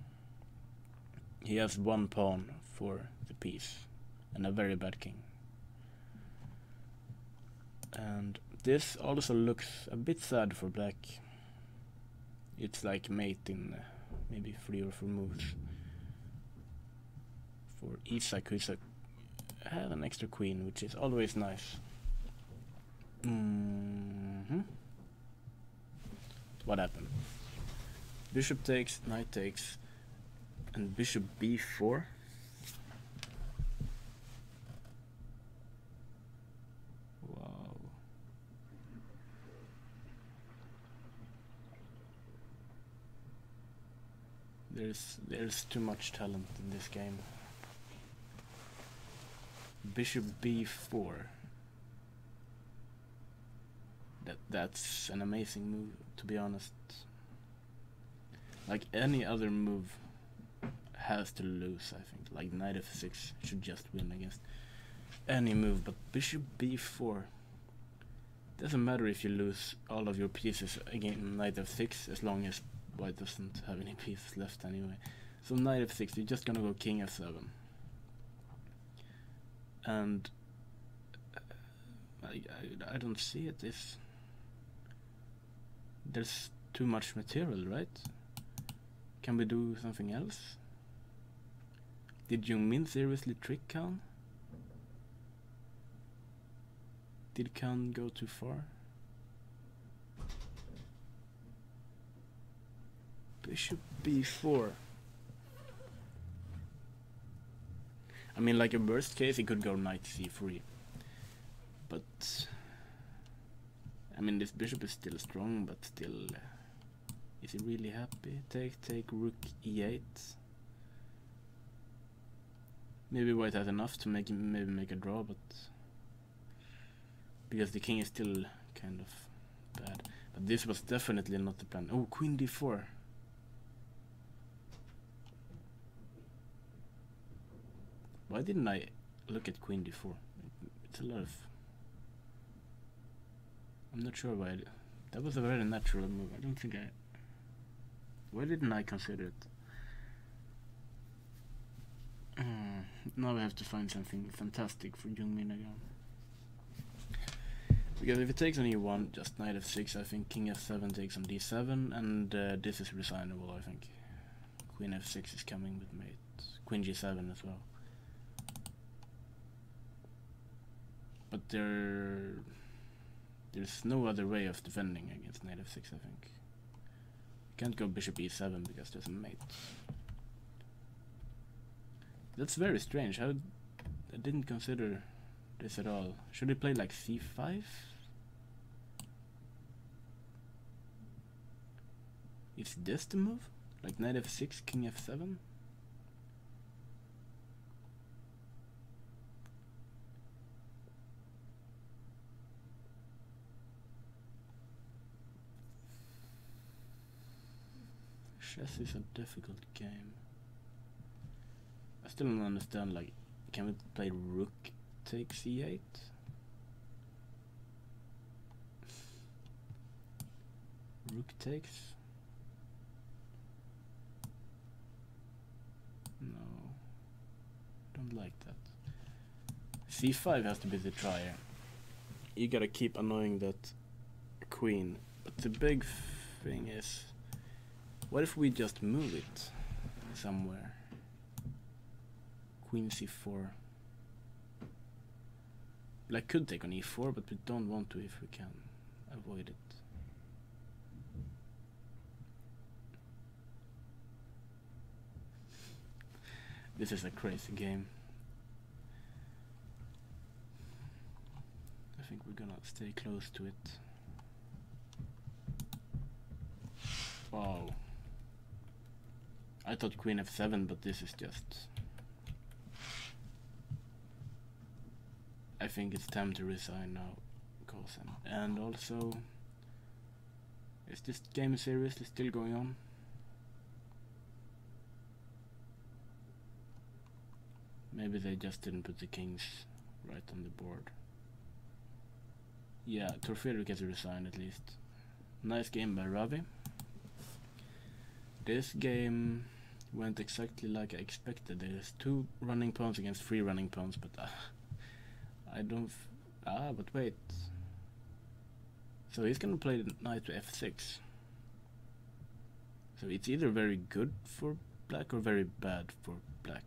He has 1 pawn for the piece and a very bad king. And this also looks a bit sad for black. It's like mate in maybe 3 or 4 moves. For Isak, who have an extra queen, which is always nice. What happened? Bishop takes, knight takes, and bishop b4. Wow. There's too much talent in this game. Bishop b4. That's an amazing move, to be honest. Like any other move has to lose, I think. Like knight f6 should just win against any move, but bishop b4. Doesn't matter if you lose all of your pieces against knight f6, as long as white doesn't have any pieces left anyway. So knight f6, you're just gonna go king f7. And I don't see it. There's too much material, right? Can we do something else? Did Jung Min seriously trick Khan? Did Khan go too far? Bishop b4. I mean, like a worst case, he could go knight c3. But I mean, this bishop is still strong, but still, is he really happy? Take rook e8. Maybe white has enough to maybe make a draw, but because the king is still kind of bad. But this was definitely not the plan. Oh, queen d4. Why didn't I look at queen d4? It's a lot of... I'm not sure why. That was a very natural move. I don't think I... Why didn't I consider it? Now I have to find something fantastic for Jung Min again. Because if it takes on e1, just knight f6, I think king f7 takes on d7, and this is resignable, I think. Queen f6 is coming with mate. Queen g7 as well. But there's no other way of defending against knight f6, I think. You can't go bishop e7 because there's a mate. That's very strange. I didn't consider this at all. Should he play like c5? Is this the move? Like knight f6, king f7? Chess is a difficult game. I still don't understand, like, can we play rook takes e8? Rook takes? No. Don't like that. c5 has to be the try here. You gotta keep annoying that queen. But the big thing is, what if we just move it somewhere? Queen c4. Black could take on e4, but we don't want to if we can avoid it. This is a crazy game. I think we're gonna stay close to it. Wow. I thought queen f7, but this is just... I think it's time to resign now, Cousin. And also, is this game seriously still going on? Maybe they just didn't put the kings right on the board. Yeah, Torfedro gets resigned at least. Nice game by Ravi. This game went exactly like I expected. There's 2 running pawns against 3 running pawns, but I don't... but wait. So he's gonna play the knight to f6. So it's either very good for black or very bad for black.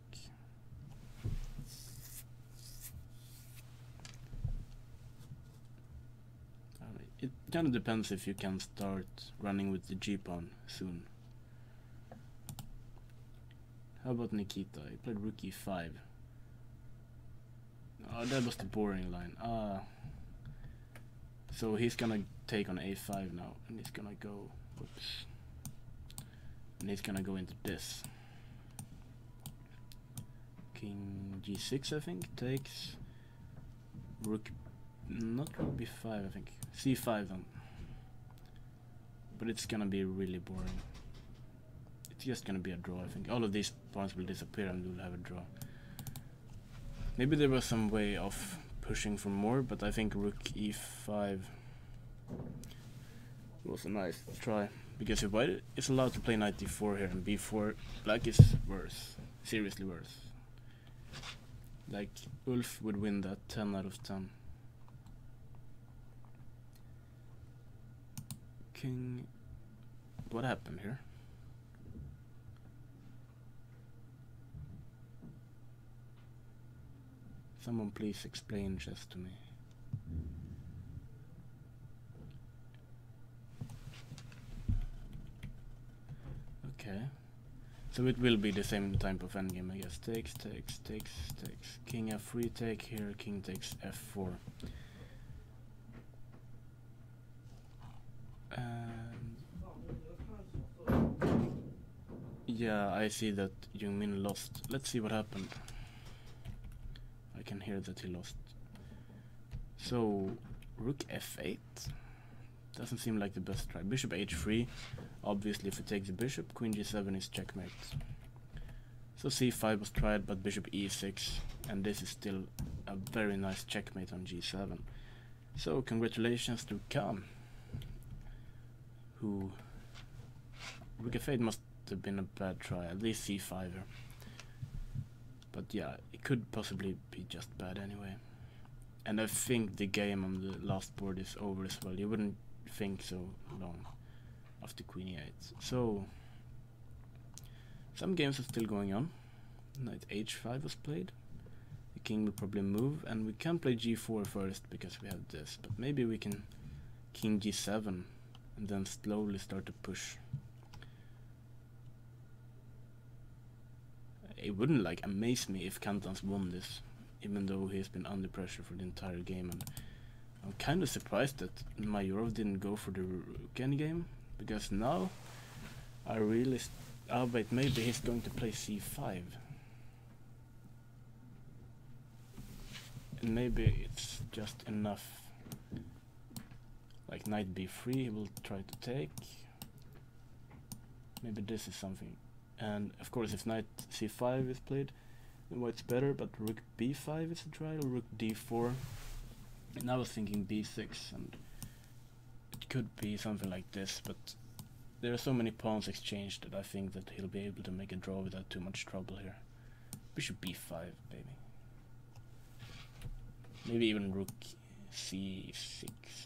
It kind of depends if you can start running with the g-pawn soon. How about Nikita? He played rook e5. Oh, that was the boring line. So he's gonna take on a5 now, and he's gonna go... Whoops. And he's gonna go into this. King g6, I think, takes... Rook... Not rook b5, I think. c5 then. But it's gonna be really boring. It's just gonna be a draw, I think. All of these pawns will disappear and we'll have a draw. Maybe there was some way of pushing for more, but I think rook e5 was a nice try. Because if white is allowed to play knight d4 here and b4, black is worse. Seriously worse. Like, Ulf would win that 10 out of 10. King... What happened here? Someone please explain chess to me. Okay. So it will be the same type of endgame, I guess. Takes. King f3 take here, king takes f4. And yeah, I see that Jungmin lost. Let's see what happened. I can hear that he lost. So, rook f8 doesn't seem like the best try. Bishop h3, obviously if we take the bishop, queen g7 is checkmate. So c5 was tried, but bishop e6, and this is still a very nice checkmate on g7. So congratulations to Khan, who... Rook f8 must have been a bad try, at least c5 here. But yeah, it could possibly be just bad anyway. And I think the game on the last board is over as well. You wouldn't think so long after queen e8. So, some games are still going on. Knight h5 was played. The king will probably move, and we can play g4 first because we have this. But maybe we can king g7 and then slowly start to push. It wouldn't like amaze me if Kantans won this, even though he's been under pressure for the entire game, and I'm kind of surprised that Majorov didn't go for the rook endgame, because now I really... oh wait, maybe he's going to play c5. And maybe it's just enough. Like knight b3, he will try to take. Maybe this is something. And of course if knight c5 is played, then white's better, but rook b5 is a try, or rook d4. And I was thinking b6, and it could be something like this, but there are so many pawns exchanged that I think that he'll be able to make a draw without too much trouble here. Bishop b5, baby. maybe even rook c6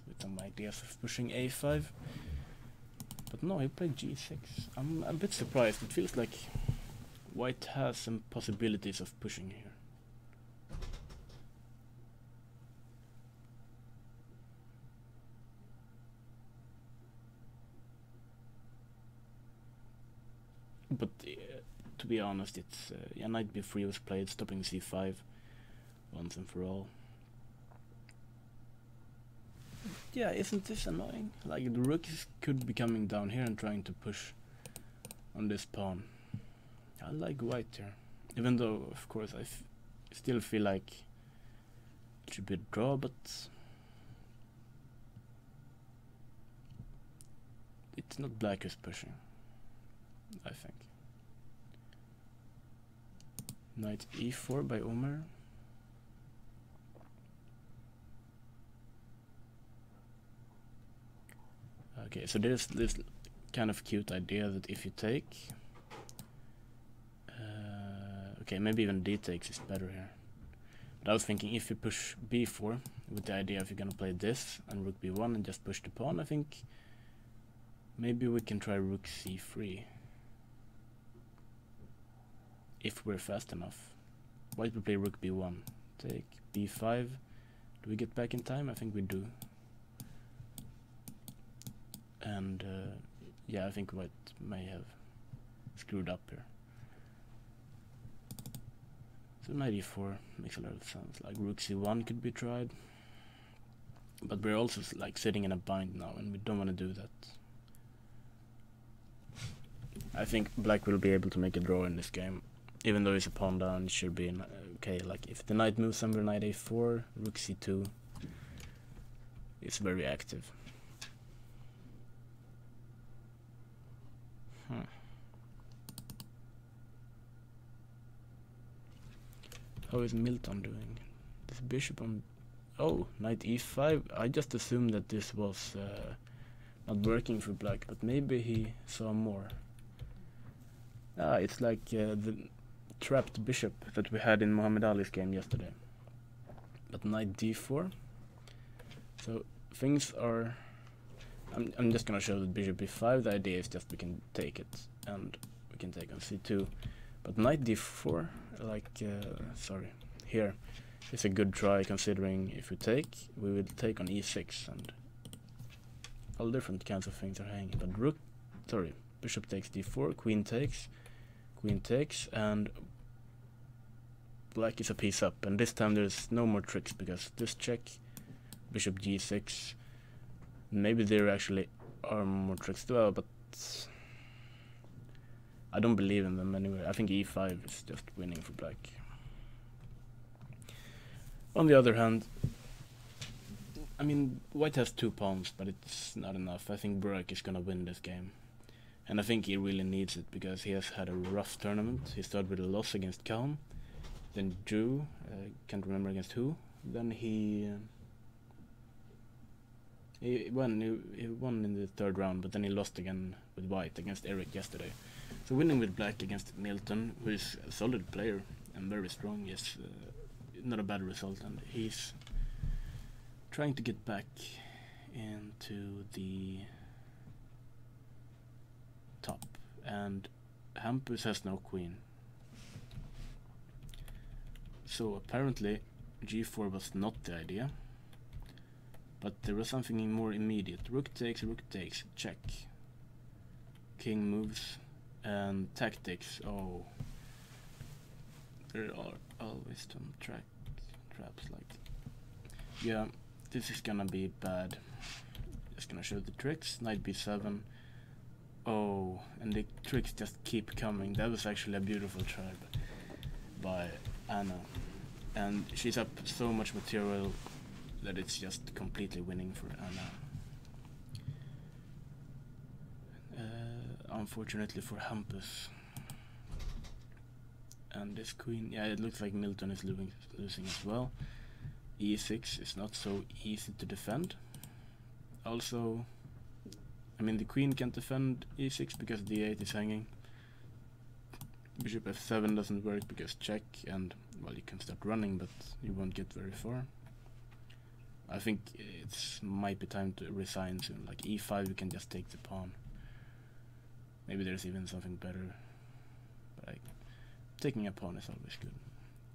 with some ideas of pushing a5. But no, he played g6. I'm a bit surprised. It feels like white has some possibilities of pushing here. But to be honest, it's yeah, knight b3 was played, stopping c5 once and for all. Yeah, isn't this annoying? Like, the rook could be coming down here and trying to push on this pawn. I like white here, even though, of course, I still feel like it should be a draw, but it's not black who's pushing, I think. Knight e4 by Omer. Okay, so there's this kind of cute idea that if you take, okay, maybe even d takes is better here. But I was thinking if you push b4 with the idea if you're gonna play this and rook b1 and just push the pawn, I think maybe we can try rook c3 if we're fast enough. White will play rook b1, take b5. Do we get back in time? I think we do. And yeah, I think white may have screwed up here. So knight e4 makes a lot of sense. Like rook c1 could be tried, but we're also like sitting in a bind now, and we don't want to do that. I think black will be able to make a draw in this game, even though he's a pawn down. It should be okay. Like if the knight moves somewhere, knight a4, rook c2 is very active. How is Milton doing? This bishop on... Oh, knight e5. I just assumed that this was not working for black, but maybe he saw more. Ah, it's like the trapped bishop that we had in Muhammad Ali's game yesterday. But knight d4. So things are... I'm just gonna show that bishop b5. The idea is just we can take it, and we can take on c2. But knight d4, like, sorry, here is a good try, considering if we take, we will take on e6, and all different kinds of things are hanging. But rook, sorry, bishop takes d4, queen takes, and black is a piece up. And this time there's no more tricks, because this check, bishop g6, maybe there actually are more tricks as well, but I don't believe in them anyway. I think e5 is just winning for black. On the other hand, I mean, white has 2 pawns, but it's not enough. I think Burak is gonna win this game. And I think he really needs it, because he has had a rough tournament. He started with a loss against Khan, then drew, can't remember against who. Then he won in the 3rd round, but then he lost again with white against Eric yesterday. So winning with black against Milton, who is a solid player and very strong, is not a bad result, and he's trying to get back into the top. And Hampus has no queen. So apparently g4 was not the idea, but there was something more immediate. Rook takes, check. King moves. And tactics, oh, there are always some traps, like, yeah, this is gonna be bad. Just gonna show the tricks. Knight b7, oh, and the tricks just keep coming. That was actually a beautiful try by Anna, and she's up so much material that it's just completely winning for Anna. Unfortunately for Hampus. And this queen, yeah, it looks like Milton is losing as well. e6 is not so easy to defend. Also, I mean, the queen can't defend e6 because d8 is hanging. Bishop f7 doesn't work because check, and well, you can start running, but you won't get very far. I think it's might be time to resign soon. Like e5, you can just take the pawn. Maybe there's even something better. But like, taking a pawn is always good.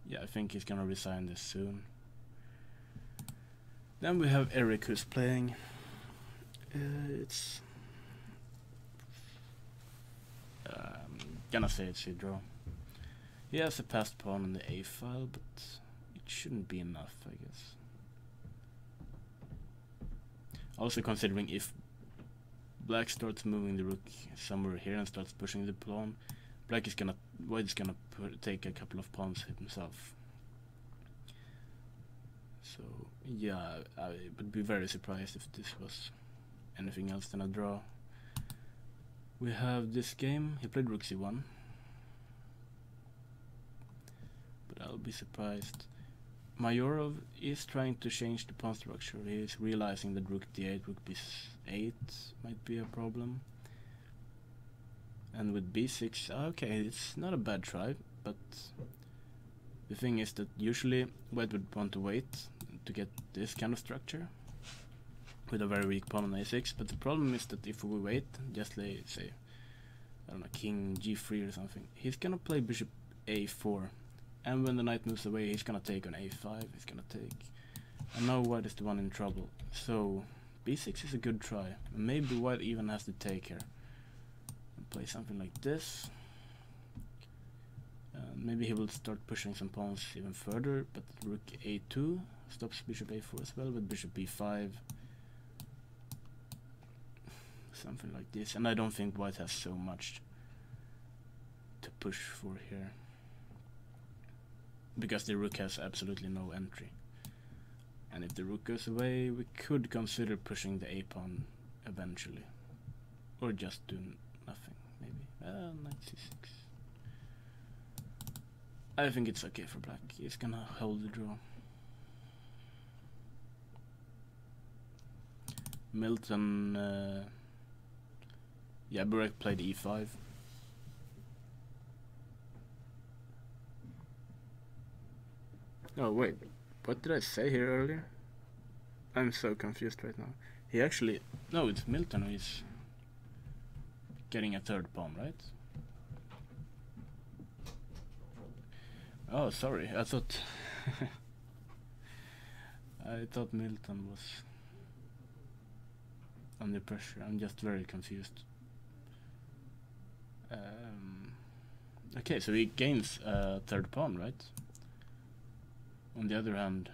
Yeah, I think he's gonna resign this soon. Then we have Eric who's playing. It's gonna say it's a draw. He has a passed pawn on the a file, but it shouldn't be enough, I guess. Also considering if black starts moving the rook somewhere here and starts pushing the pawn, white is gonna take a couple of pawns himself. So yeah, I would be very surprised if this was anything else than a draw. We have this game. He played rook c1, but I'll be surprised. Mayorov is trying to change the pawn structure. He is realizing that rook d8, rook b8 might be a problem. And with b6, okay, it's not a bad try, but the thing is that usually white would want to wait to get this kind of structure with a very weak pawn on a6, but the problem is that if we wait, just say, I don't know, king g3 or something, he's gonna play bishop a4, and when the knight moves away, he's gonna take on a5, he's gonna take, and now white is the one in trouble. So b6 is a good try. Maybe white even has to take here and play something like this. Maybe he will start pushing some pawns even further, but rook a2 stops bishop a4 as well, with bishop b5, something like this. And I don't think white has so much to push for here, because the rook has absolutely no entry. And if the rook goes away, we could consider pushing the a pawn eventually, or just do nothing, maybe. Knight c6. I think it's okay for black. He's gonna hold the draw. Milton, yeah, Burek played e5. Oh wait, what did I say here earlier? I'm so confused right now. He actually, no, it's Milton who is getting a third pawn, right? Oh, sorry, I thought I thought Milton was under pressure. I'm just very confused. Okay, so he gains a third pawn, right? On the other hand,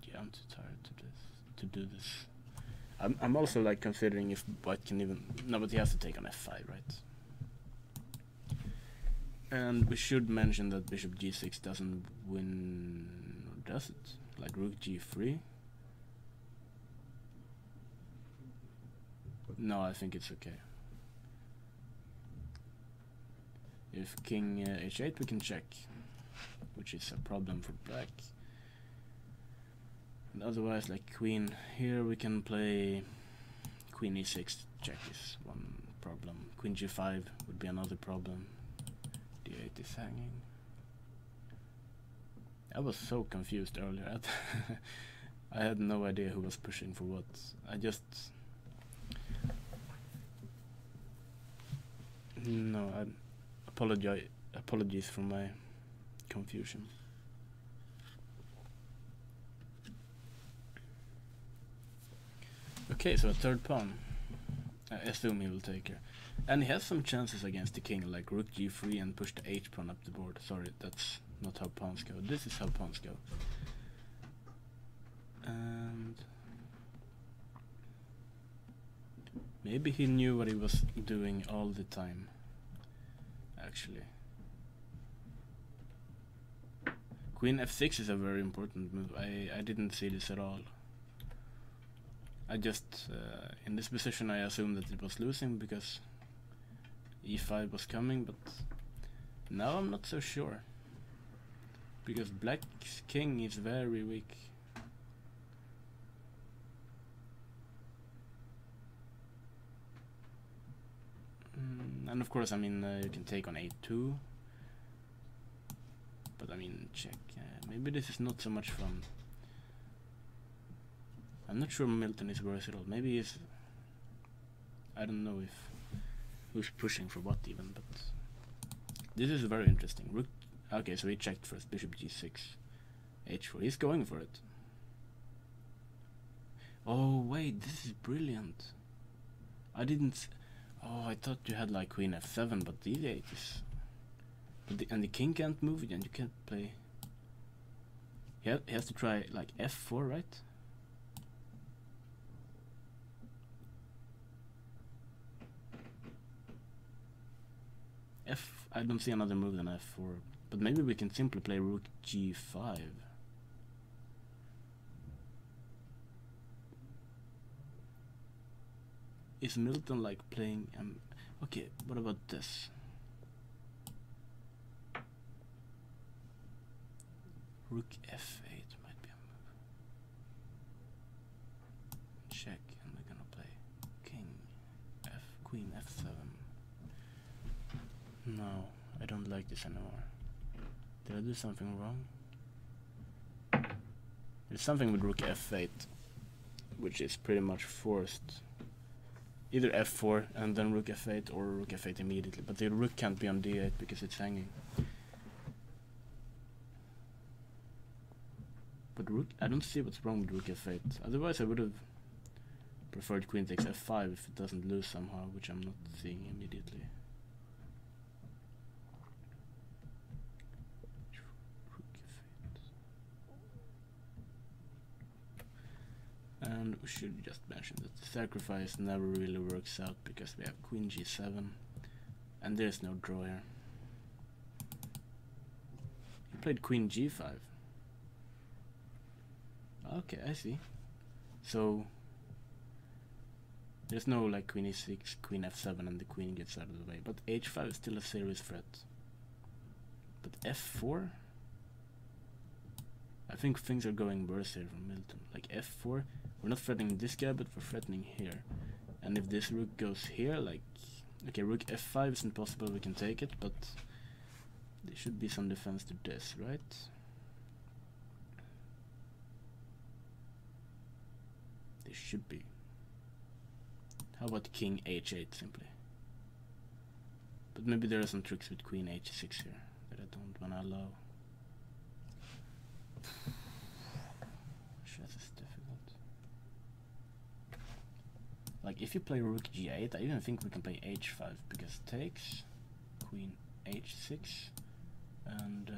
yeah, I'm too tired to do this. I'm also like considering if white can even, no, but he has to take on f5, right? And we should mention that bishop g6 doesn't win, or does it? Like rook g3? No, I think it's okay. If king h8, we can check, which is a problem for black. And otherwise, like queen here, we can play queen e6. Check is one problem. Queen g5 would be another problem. d8 is hanging. I was so confused earlier. I had no idea who was pushing for what. I just... No, I apologies for my confusion. Okay, so a third pawn. I assume he will take here. And he has some chances against the king, like rook g3 and push the h pawn up the board. Sorry, that's not how pawns go. This is how pawns go. And maybe he knew what he was doing all the time, actually. Queen f6 is a very important move. I didn't see this at all. I just, in this position, I assumed that it was losing because e5 was coming, but now I'm not so sure, because black's king is very weak. And of course, I mean, you can take on a2. But I mean, check. Maybe this is not so much fun. I'm not sure Milton is versatile. Maybe he's... I don't know if who's pushing for what even, but this is very interesting. Rook. Okay, so he checked first. Bishop g6, h4. He's going for it. Oh wait, this is brilliant. I didn't. Oh, I thought you had like queen f7, but d8 is. But and the king can't move, and you can't play. He has to try like f4, right? I don't see another move than f4, but maybe we can simply play rook g5. Is Milton like playing? Okay, what about this? Rook f8 might be a move. Check, and we're gonna play king queen f7. No, I don't like this anymore. Did I do something wrong? There's something with rook f8, which is pretty much forced. Either f4 and then rook f8, or rook f8 immediately. But the rook can't be on d8 because it's hanging. But rook, I don't see what's wrong with rook f8. Otherwise I would have preferred queen takes f5 if it doesn't lose somehow, which I'm not seeing immediately. And we should just mention that the sacrifice never really works out because we have queen g7 and there's no draw here. He played queen g5. Okay, I see. So there's no like queen e6, queen f7 and the queen gets out of the way. But h5 is still a serious threat. But f4? I think things are going worse here from Milton. Like f4, we're not threatening this guy, but we're threatening here. And if this rook goes here, like... Okay, rook f5 isn't possible, we can take it, but... There should be some defense to this, right? There should be. How about king h8 simply? But maybe there are some tricks with queen h6 here that I don't want to allow. Chess is difficult. Like if you play rook g8, I even think we can play h5 because takes queen h6, and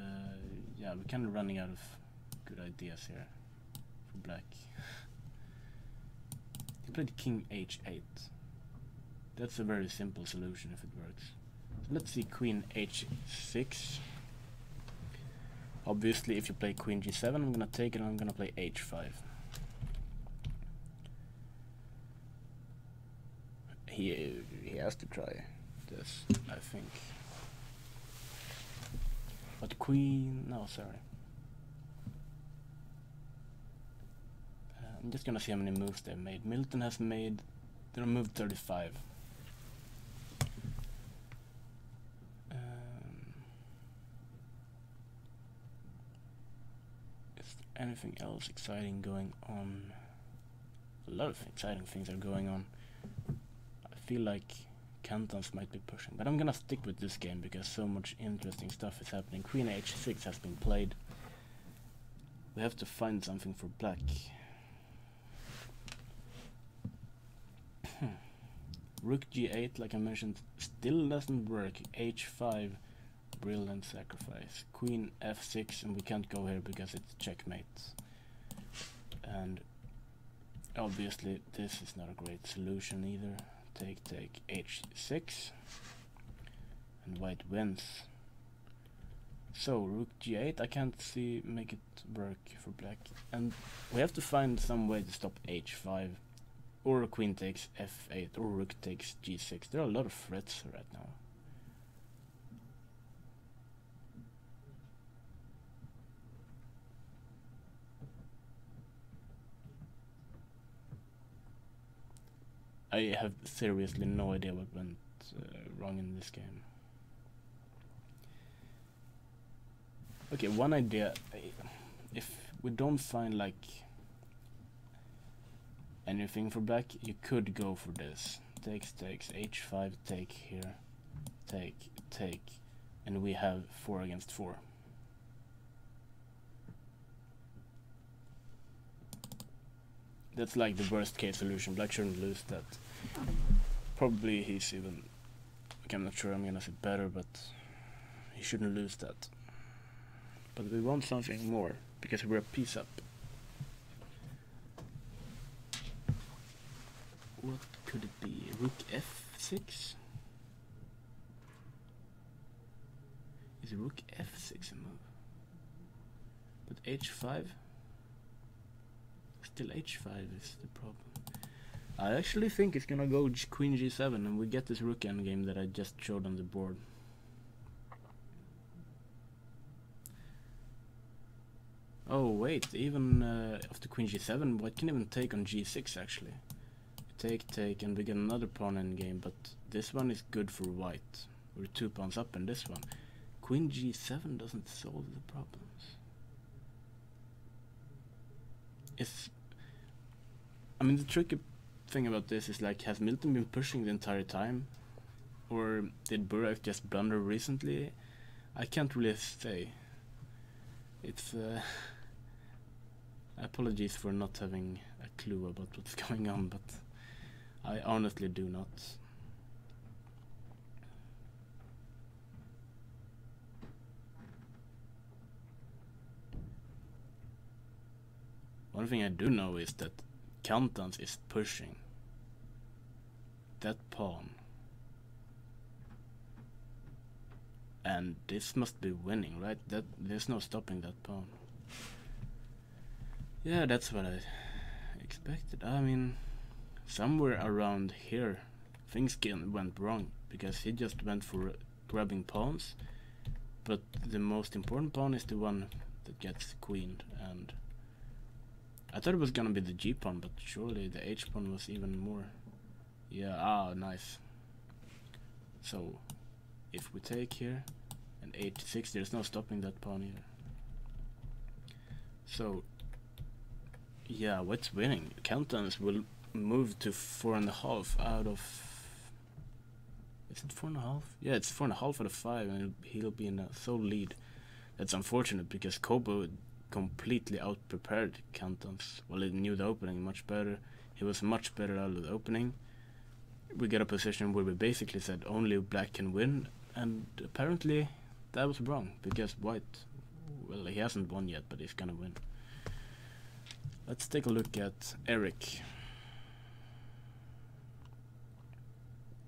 yeah, we're kind of running out of good ideas here for black. He played king h8. That's a very simple solution if it works. So let's see queen h6. Obviously, if you play queen g7, I'm gonna take it and I'm gonna play h5. He has to try this, I think. But queen... no, sorry. I'm just gonna see how many moves they've made. Milton has made... they moved 35. Anything else exciting going on? A lot of exciting things are going on. I feel like Cantons might be pushing, but I'm gonna stick with this game because so much interesting stuff is happening. Queen h6 has been played. We have to find something for black. Rook g8, like I mentioned, still doesn't work. h5, brilliant sacrifice. Queen f6, and we can't go here because it's checkmate. And obviously this is not a great solution either. Take h6, and white wins. So rook g8, I can't see make it work for black, and we have to find some way to stop h5, or queen takes f8, or rook takes g6. There are a lot of threats right now. I have seriously no idea what went wrong in this game. Okay, one idea. If we don't find like anything for black, you could go for this. Takes, h5, take here, take, and we have 4 against 4. That's like the worst case solution. Black shouldn't lose that. Probably he's even... Okay, I'm not sure I'm gonna say better, but he shouldn't lose that. But we want something more, because we're a piece up. What could it be? Rook f6? Is rook f6 a move? But h5? Still h5 is the problem. I actually think it's gonna go queen g7 and we get this rook endgame that I just showed on the board. Oh wait, even after queen g7, white can even take on g6 actually. Take, and we get another pawn endgame, but this one is good for white. We're 2 pawns up in this one. Queen g7 doesn't solve the problems. I mean, the tricky thing about this is like, has Milton been pushing the entire time? Or did Burak just blunder recently? I can't really say. It's apologies for not having a clue about what's going on, but I honestly do not. One thing I do know is that Kantans is pushing that pawn, and this must be winning, right? That there's no stopping that pawn. Yeah, that's what I expected. I mean, somewhere around here things went wrong, because he just went for grabbing pawns, but the most important pawn is the one that gets queened, and I thought it was gonna be the g pawn, but surely the h pawn was even more. Yeah, nice. So if we take here and h6, there's no stopping that pawn either. So yeah, what's winning? Kantans will move to 4.5 out of... Is it 4.5? Yeah, it's 4.5 out of 5, and he'll be in a sole lead. That's unfortunate, because Kobo completely out-prepared Kantans. Well, he knew the opening much better. He was much better out of the opening. We get a position where we basically said only black can win, and apparently that was wrong, because white, well, he hasn't won yet, but he's gonna win. Let's take a look at Eric.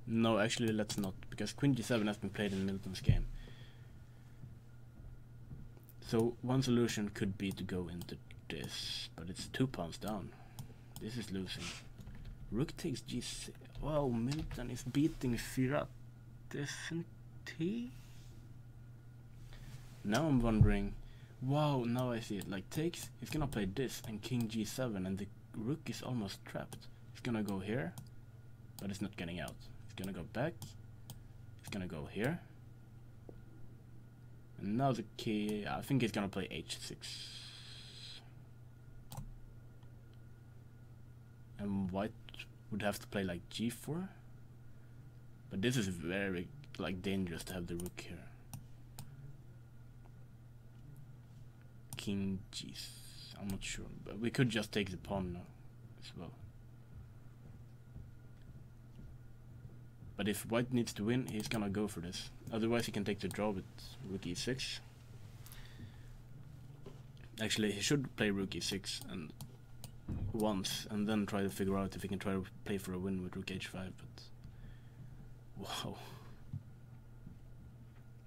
No, actually let's not, because queen g7 has been played in Milton's game. So one solution could be to go into this, but it's 2 pawns down. This is losing. Rook takes g6. Wow, Milton is beating Firat, isn't he? Now I'm wondering, wow, now I see it. Like, takes, he's gonna play this and king g7, and the rook is almost trapped. He's gonna go here, but it's not getting out. He's gonna go back. He's gonna go here. And now the key, I think he's gonna play h6. And white would have to play like g4. But this is very like dangerous to have the rook here. King g, I'm not sure, but we could just take the pawn now as well. But if white needs to win, he's gonna go for this. Otherwise he can take the draw with rook e6. Actually, he should play rook e6 and once, and then try to figure out if he can try to play for a win with rook h5, but wow.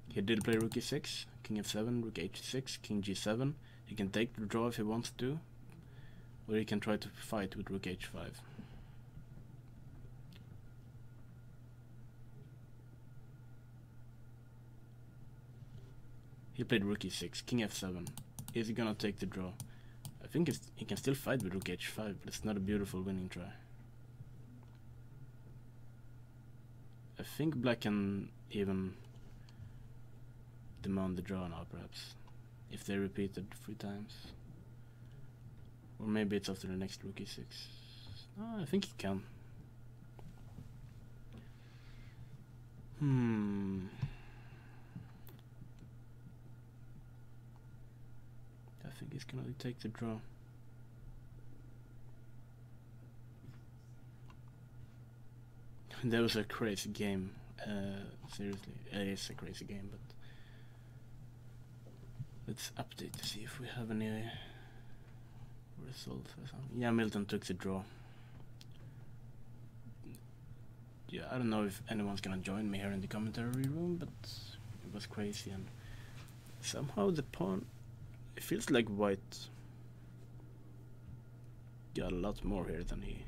He did play rook e6, king f7, rook h6, king g7. He can take the draw if he wants to, or he can try to fight with rook h5. He played rook e6, king f7. Is he gonna take the draw? I think he can still fight with rook h5, but it's not a beautiful winning try. I think black can even demand the draw now, perhaps, if they repeat it 3 times. Or maybe it's after the next rook e6. No, I think he can. I think he's gonna take the draw. That was a crazy game. Seriously, it is a crazy game, but let's update to see if we have any results or something. Yeah, Milton took the draw. Yeah, I don't know if anyone's gonna join me here in the commentary room, but it was crazy, and somehow the pawn, it feels like white got a lot more here than he.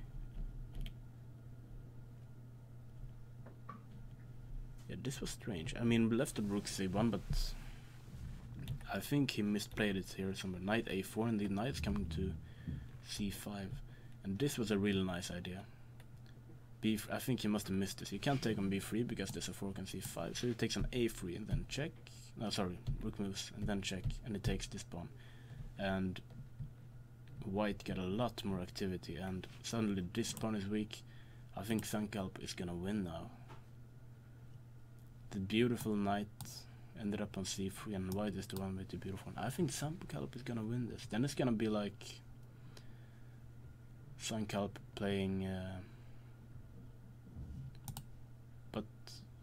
Yeah, this was strange. I mean, we left the rook c1, but I think he misplayed it here somewhere. Knight a4, and the knight's coming to c5, and this was a really nice idea. I think he must have missed this. You can't take on b3 because there's a fork on c5, so he takes on a3 and then check. No, sorry, rook moves and then check, and it takes this pawn. And white got a lot more activity, and suddenly this pawn is weak. I think Sankalp is gonna win now. The beautiful knight ended up on c3, and white is the one with the beautiful one. I think Sankalp is gonna win this. Then it's gonna be like Sankalp playing.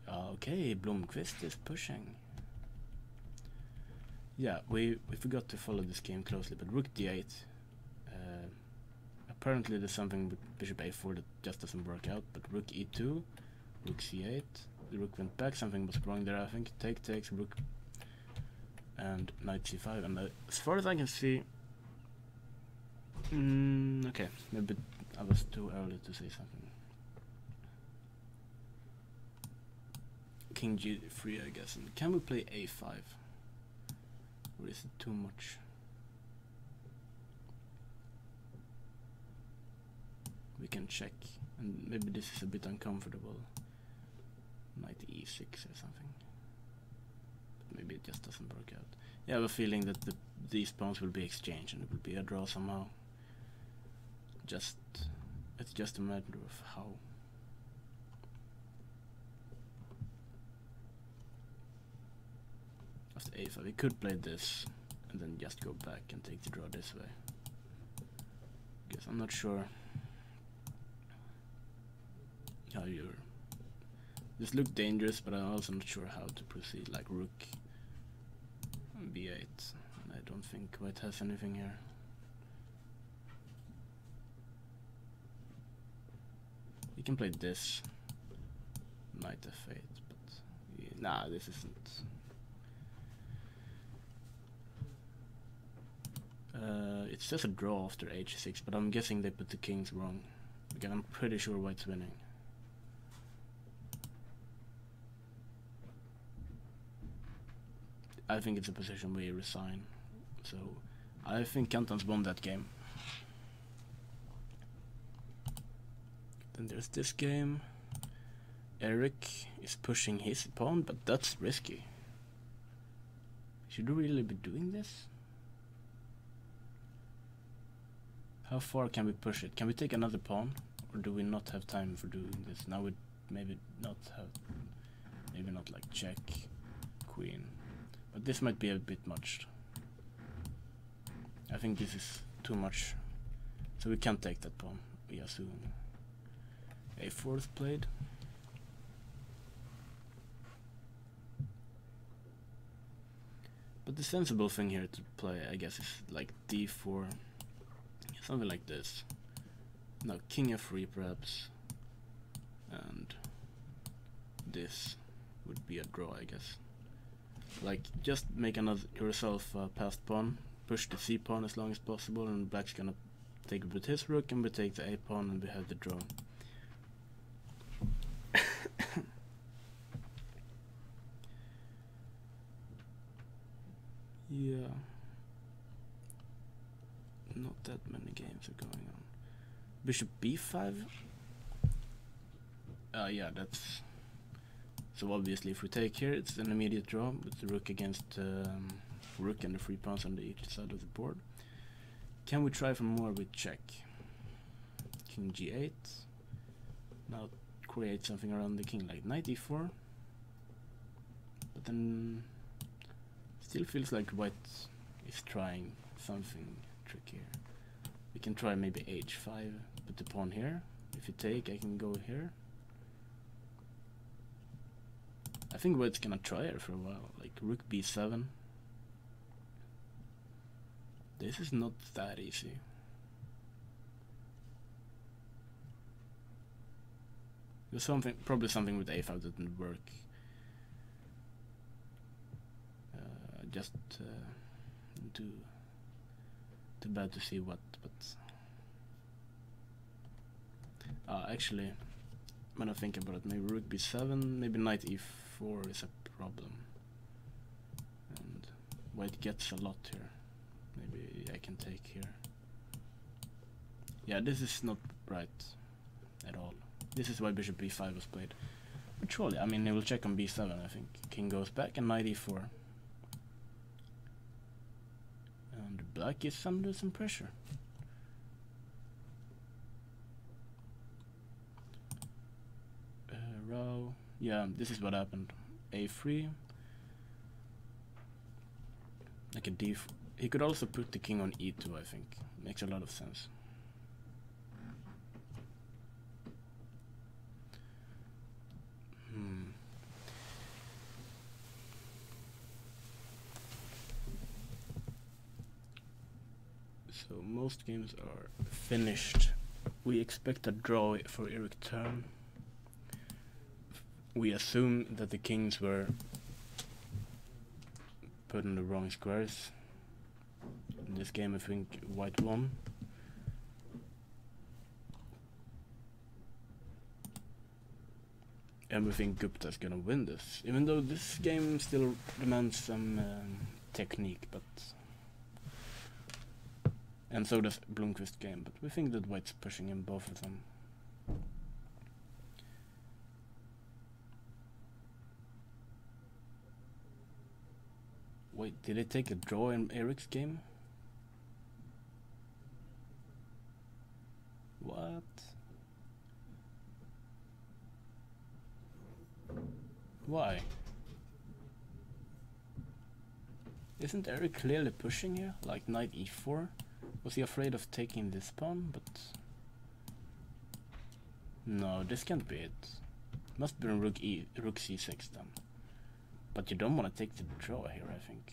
Okay, Blomqvist is pushing. Yeah, we forgot to follow this game closely, but rook d8. Apparently there's something with bishop a4 that just doesn't work out, but rook e2, rook c8, the rook went back, something was wrong there, I think. Takes, rook, and knight c5, and as far as I can see, okay, maybe I was too early to say something. King g3, I guess, and can we play a5? Or is it too much? We can check, and maybe this is a bit uncomfortable. Knight e6 or something. But maybe it just doesn't work out. Yeah, I have a feeling that these pawns will be exchanged and it will be a draw somehow. It's just a matter of how. After a5, we could play this and then just go back and take the draw this way. Guess I'm not sure how you're. This looked dangerous, but I'm also not sure how to proceed. Like rook b8, and I don't think white has anything here. You can play this, knight f8, but yeah, nah, this isn't. It's just a draw after h6, but I'm guessing they put the kings wrong, because I'm pretty sure white's winning. I think it's a position where you resign, so I think Kantan's won that game. Then there's this game. Eric is pushing his pawn, but that's risky. Should we really be doing this? How far can we push it? Can we take another pawn? Or do we not have time for doing this? Now we maybe not like check, queen. But this might be a bit much. I think this is too much. So we can't take that pawn, we assume. a4 is played. But the sensible thing here to play, I guess, is like d4. Something like this. Now king f3 perhaps. And this would be a draw, I guess. Like, just make yourself a passed pawn, push the c pawn as long as possible, and black's gonna take it with his rook, and we take the a pawn, and we have the draw. Yeah. Not that many games are going on. Bishop b5? Yeah, that's So obviously if we take here, it's an immediate draw with the rook against rook and the 3 pawns on each side of the board. Can we try for more with check? King g8. Now create something around the king like knight e4. But then still feels like white is trying something tricky here. We can try maybe h5, put the pawn here. If you take, I can go here. I think white's gonna try it for a while, like rook b7. This is not that easy. There's something, probably something with a5 that didn't work. Just too bad to see what, but actually, when I think about it, maybe rook b7, maybe knight e4 is a problem, and white gets a lot here. Maybe I can take here. Yeah, this is not right at all. This is why bishop b5 was played. But surely, I mean, he will check on b7, I think. King goes back and knight e4. And black is under some pressure. Row. Yeah, this is what happened. a3. Like a d4. He could also put the king on e2, I think. Makes a lot of sense. So most games are finished. We expect a draw for Eric turn. We assume that the kings were put in the wrong squares. In this game I think white won. And we think Gupta's gonna win this, even though this game still demands some technique, but and so does Blomqvist game, but we think that white's pushing in both of them. Wait, did they take a draw in Eric's game? What? Why? Isn't Eric clearly pushing here? Like knight e4? Was he afraid of taking this pawn? But no, this can't be it. Must be rook c6 then. But you don't want to take the draw here, I think.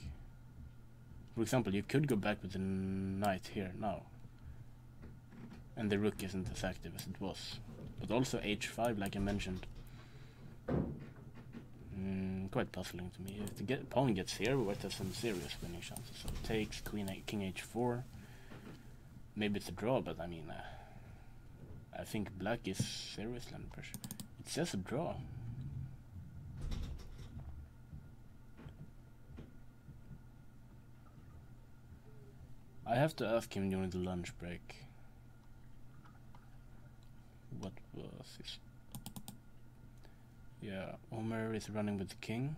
For example, you could go back with the knight here now. And the rook isn't as active as it was. But also h5, like I mentioned. Quite puzzling to me. If the pawn gets here, white has some serious winning chances. So it takes king h4. Maybe it's a draw, but I mean, I think black is seriously under pressure. It says a draw. I have to ask him during the lunch break. What was his... Yeah, Omer is running with the king.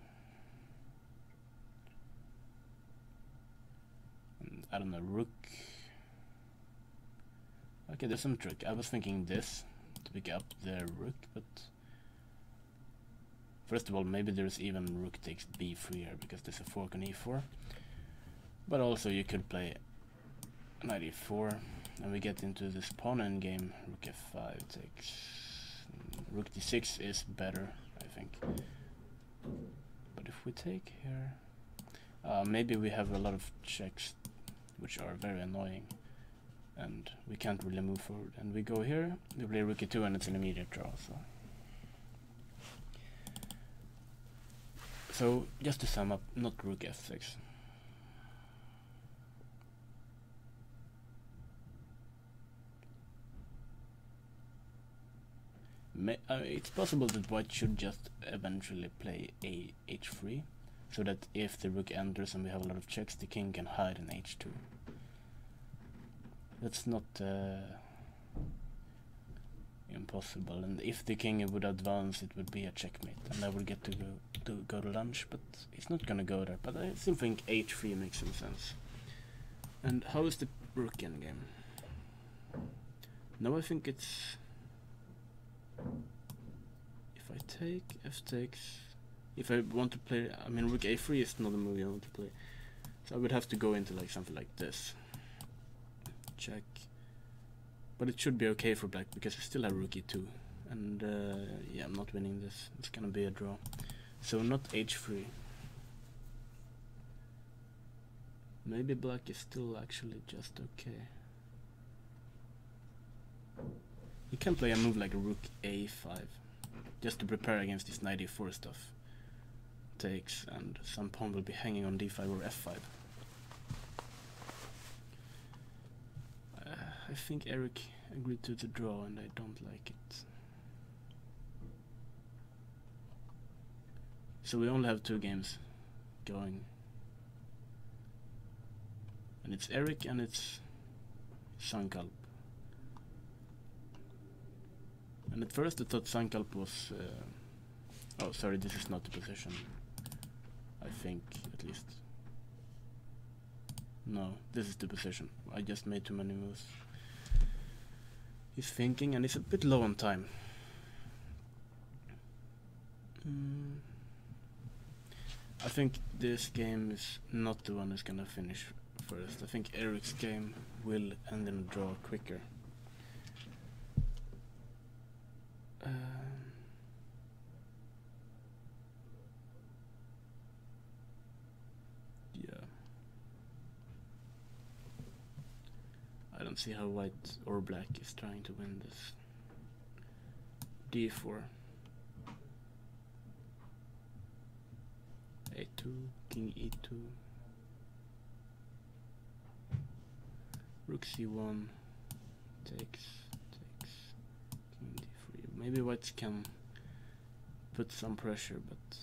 And I don't know, rook. Okay, there's some trick. I was thinking this to pick up the rook, but first of all, maybe there's even rook takes b3 here because there's a fork on e4. But also you could play knight e4, and we get into this pawn endgame. Rook f5 takes. Rook d6 is better, I think. But if we take here, maybe we have a lot of checks, which are very annoying, and we can't really move forward. And we go here, we play rook e2, and it's an immediate draw. So just to sum up, not rook f6. It's possible that white should just eventually play h3, so that if the rook enters and we have a lot of checks, the king can hide in h2. That's not impossible. And if the king would advance, it would be a checkmate, and I would get to go to lunch. But he's not gonna go there. But I still think h3 makes some sense. And how is the rook endgame? Now I think it's, if I take f takes, if I want to play, I mean rook a3 is not a move I want to play, so I would have to go into like something like this. Check. But it should be okay for black because I still have rook e2, and yeah, I'm not winning this. It's gonna be a draw. So not h3. Maybe black is still actually just okay. You can play a move like a rook a5 just to prepare against this knight e4 stuff. Takes, and some pawn will be hanging on d5 or f5. I think Eric agreed to the draw, and I don't like it. So we only have 2 games going. And it's Eric and it's Sankalp. And at first I thought Sankalp was... oh, sorry, this is not the position. I think, at least. No, this is the position. I just made too many moves. He's thinking, and he's a bit low on time. I think this game is not the one that's gonna finish first. I think Eric's game will end in a draw quicker. Yeah. I don't see how white or black is trying to win this. d4. a2, king e2. Rook c1. Takes. King d3. Maybe whites can put some pressure, but...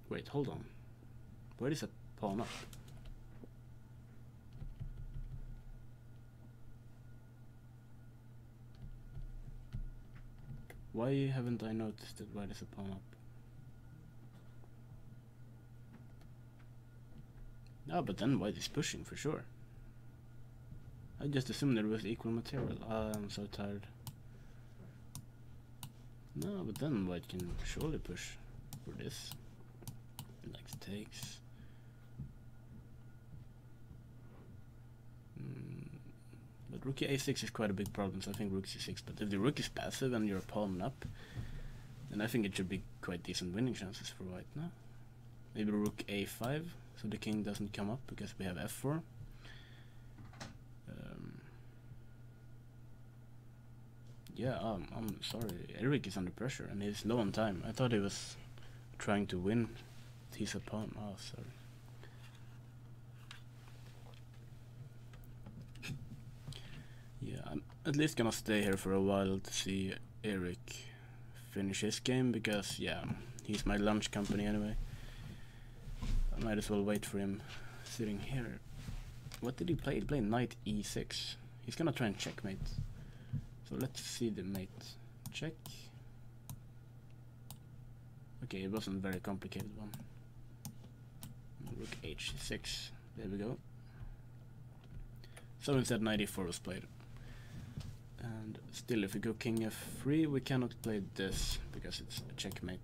Wait, hold on. Where is a pawn up? Why haven't I noticed that white is a pawn up? No, but then white is pushing for sure. I just assumed there was equal material. I'm so tired. No, but then white can surely push for this. Like takes. But rook a6 is quite a big problem, so I think rook c6. But if the rook is passive and you're a pawn up, then I think it should be quite decent winning chances for white, no? Maybe rook a5, so the king doesn't come up because we have f4. Yeah, I'm sorry, Eric is under pressure and he's low on time. I thought he was trying to win. He's a pawn. Oh, sorry. Yeah, I'm at least gonna stay here for a while to see Eric finish his game because, yeah, he's my lunch company anyway. I might as well wait for him sitting here. What did he play? He played knight e6. He's gonna try and checkmate. So let's see the mate. Check. Okay, it wasn't a very complicated one. Rook h6. There we go. So instead knight e4 was played. And still, if we go king f3, we cannot play this because it's a checkmate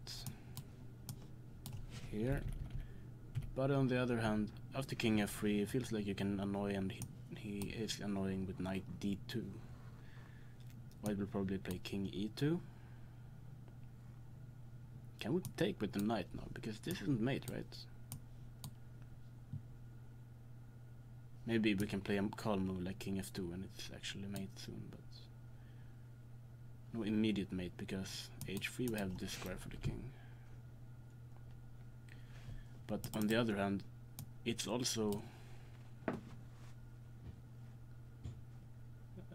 here. But on the other hand, after king f3, it feels like you can annoy, and he is annoying with knight d2. White will probably play king e2. Can we take with the knight now? Because this isn't mate, right? Maybe we can play a calm move like king f2 when it's actually mate soon, but no immediate mate because h3 we have this square for the king. But on the other hand, it's also...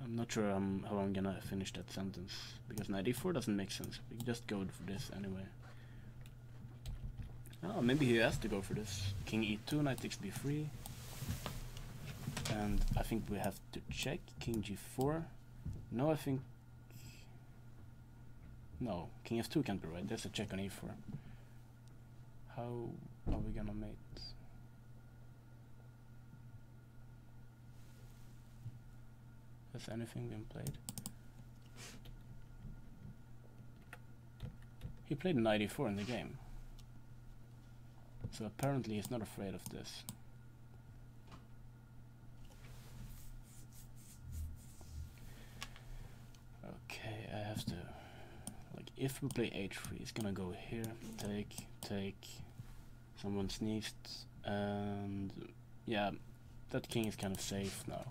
I'm not sure how I'm gonna finish that sentence, because knight e4 doesn't make sense. We just go for this anyway. Oh, maybe he has to go for this. King e2, knight takes b3. And I think we have to check. King g4, No, I think... No, king f2 can't be right. There's a check on e4. How are we gonna mate? Has anything been played? He played knight e4 in the game. So apparently he's not afraid of this. Okay, I have to... Like, if we play h3, it's gonna go here, take, someone sneezed, and yeah, that king is kind of safe now.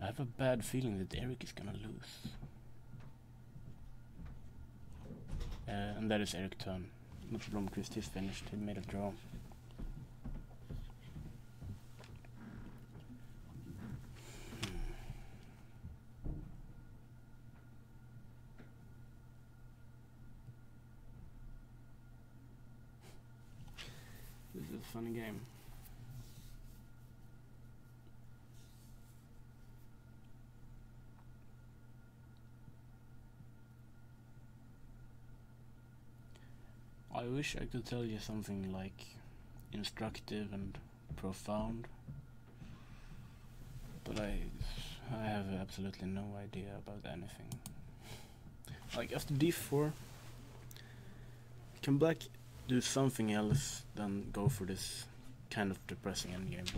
I have a bad feeling that Eric is gonna lose. And that is Eric's turn. Not Blomqvist, he's finished, he made a draw. This is a funny game. I wish I could tell you something like instructive and profound, but I have absolutely no idea about anything. Like after d4, can black do something else than go for this kind of depressing endgame,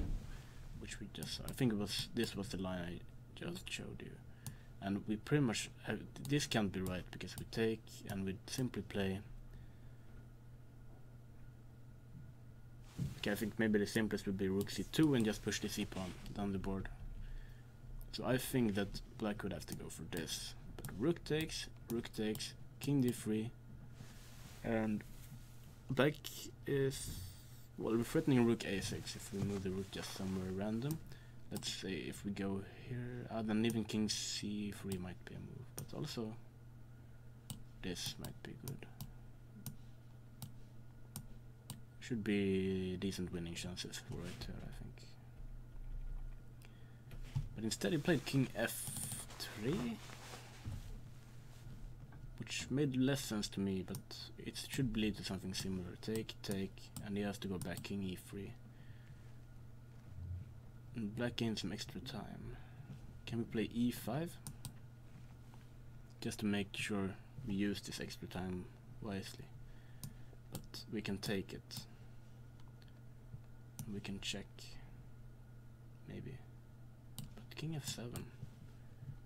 which we just saw. I think this was the line I just showed you, and we pretty much have, this can't be right because we take and we simply play. Okay, I think maybe the simplest would be rook c2 and just push the c pawn down the board. So I think that black would have to go for this. But rook takes, king d3, and black is, well, we're threatening rook a6 if we move the rook just somewhere random. Let's say if we go here, then even king c3 might be a move, but also this might be good. Should be decent winning chances for it here, I think. But instead he played king f3, which made less sense to me, but it should lead to something similar. Take, and he has to go back king e3. And black gains some extra time. Can we play e5? Just to make sure we use this extra time wisely. But we can take it. We can check, maybe. But king f7,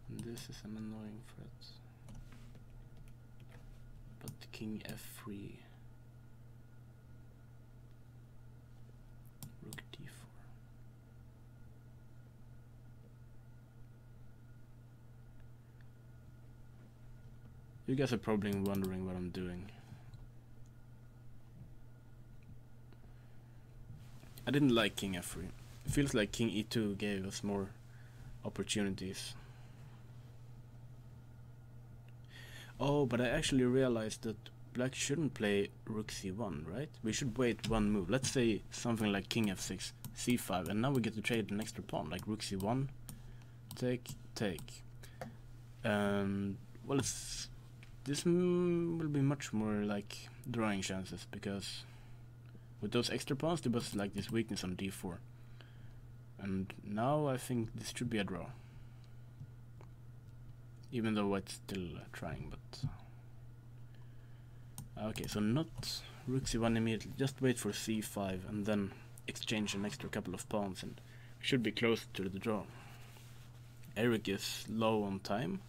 and this is an annoying threat. But king f3, rook d4. You guys are probably wondering what I'm doing. I didn't like king f3. It feels like king e2 gave us more opportunities. Oh, but I actually realized that black shouldn't play rook c1, right? We should wait one move. Let's say something like king f6, c5, and now we get to trade an extra pawn, like rook c1, take. Well, this will be much more like drawing chances, because with those extra pawns there was like this weakness on d4. And now I think this should be a draw. Even though it's still trying, but... Okay, so not rook c1 immediately, just wait for c5 and then exchange an extra couple of pawns and should be close to the draw. Eric is low on time,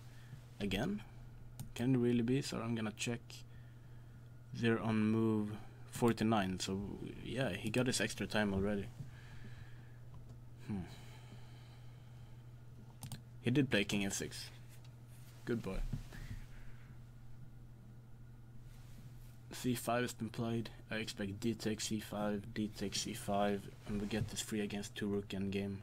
again. Can it really be? So I'm gonna check. They're on move 49, so yeah, he got his extra time already. He did play king f6. Good boy. c5 has been played. I expect d takes c5, d takes c5, and we get this 3 against 2 rook endgame.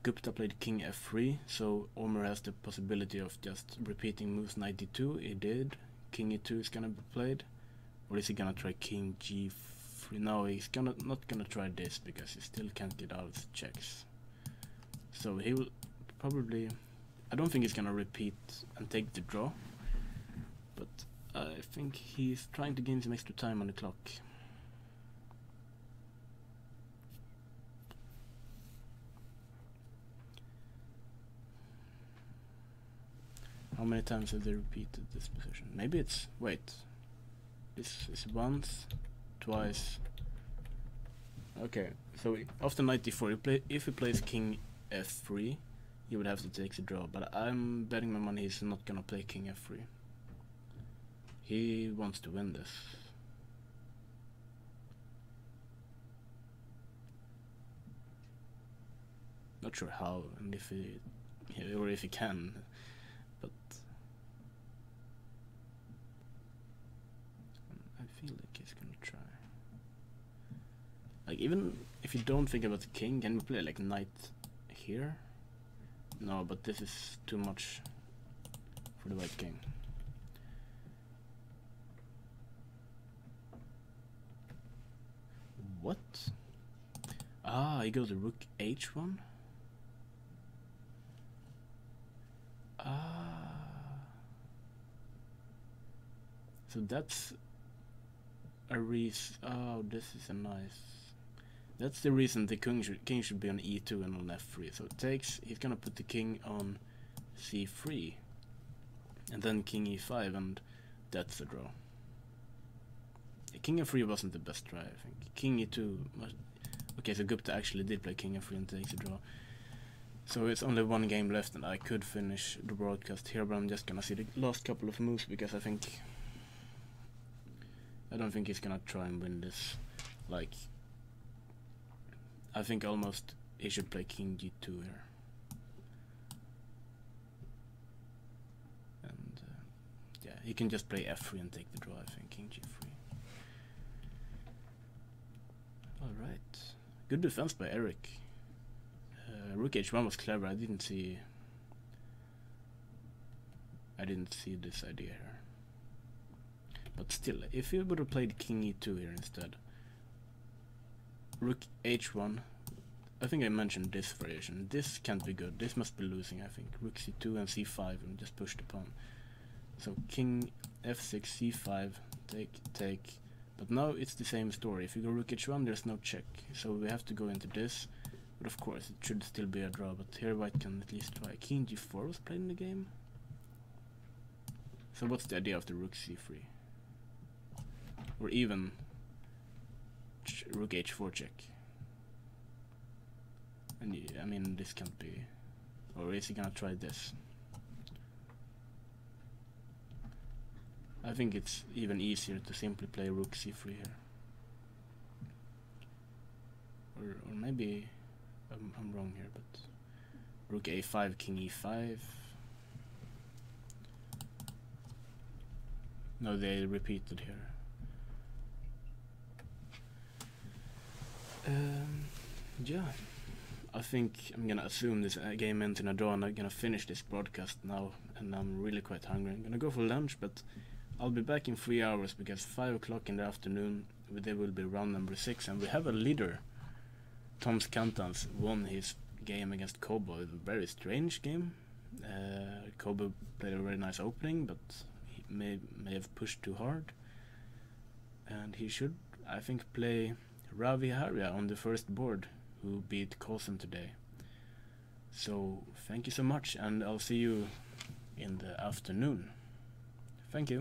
Gupta played king f3, so Omer has the possibility of just repeating moves knight d2. He did. king e2 is gonna be played, or is he gonna try king g3? No, he's not gonna try this because he still can't get out of the checks. So he will probably. I don't think he's gonna repeat and take the draw, but I think he's trying to gain some extra time on the clock. How many times have they repeated this position? Maybe it's, wait, this is once, twice. Okay, so after knight d4, if he plays king f3, he would have to take the draw, but I'm betting my money he's not gonna play king f3. He wants to win this. Not sure how, and if he, or if he can, but I feel like he's gonna try. Like, even if you don't think about the king, can we play like knight here? No, but this is too much for the white king. What? Ah, he goes to rook h1. So that's a reason. Oh, this is a nice. That's the reason the king should be on e2 and on f3. So it takes. He's gonna put the king on c3, and then king e5, and that's a draw. King f3 wasn't the best try, I think. King e2. Okay, so Gupta actually did play king f3 and takes a draw. So it's only one game left, and I could finish the broadcast here, but I'm just gonna see the last couple of moves because I don't think he's gonna try and win this. Like, I think almost he should play king g2 here. And yeah, he can just play f3 and take the draw, I think, king g3. Alright. Good defense by Eric. Rook h1 was clever. I didn't see this idea here. But still, if you would have played king e2 here instead. Rook h1. I think I mentioned this variation. This can't be good. This must be losing, I think. Rook c2 and c5 and just push the pawn. So king f6, c5, take. But now it's the same story. If you go rook h1, there's no check. So we have to go into this. But of course, it should still be a draw. But here white can at least try. King g4 was played in the game. So what's the idea of the rook c3? Or even rook h4 check. And I mean, this can't be. Or is he gonna try this? I think it's even easier to simply play rook c3 here. Or maybe I'm wrong here, but rook a5, king e5. No, they repeated here. Yeah, I think I'm gonna assume this game ends in a draw, and I'm gonna finish this broadcast now, and I'm really quite hungry. I'm gonna go for lunch, but I'll be back in 3 hours because 5 o'clock in the afternoon there will be round number 6, and we have a leader. Tom Skantans won his game against Kobo. A very strange game. Kobo played a very nice opening, but he may have pushed too hard, and he should, I think, play Ravi Haria on the first board, who beat Coulson today. So thank you so much, and I'll see you in the afternoon. Thank you.